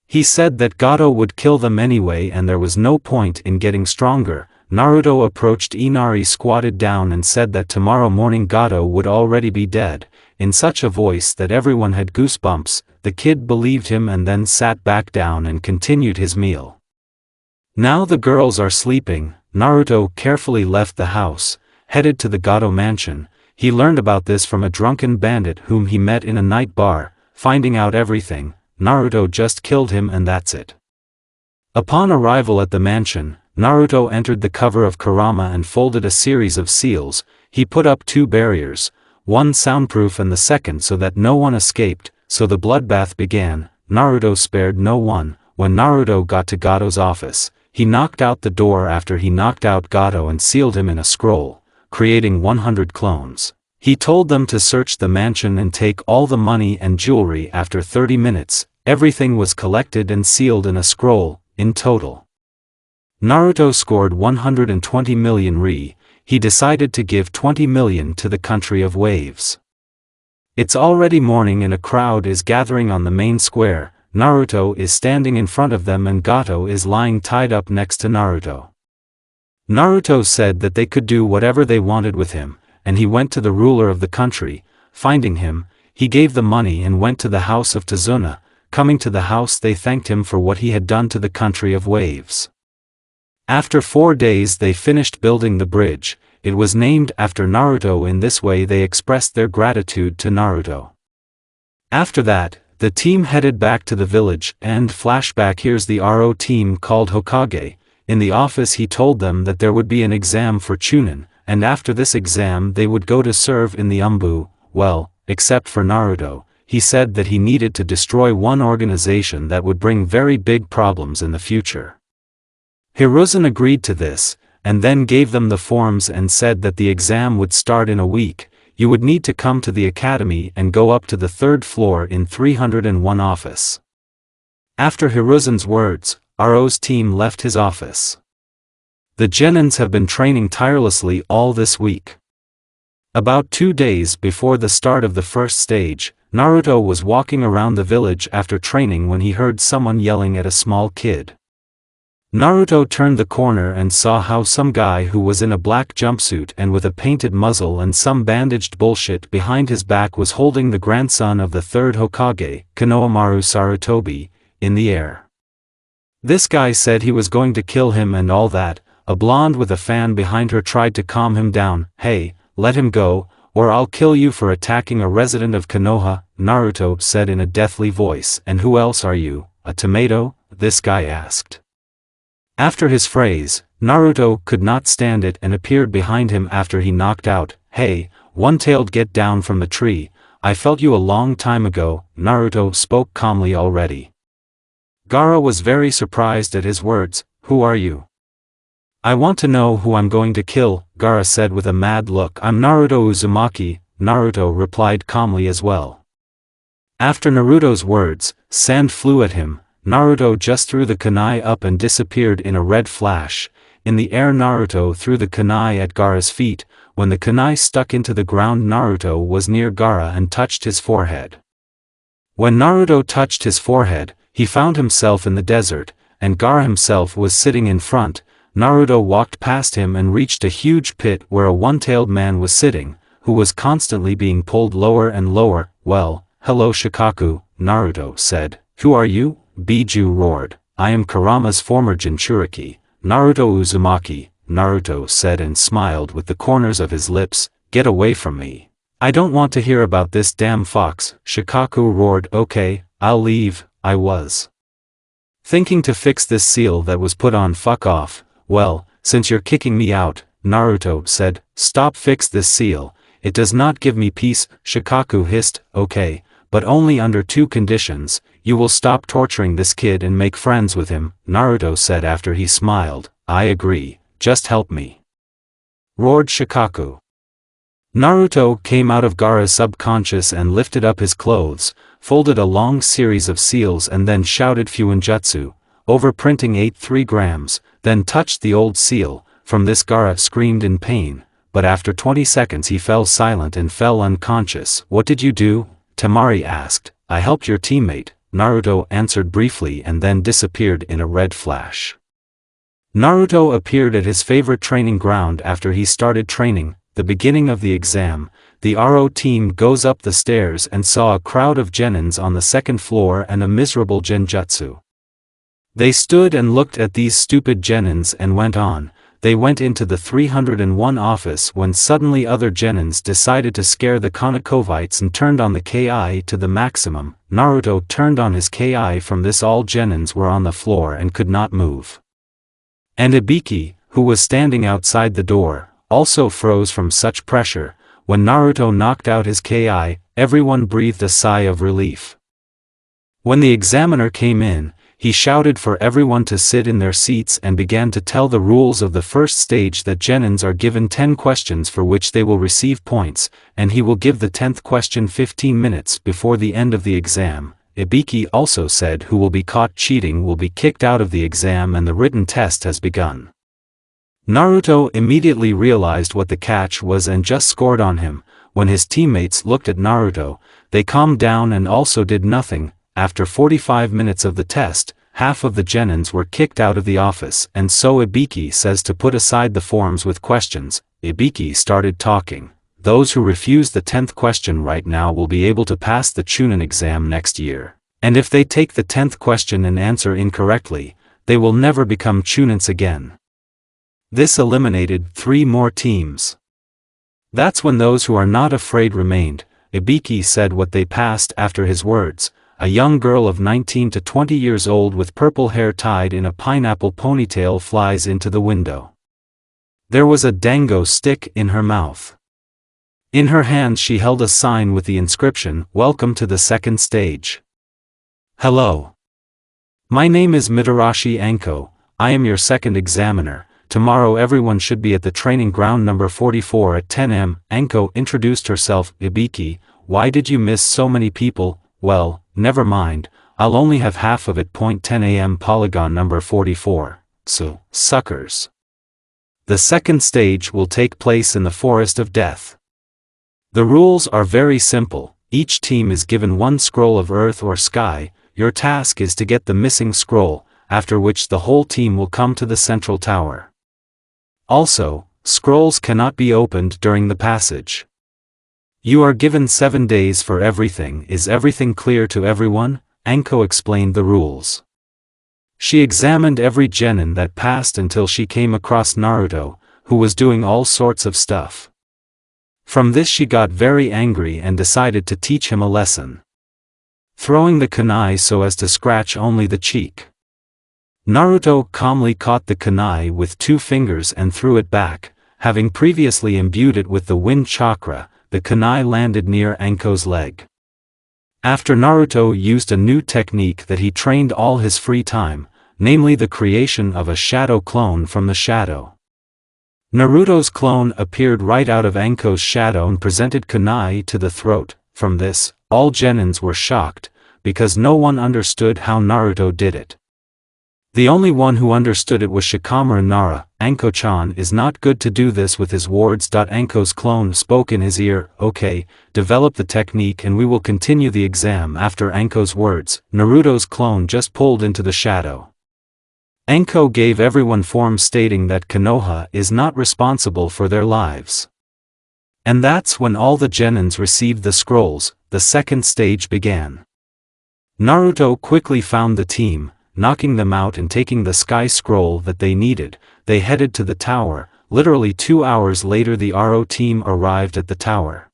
He said that Gato would kill them anyway and there was no point in getting stronger. Naruto approached Inari, squatted down and said that tomorrow morning Gato would already be dead, in such a voice that everyone had goosebumps. The kid believed him and then sat back down and continued his meal. Now the girls are sleeping. Naruto carefully left the house, headed to the Gato mansion. He learned about this from a drunken bandit whom he met in a night bar. Finding out everything, Naruto just killed him and that's it. Upon arrival at the mansion, Naruto entered the cover of Kurama and folded a series of seals. He put up 2 barriers, one soundproof and the second so that no one escaped, so the bloodbath began. Naruto spared no one. When Naruto got to Gato's office, he knocked out the door after he knocked out Gato and sealed him in a scroll, creating 100 clones. He told them to search the mansion and take all the money and jewelry. After 30 minutes, everything was collected and sealed in a scroll. In total, Naruto scored 120 million Ri. He decided to give 20 million to the country of waves. It's already morning and a crowd is gathering on the main square. Naruto is standing in front of them and Gato is lying tied up next to Naruto. Naruto said that they could do whatever they wanted with him, and he went to the ruler of the country. Finding him, he gave the money and went to the house of Tazuna. Coming to the house, they thanked him for what he had done to the country of waves. After 4 days they finished building the bridge. It was named after Naruto. In this way they expressed their gratitude to Naruto. After that, the team headed back to the village, and flashback, here's the RO team called Hokage. In the office he told them that there would be an exam for Chunin, and after this exam they would go to serve in the Umbu. Well, except for Naruto, he said that he needed to destroy one organization that would bring very big problems in the future. Hiruzen agreed to this, and then gave them the forms and said that the exam would start in a week. You would need to come to the academy and go up to the 3rd floor in 301 office. After Hiruzen's words, RO's team left his office. The genins have been training tirelessly all this week. About 2 days before the start of the first stage, Naruto was walking around the village after training when he heard someone yelling at a small kid. Naruto turned the corner and saw how some guy who was in a black jumpsuit and with a painted muzzle and some bandaged bullshit behind his back was holding the grandson of the 3rd Hokage, Konohamaru Sarutobi, in the air. This guy said he was going to kill him and all that. A blonde with a fan behind her tried to calm him down. Hey, let him go, or I'll kill you for attacking a resident of Konoha, Naruto said in a deathly voice. And who else are you, a tomato? This guy asked. After his phrase, Naruto could not stand it and appeared behind him after he knocked out. Hey, one-tailed, get down from the tree. I felt you a long time ago. Naruto spoke calmly already. Gaara was very surprised at his words. Who are you? I want to know who I'm going to kill, Gaara said with a mad look. I'm Naruto Uzumaki, Naruto replied calmly as well. After Naruto's words, sand flew at him. Naruto just threw the kunai up and disappeared in a red flash. In the air Naruto threw the kunai at Gaara's feet. When the kunai stuck into the ground, Naruto was near Gaara and touched his forehead. When Naruto touched his forehead, he found himself in the desert, and Gaara himself was sitting in front. Naruto walked past him and reached a huge pit where a one-tailed man was sitting, who was constantly being pulled lower and lower. Well, hello Shikaku, Naruto said. Who are you? Biju roared. I am Kurama's former Jinchuriki, Naruto Uzumaki, Naruto said and smiled with the corners of his lips. Get away from me. I don't want to hear about this damn fox, Shikaku roared. Okay, I'll leave. I was thinking to fix this seal that was put on. Fuck off. Well, since you're kicking me out, Naruto said, stop, fix this seal. It does not give me peace, Shikaku hissed. Okay, but only under 2 conditions. You will stop torturing this kid and make friends with him, Naruto said after he smiled. I agree, just help me, roared Shikaku. Naruto came out of Gaara's subconscious and lifted up his clothes, folded a long series of seals and then shouted Fuinjutsu, overprinting 83 grams, then touched the old seal. From this Gaara screamed in pain, but after 20 seconds he fell silent and fell unconscious. What did you do? Temari asked. I helped your teammate, Naruto answered briefly and then disappeared in a red flash. Naruto appeared at his favorite training ground after he started training. The beginning of the exam, the RO team goes up the stairs and saw a crowd of genins on the 2nd floor and a miserable genjutsu. They stood and looked at these stupid genins and went on. They went into the 301 office when suddenly other genins decided to scare the Konokovites and turned on the Ki to the maximum. Naruto turned on his Ki. From this all genins were on the floor and could not move. And Ibiki, who was standing outside the door, also froze from such pressure. When Naruto knocked out his Ki, everyone breathed a sigh of relief. When the examiner came in, he shouted for everyone to sit in their seats and began to tell the rules of the first stage. That genins are given 10 questions for which they will receive points, and he will give the 10th question 15 minutes before the end of the exam. Ibiki also said who will be caught cheating will be kicked out of the exam and the written test has begun. Naruto immediately realized what the catch was and just scored on him. when his teammates looked at Naruto, they calmed down and also did nothing. After 45 minutes of the test, half of the genins were kicked out of the office, and so Ibiki says to put aside the forms with questions. Ibiki started talking. Those who refuse the 10th question right now will be able to pass the Chunin exam next year. And if they take the 10th question and answer incorrectly, they will never become Chunins again. This eliminated 3 more teams. That's when those who are not afraid remained. Ibiki said what they passed after his words. A young girl of 19 to 20 years old with purple hair tied in a pineapple ponytail flies into the window. There was a dango stick in her mouth. In her hands she held a sign with the inscription, "Welcome to the second stage." Hello. My name is Mitarashi Anko, I am your second examiner. Tomorrow everyone should be at the training ground number 44 at 10 am. Anko introduced herself. Ibiki, why did you miss so many people? Well, never mind, I'll only have half of it. 10 am polygon number 44. So, suckers. The second stage will take place in the Forest of Death. The rules are very simple. Each team is given 1 scroll of earth or sky. Your task is to get the missing scroll, after which the whole team will come to the central tower. Also, scrolls cannot be opened during the passage. You are given 7 days for everything. Is everything clear to everyone? Anko explained the rules. She examined every genin that passed until she came across Naruto, who was doing all sorts of stuff. From this she got very angry and decided to teach him a lesson. Throwing the kunai so as to scratch only the cheek. Naruto calmly caught the kunai with 2 fingers and threw it back. Having previously imbued it with the wind chakra, the kunai landed near Anko's leg. After Naruto used a new technique that he trained all his free time, namely the creation of a shadow clone from the shadow. Naruto's clone appeared right out of Anko's shadow and presented kunai to the throat. From this, all genins were shocked, because no one understood how Naruto did it. The only one who understood it was Shikamaru Nara. Anko-chan is not good to do this with his wards. Anko's clone spoke in his ear. Okay, develop the technique and we will continue the exam. After Anko's words, Naruto's clone just pulled into the shadow. Anko gave everyone forms stating that Konoha is not responsible for their lives. And that's when all the genins received the scrolls. The second stage began. Naruto quickly found the team, knocking them out and taking the sky scroll that they needed. They headed to the tower. Literally 2 hours later the RO team arrived at the tower.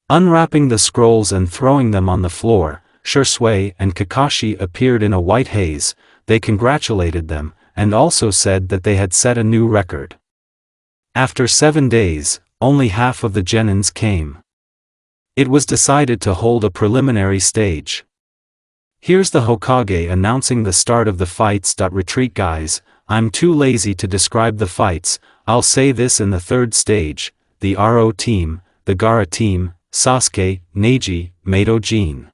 Unwrapping the scrolls and throwing them on the floor, Shisui and Kakashi appeared in a white haze. They congratulated them, and also said that they had set a new record. After 7 days, only half of the genins came. It was decided to hold a preliminary stage. Here's the Hokage announcing the start of the fights. Retreat guys, I'm too lazy to describe the fights. I'll say this in the third stage, the RO team, the Gaara team, Sasuke, Neji, Mato Jin.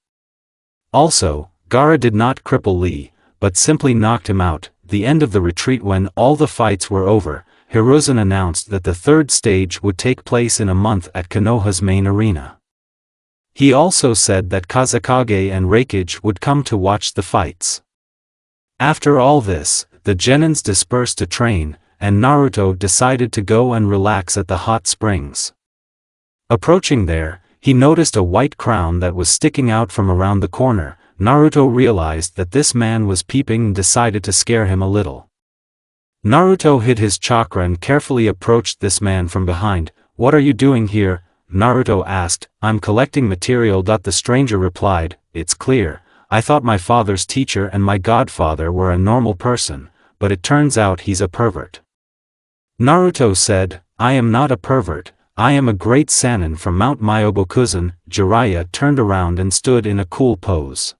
Also, Gaara did not cripple Lee, but simply knocked him out. The end of the retreat. When all the fights were over, Hiruzen announced that the third stage would take place in a month at Konoha's main arena. He also said that Kazekage and Raikage would come to watch the fights. After all this, the genins dispersed to train, and Naruto decided to go and relax at the hot springs. Approaching there, he noticed a white crown that was sticking out from around the corner. Naruto realized that this man was peeping and decided to scare him a little. Naruto hid his chakra and carefully approached this man from behind. What are you doing here? Naruto asked. I'm collecting material. The stranger replied, it's clear, I thought my father's teacher and my godfather were a normal person, but it turns out he's a pervert. Naruto said, I am not a pervert, I am a great Sannin from Mount Myobokuzen. Jiraiya turned around and stood in a cool pose.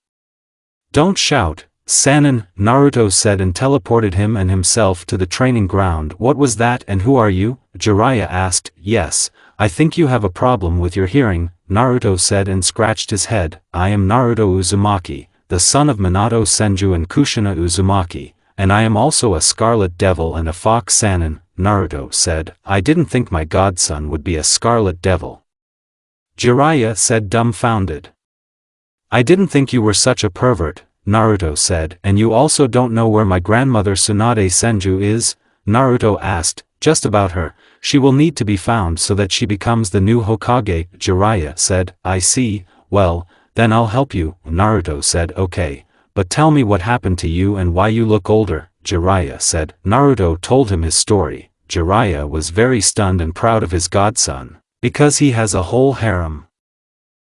Don't shout, Sannin, Naruto said and teleported him and himself to the training ground. What was that and who are you? Jiraiya asked. Yes, I think you have a problem with your hearing, Naruto said and scratched his head. I am Naruto Uzumaki, the son of Minato Senju and Kushina Uzumaki, and I am also a scarlet devil and a fox Sannin, Naruto said. I didn't think my godson would be a scarlet devil. Jiraiya said dumbfounded. I didn't think you were such a pervert, Naruto said. And you also don't know where my grandmother Tsunade Senju is? Naruto asked. Just about her. She will need to be found so that she becomes the new Hokage, Jiraiya said. I see. Well, then I'll help you, Naruto said. Okay, but tell me what happened to you and why you look older, Jiraiya said. Naruto told him his story. Jiraiya was very stunned and proud of his godson, because he has a whole harem.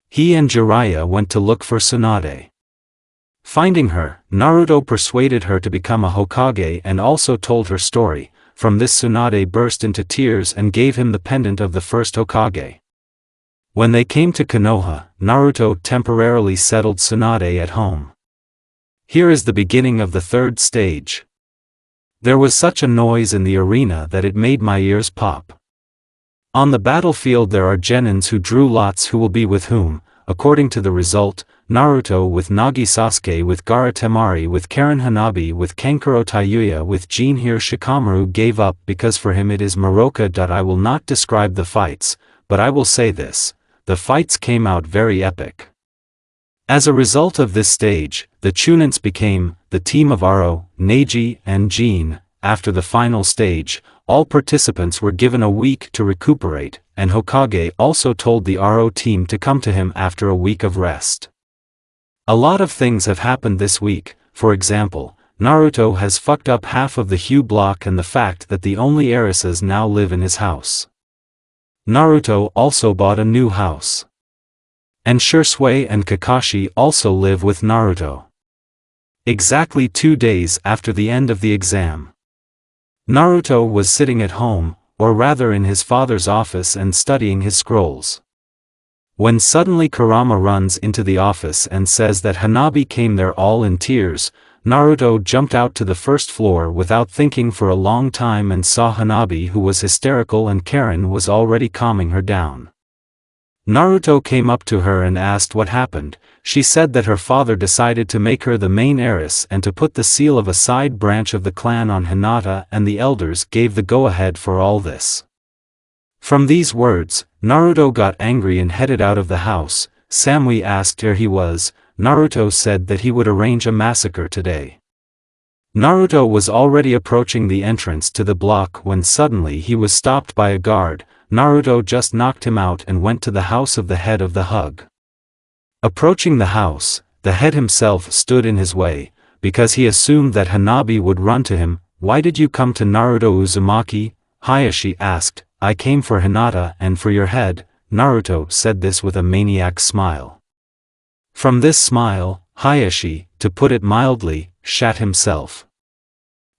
He and Jiraiya went to look for Tsunade. Finding her, Naruto persuaded her to become a Hokage and also told her story. From this Tsunade burst into tears and gave him the pendant of the first Hokage. When they came to Konoha, Naruto temporarily settled Tsunade at home. Here is the beginning of the third stage. There was such a noise in the arena that it made my ears pop. On the battlefield there are genins who drew lots who will be with whom. According to the result, Naruto with Nagi Sasuke with Gaara Temari with Karin Hanabi with Kankuro Tayuya with Jinhir Shikamaru gave up because for him it is Maroka. I will not describe the fights, but I will say this, the fights came out very epic. As a result of this stage, the Chunins became the team of Aro, Neji, and Jin. After the final stage, all participants were given a week to recuperate, and Hokage also told the Aro team to come to him after a week of rest. A lot of things have happened this week. For example, Naruto has fucked up half of the Hue block and the fact that the only heiresses now live in his house. Naruto also bought a new house. And Shisui and Kakashi also live with Naruto. Exactly 2 days after the end of the exam, Naruto was sitting at home, or rather in his father's office and studying his scrolls. When suddenly Kurama runs into the office and says that Hanabi came there all in tears, Naruto jumped out to the first floor without thinking for a long time and saw Hanabi, who was hysterical, and Karin was already calming her down. Naruto came up to her and asked what happened. She said that her father decided to make her the main heiress and to put the seal of a side branch of the clan on Hinata, and the elders gave the go-ahead for all this. From these words, Naruto got angry and headed out of the house. Samui asked where he was. Naruto said that he would arrange a massacre today. Naruto was already approaching the entrance to the block when suddenly he was stopped by a guard. Naruto just knocked him out and went to the house of the head of the Hug. Approaching the house, the head himself stood in his way, because he assumed that Hanabi would run to him. Why did you come to Naruto Uzumaki? Hayashi asked. I came for Hinata and for your head. Naruto said this with a maniac smile. From this smile, Hayashi, to put it mildly, shat himself.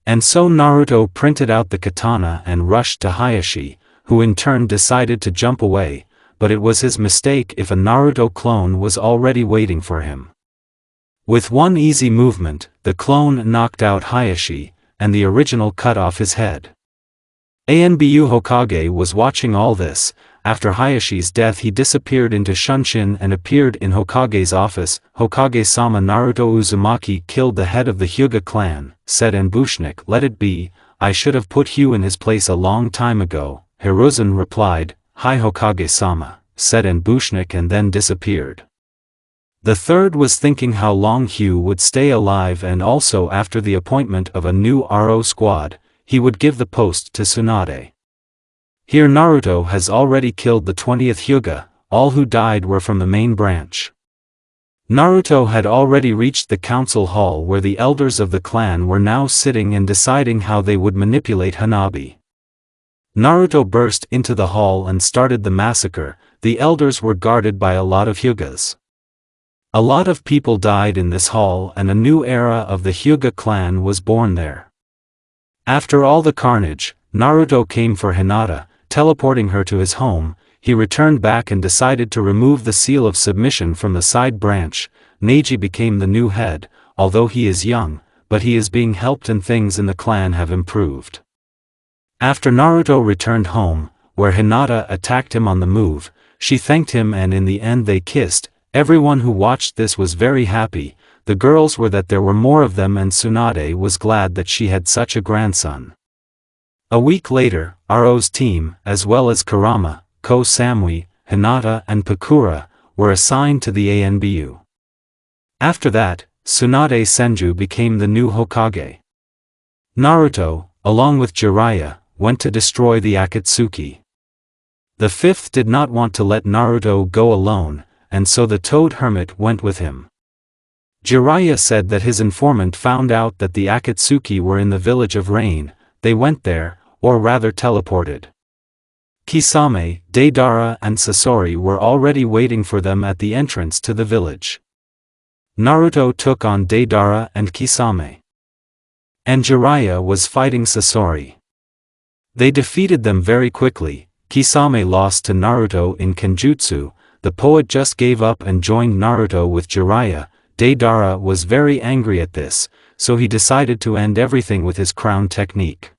And so Naruto printed out the katana and rushed to Hayashi, who in turn decided to jump away, but it was his mistake if a Naruto clone was already waiting for him. With one easy movement, the clone knocked out Hayashi, and the original cut off his head. Anbu Hokage was watching all this. After Hayashi's death he disappeared into Shunshin and appeared in Hokage's office. Hokage-sama, Naruto Uzumaki killed the head of the Hyuga clan, said Anbushnik. Let it be, I should have put Hugh in his place a long time ago. Hiruzen replied, Hi Hokage-sama, said Anbushnik, and then disappeared. The third was thinking how long Hugh would stay alive, and also after the appointment of a new Aro squad, he would give the post to Tsunade. Here Naruto has already killed the 20th Hyuga, all who died were from the main branch. Naruto had already reached the council hall where the elders of the clan were now sitting and deciding how they would manipulate Hanabi. Naruto burst into the hall and started the massacre. The elders were guarded by a lot of Hyugas. A lot of people died in this hall and a new era of the Hyuga clan was born there. After all the carnage, Naruto came for Hinata, teleporting her to his home. He returned back and decided to remove the seal of submission from the side branch. Neji became the new head, although he is young, but he is being helped and things in the clan have improved. After Naruto returned home, where Hinata attacked him on the move, she thanked him and in the end they kissed. Everyone who watched this was very happy. The girls were that there were more of them, and Tsunade was glad that she had such a grandson. A week later, Aro's team, as well as Kurama, Ko Samui, Hinata and Pakura, were assigned to the ANBU. After that, Tsunade Senju became the new Hokage. Naruto, along with Jiraiya, went to destroy the Akatsuki. The fifth did not want to let Naruto go alone, and so the Toad Hermit went with him. Jiraiya said that his informant found out that the Akatsuki were in the village of Rain. They went there, or rather teleported. Kisame, Deidara and Sasori were already waiting for them at the entrance to the village. Naruto took on Deidara and Kisame. And Jiraiya was fighting Sasori. They defeated them very quickly. Kisame lost to Naruto in Kenjutsu. The poet just gave up and joined Naruto with Jiraiya. Deidara was very angry at this, so he decided to end everything with his crown technique.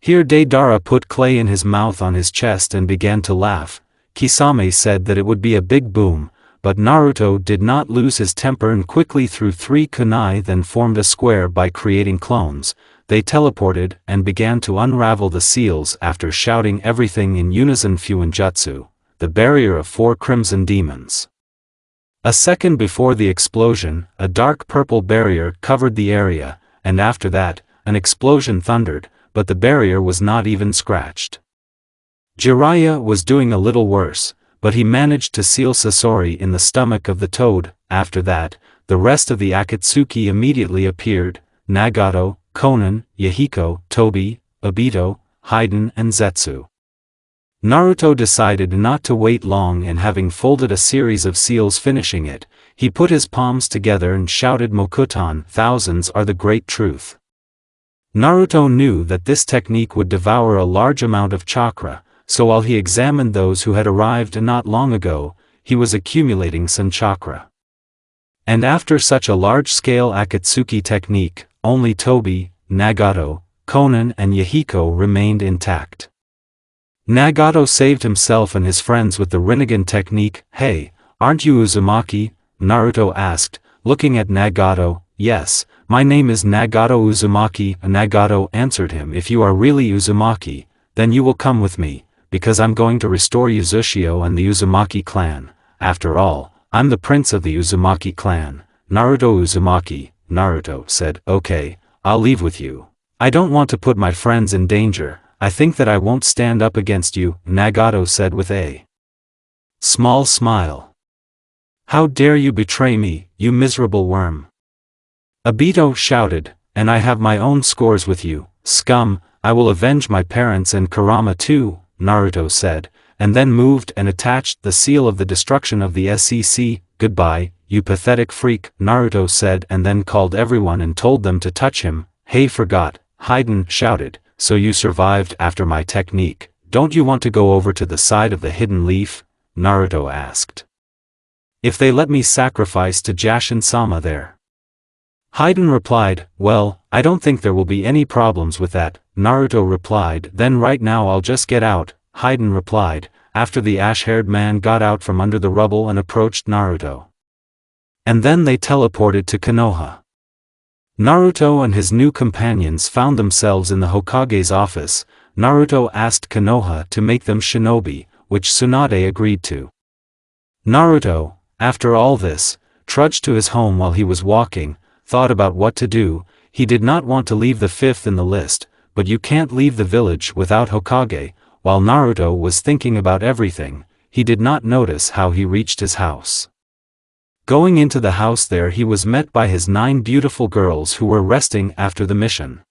Here Deidara put clay in his mouth on his chest and began to laugh. Kisame said that it would be a big boom, but Naruto did not lose his temper and quickly threw 3 kunai, then formed a square by creating clones. They teleported and began to unravel the seals after shouting everything in unison Fuinjutsu, the barrier of 4 crimson demons. A second before the explosion, a dark purple barrier covered the area, and after that, an explosion thundered, but the barrier was not even scratched. Jiraiya was doing a little worse, but he managed to seal Sasori in the stomach of the toad. After that, the rest of the Akatsuki immediately appeared: Nagato, Konan, Yahiko, Tobi, Obito, Haiden and Zetsu. Naruto decided not to wait long, and having folded a series of seals finishing it, he put his palms together and shouted Mokutan, thousands are the great truth. Naruto knew that this technique would devour a large amount of chakra, so while he examined those who had arrived not long ago, he was accumulating some chakra. And after such a large-scale Akatsuki technique, only Tobi, Nagato, Konan and Yahiko remained intact. Nagato saved himself and his friends with the Rinnegan technique. Hey, aren't you Uzumaki? Naruto asked, looking at Nagato. Yes, my name is Nagato Uzumaki. Nagato answered him. If you are really Uzumaki, then you will come with me, because I'm going to restore Uzushio and the Uzumaki clan. After all, I'm the prince of the Uzumaki clan. Naruto Uzumaki, Naruto said. Okay, I'll leave with you. I don't want to put my friends in danger. I think that I won't stand up against you, Nagato said with a small smile. How dare you betray me, you miserable worm? Obito shouted, and I have my own scores with you, scum. I will avenge my parents and Kurama too, Naruto said, and then moved and attached the seal of the destruction of the SEC. Goodbye, you pathetic freak, Naruto said, and then called everyone and told them to touch him. Hey, forgot, Haiden shouted, so you survived after my technique. Don't you want to go over to the side of the hidden leaf? Naruto asked. If they let me sacrifice to Jashin-sama there. Haiden replied, well, I don't think there will be any problems with that. Naruto replied, then right now I'll just get out. Haiden replied, after the ash-haired man got out from under the rubble and approached Naruto. And then they teleported to Konoha. Naruto and his new companions found themselves in the Hokage's office. Naruto asked Konoha to make them shinobi, which Tsunade agreed to. Naruto, after all this, trudged to his home while he was walking, thought about what to do. He did not want to leave the fifth in the list, but you can't leave the village without Hokage. While Naruto was thinking about everything, he did not notice how he reached his house. Going into the house there, he was met by his 9 beautiful girls who were resting after the mission.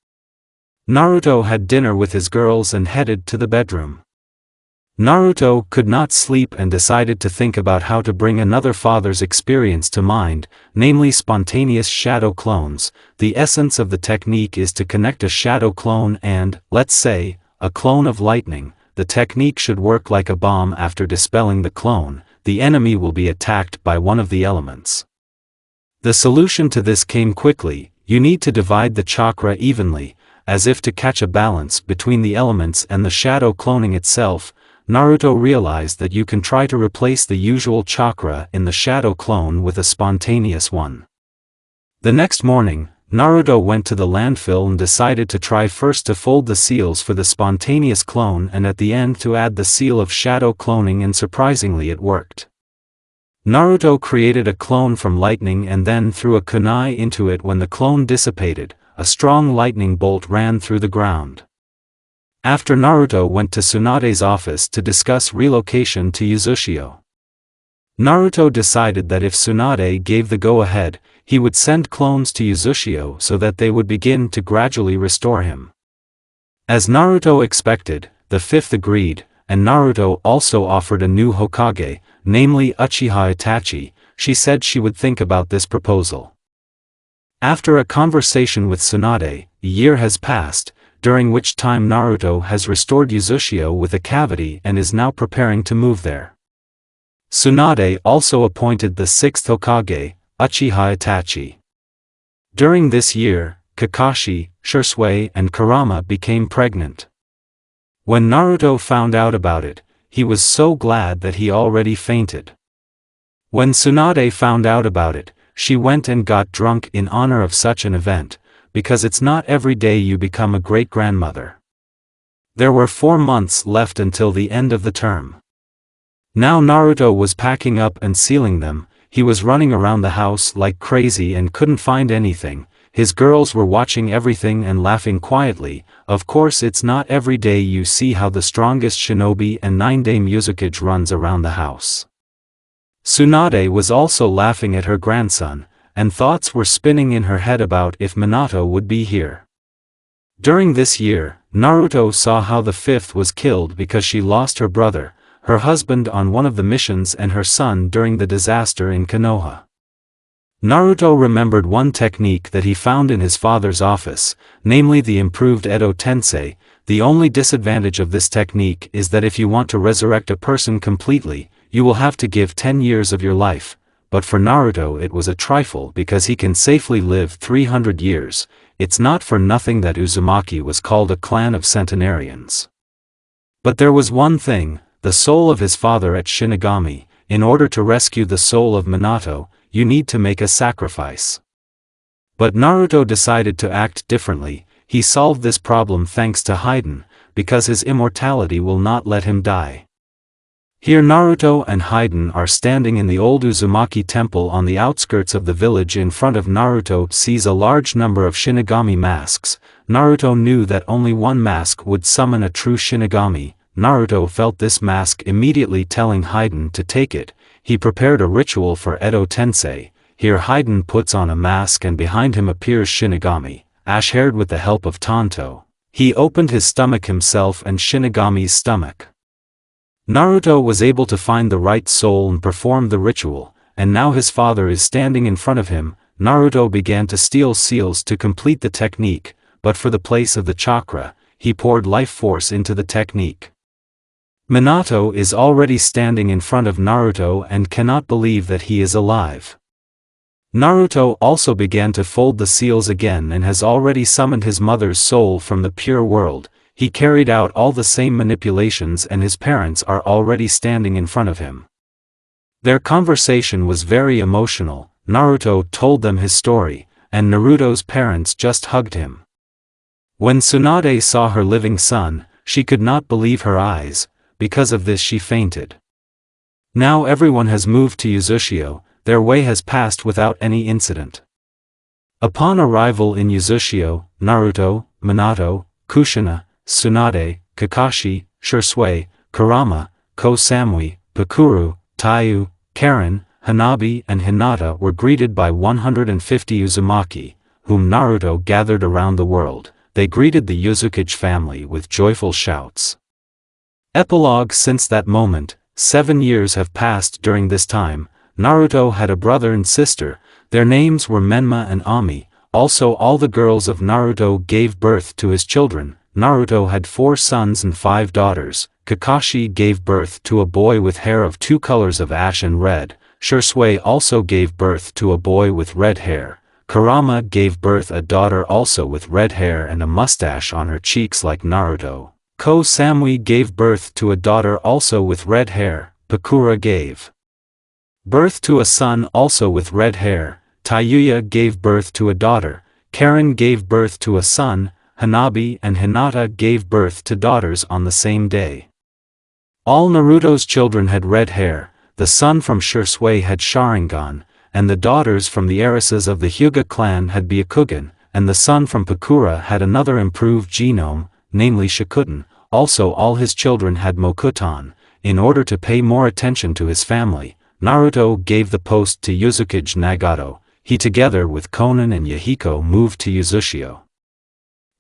Naruto had dinner with his girls and headed to the bedroom. Naruto could not sleep and decided to think about how to bring another father's experience to mind, namely spontaneous shadow clones. The essence of the technique is to connect a shadow clone and, let's say, a clone of lightning. The technique should work like a bomb. After dispelling the clone, the enemy will be attacked by one of the elements. The solution to this came quickly. You need to divide the chakra evenly, as if to catch a balance between the elements and the shadow cloning itself. Naruto realized that you can try to replace the usual chakra in the shadow clone with a spontaneous one. The next morning, Naruto went to the landfill and decided to try first to fold the seals for the spontaneous clone and at the end to add the seal of shadow cloning, and surprisingly it worked. Naruto created a clone from lightning and then threw a kunai into it. When the clone dissipated, a strong lightning bolt ran through the ground. After Naruto went to Tsunade's office to discuss relocation to Uzushio. Naruto decided that if Tsunade gave the go-ahead, he would send clones to Uzushio so that they would begin to gradually restore him. As Naruto expected, the fifth agreed, and Naruto also offered a new hokage, namely Uchiha Itachi. She said she would think about this proposal. After a conversation with Tsunade, a year has passed, during which time Naruto has restored Uzushio with a cavity and is now preparing to move there. Tsunade also appointed the sixth hokage, Uchiha Itachi. During this year, Kakashi, Shisui and Kurama became pregnant. When Naruto found out about it, he was so glad that he already fainted. When Tsunade found out about it, she went and got drunk in honor of such an event, because it's not every day you become a great-grandmother. There were 4 months left until the end of the term. Now Naruto was packing up and sealing them. He was running around the house like crazy and couldn't find anything. His girls were watching everything and laughing quietly. Of course, it's not every day you see how the strongest shinobi and 9-day Uzumaki runs around the house. Tsunade was also laughing at her grandson, and thoughts were spinning in her head about if Minato would be here. During this year, Naruto saw how the fifth was killed because she lost her brother, her husband on one of the missions, and her son during the disaster in Konoha. Naruto remembered one technique that he found in his father's office, namely the improved Edo Tensei. The only disadvantage of this technique is that if you want to resurrect a person completely, you will have to give 10 years of your life, but for Naruto it was a trifle because he can safely live 300 years. It's not for nothing that Uzumaki was called a clan of centenarians. But there was one thing, the soul of his father at Shinigami. In order to rescue the soul of Minato, you need to make a sacrifice. But Naruto decided to act differently. He solved this problem thanks to Haiden, because his immortality will not let him die. Here Naruto and Haiden are standing in the old Uzumaki temple on the outskirts of the village. In front of Naruto sees a large number of Shinigami masks. Naruto knew that only one mask would summon a true Shinigami. Naruto felt this mask immediately, telling Haiden to take it. He prepared a ritual for Edo Tensei. Here Haiden puts on a mask and behind him appears Shinigami, ash-haired with the help of Tanto. He opened his stomach himself and Shinigami's stomach. Naruto was able to find the right soul and perform the ritual, and now his father is standing in front of him. Naruto began to steal seals to complete the technique, but for the place of the chakra, he poured life force into the technique. Minato is already standing in front of Naruto and cannot believe that he is alive. Naruto also began to fold the seals again and has already summoned his mother's soul from the pure world. He carried out all the same manipulations and his parents are already standing in front of him. Their conversation was very emotional. Naruto told them his story, and Naruto's parents just hugged him. When Tsunade saw her living son, she could not believe her eyes. Because of this she fainted. Now everyone has moved to Uzushio. Their way has passed without any incident. Upon arrival in Uzushio, Naruto, Minato, Kushina, Tsunade, Kakashi, Shisui, Kurama, Kosamui, Bakuru, Tayuya, Karin, Hanabi and Hinata were greeted by 150 Uzumaki, whom Naruto gathered around the world. They greeted the Uzumaki family with joyful shouts. Epilogue. Since that moment, 7 years have passed. During this time, Naruto had a brother and sister. Their names were Menma and Ami. Also all the girls of Naruto gave birth to his children. Naruto had 4 sons and 5 daughters. Kakashi gave birth to a boy with hair of 2 colors of ash and red. Shisui also gave birth to a boy with red hair. Kurama gave birth a daughter also with red hair and a mustache on her cheeks like Naruto. Kosamui gave birth to a daughter also with red hair. Bakura gave birth to a son also with red hair. Tayuya gave birth to a daughter. Karin gave birth to a son, Hanabi and Hinata gave birth to daughters on the same day. All Naruto's children had red hair, the son from Shisui had Sharingan, and the daughters from the heiresses of the Hyuga clan had Byakugan, and the son from Pakura had another improved genome, namely Shikuten. Also all his children had Mokuton. In order to pay more attention to his family, Naruto gave the post to Uzukage Nagato. He together with Konan and Yahiko moved to Uzushio.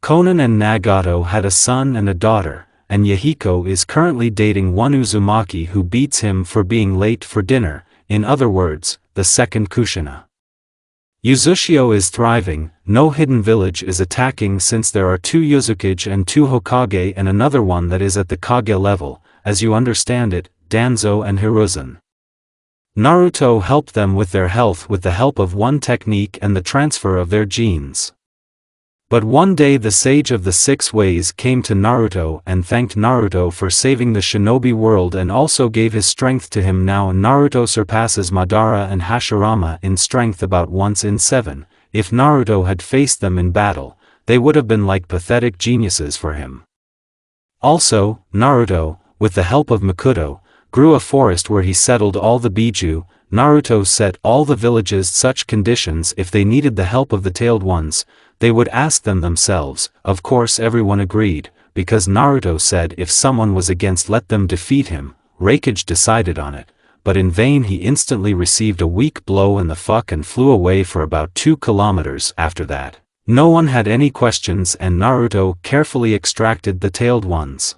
Konan and Nagato had a son and a daughter, and Yahiko is currently dating one Uzumaki who beats him for being late for dinner, in other words, the second Kushina. Uzushio is thriving, no hidden village is attacking since there are 2 Uzukage and 2 Hokage and another one that is at the Kage level, as you understand it, Danzo and Hiruzen. Naruto helped them with their health with the help of one technique and the transfer of their genes. But one day the Sage of the 6 Ways came to Naruto and thanked Naruto for saving the shinobi world and also gave his strength to him. Now Naruto surpasses Madara and Hashirama in strength about once in 7. If Naruto had faced them in battle, they would have been like pathetic geniuses for him. Also, Naruto, with the help of Makoto, grew a forest where he settled all the Biju. Naruto set all the villages such conditions if they needed the help of the tailed ones, they would ask them themselves. Of course everyone agreed, because Naruto said if someone was against let them defeat him. Raikage decided on it, but in vain. He instantly received a weak blow in the fuck and flew away for about 2 kilometers. After that, no one had any questions and Naruto carefully extracted the tailed ones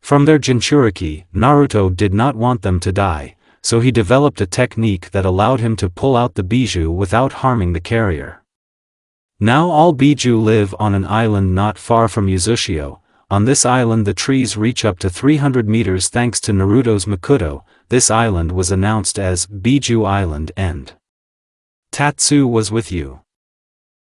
from their Jinchuriki. Naruto did not want them to die, so he developed a technique that allowed him to pull out the Biju without harming the carrier. Now all Biju live on an island not far from Uzushio. On this island the trees reach up to 300 meters thanks to Naruto's Makoto. This island was announced as Biju Island and Tatsu was with you.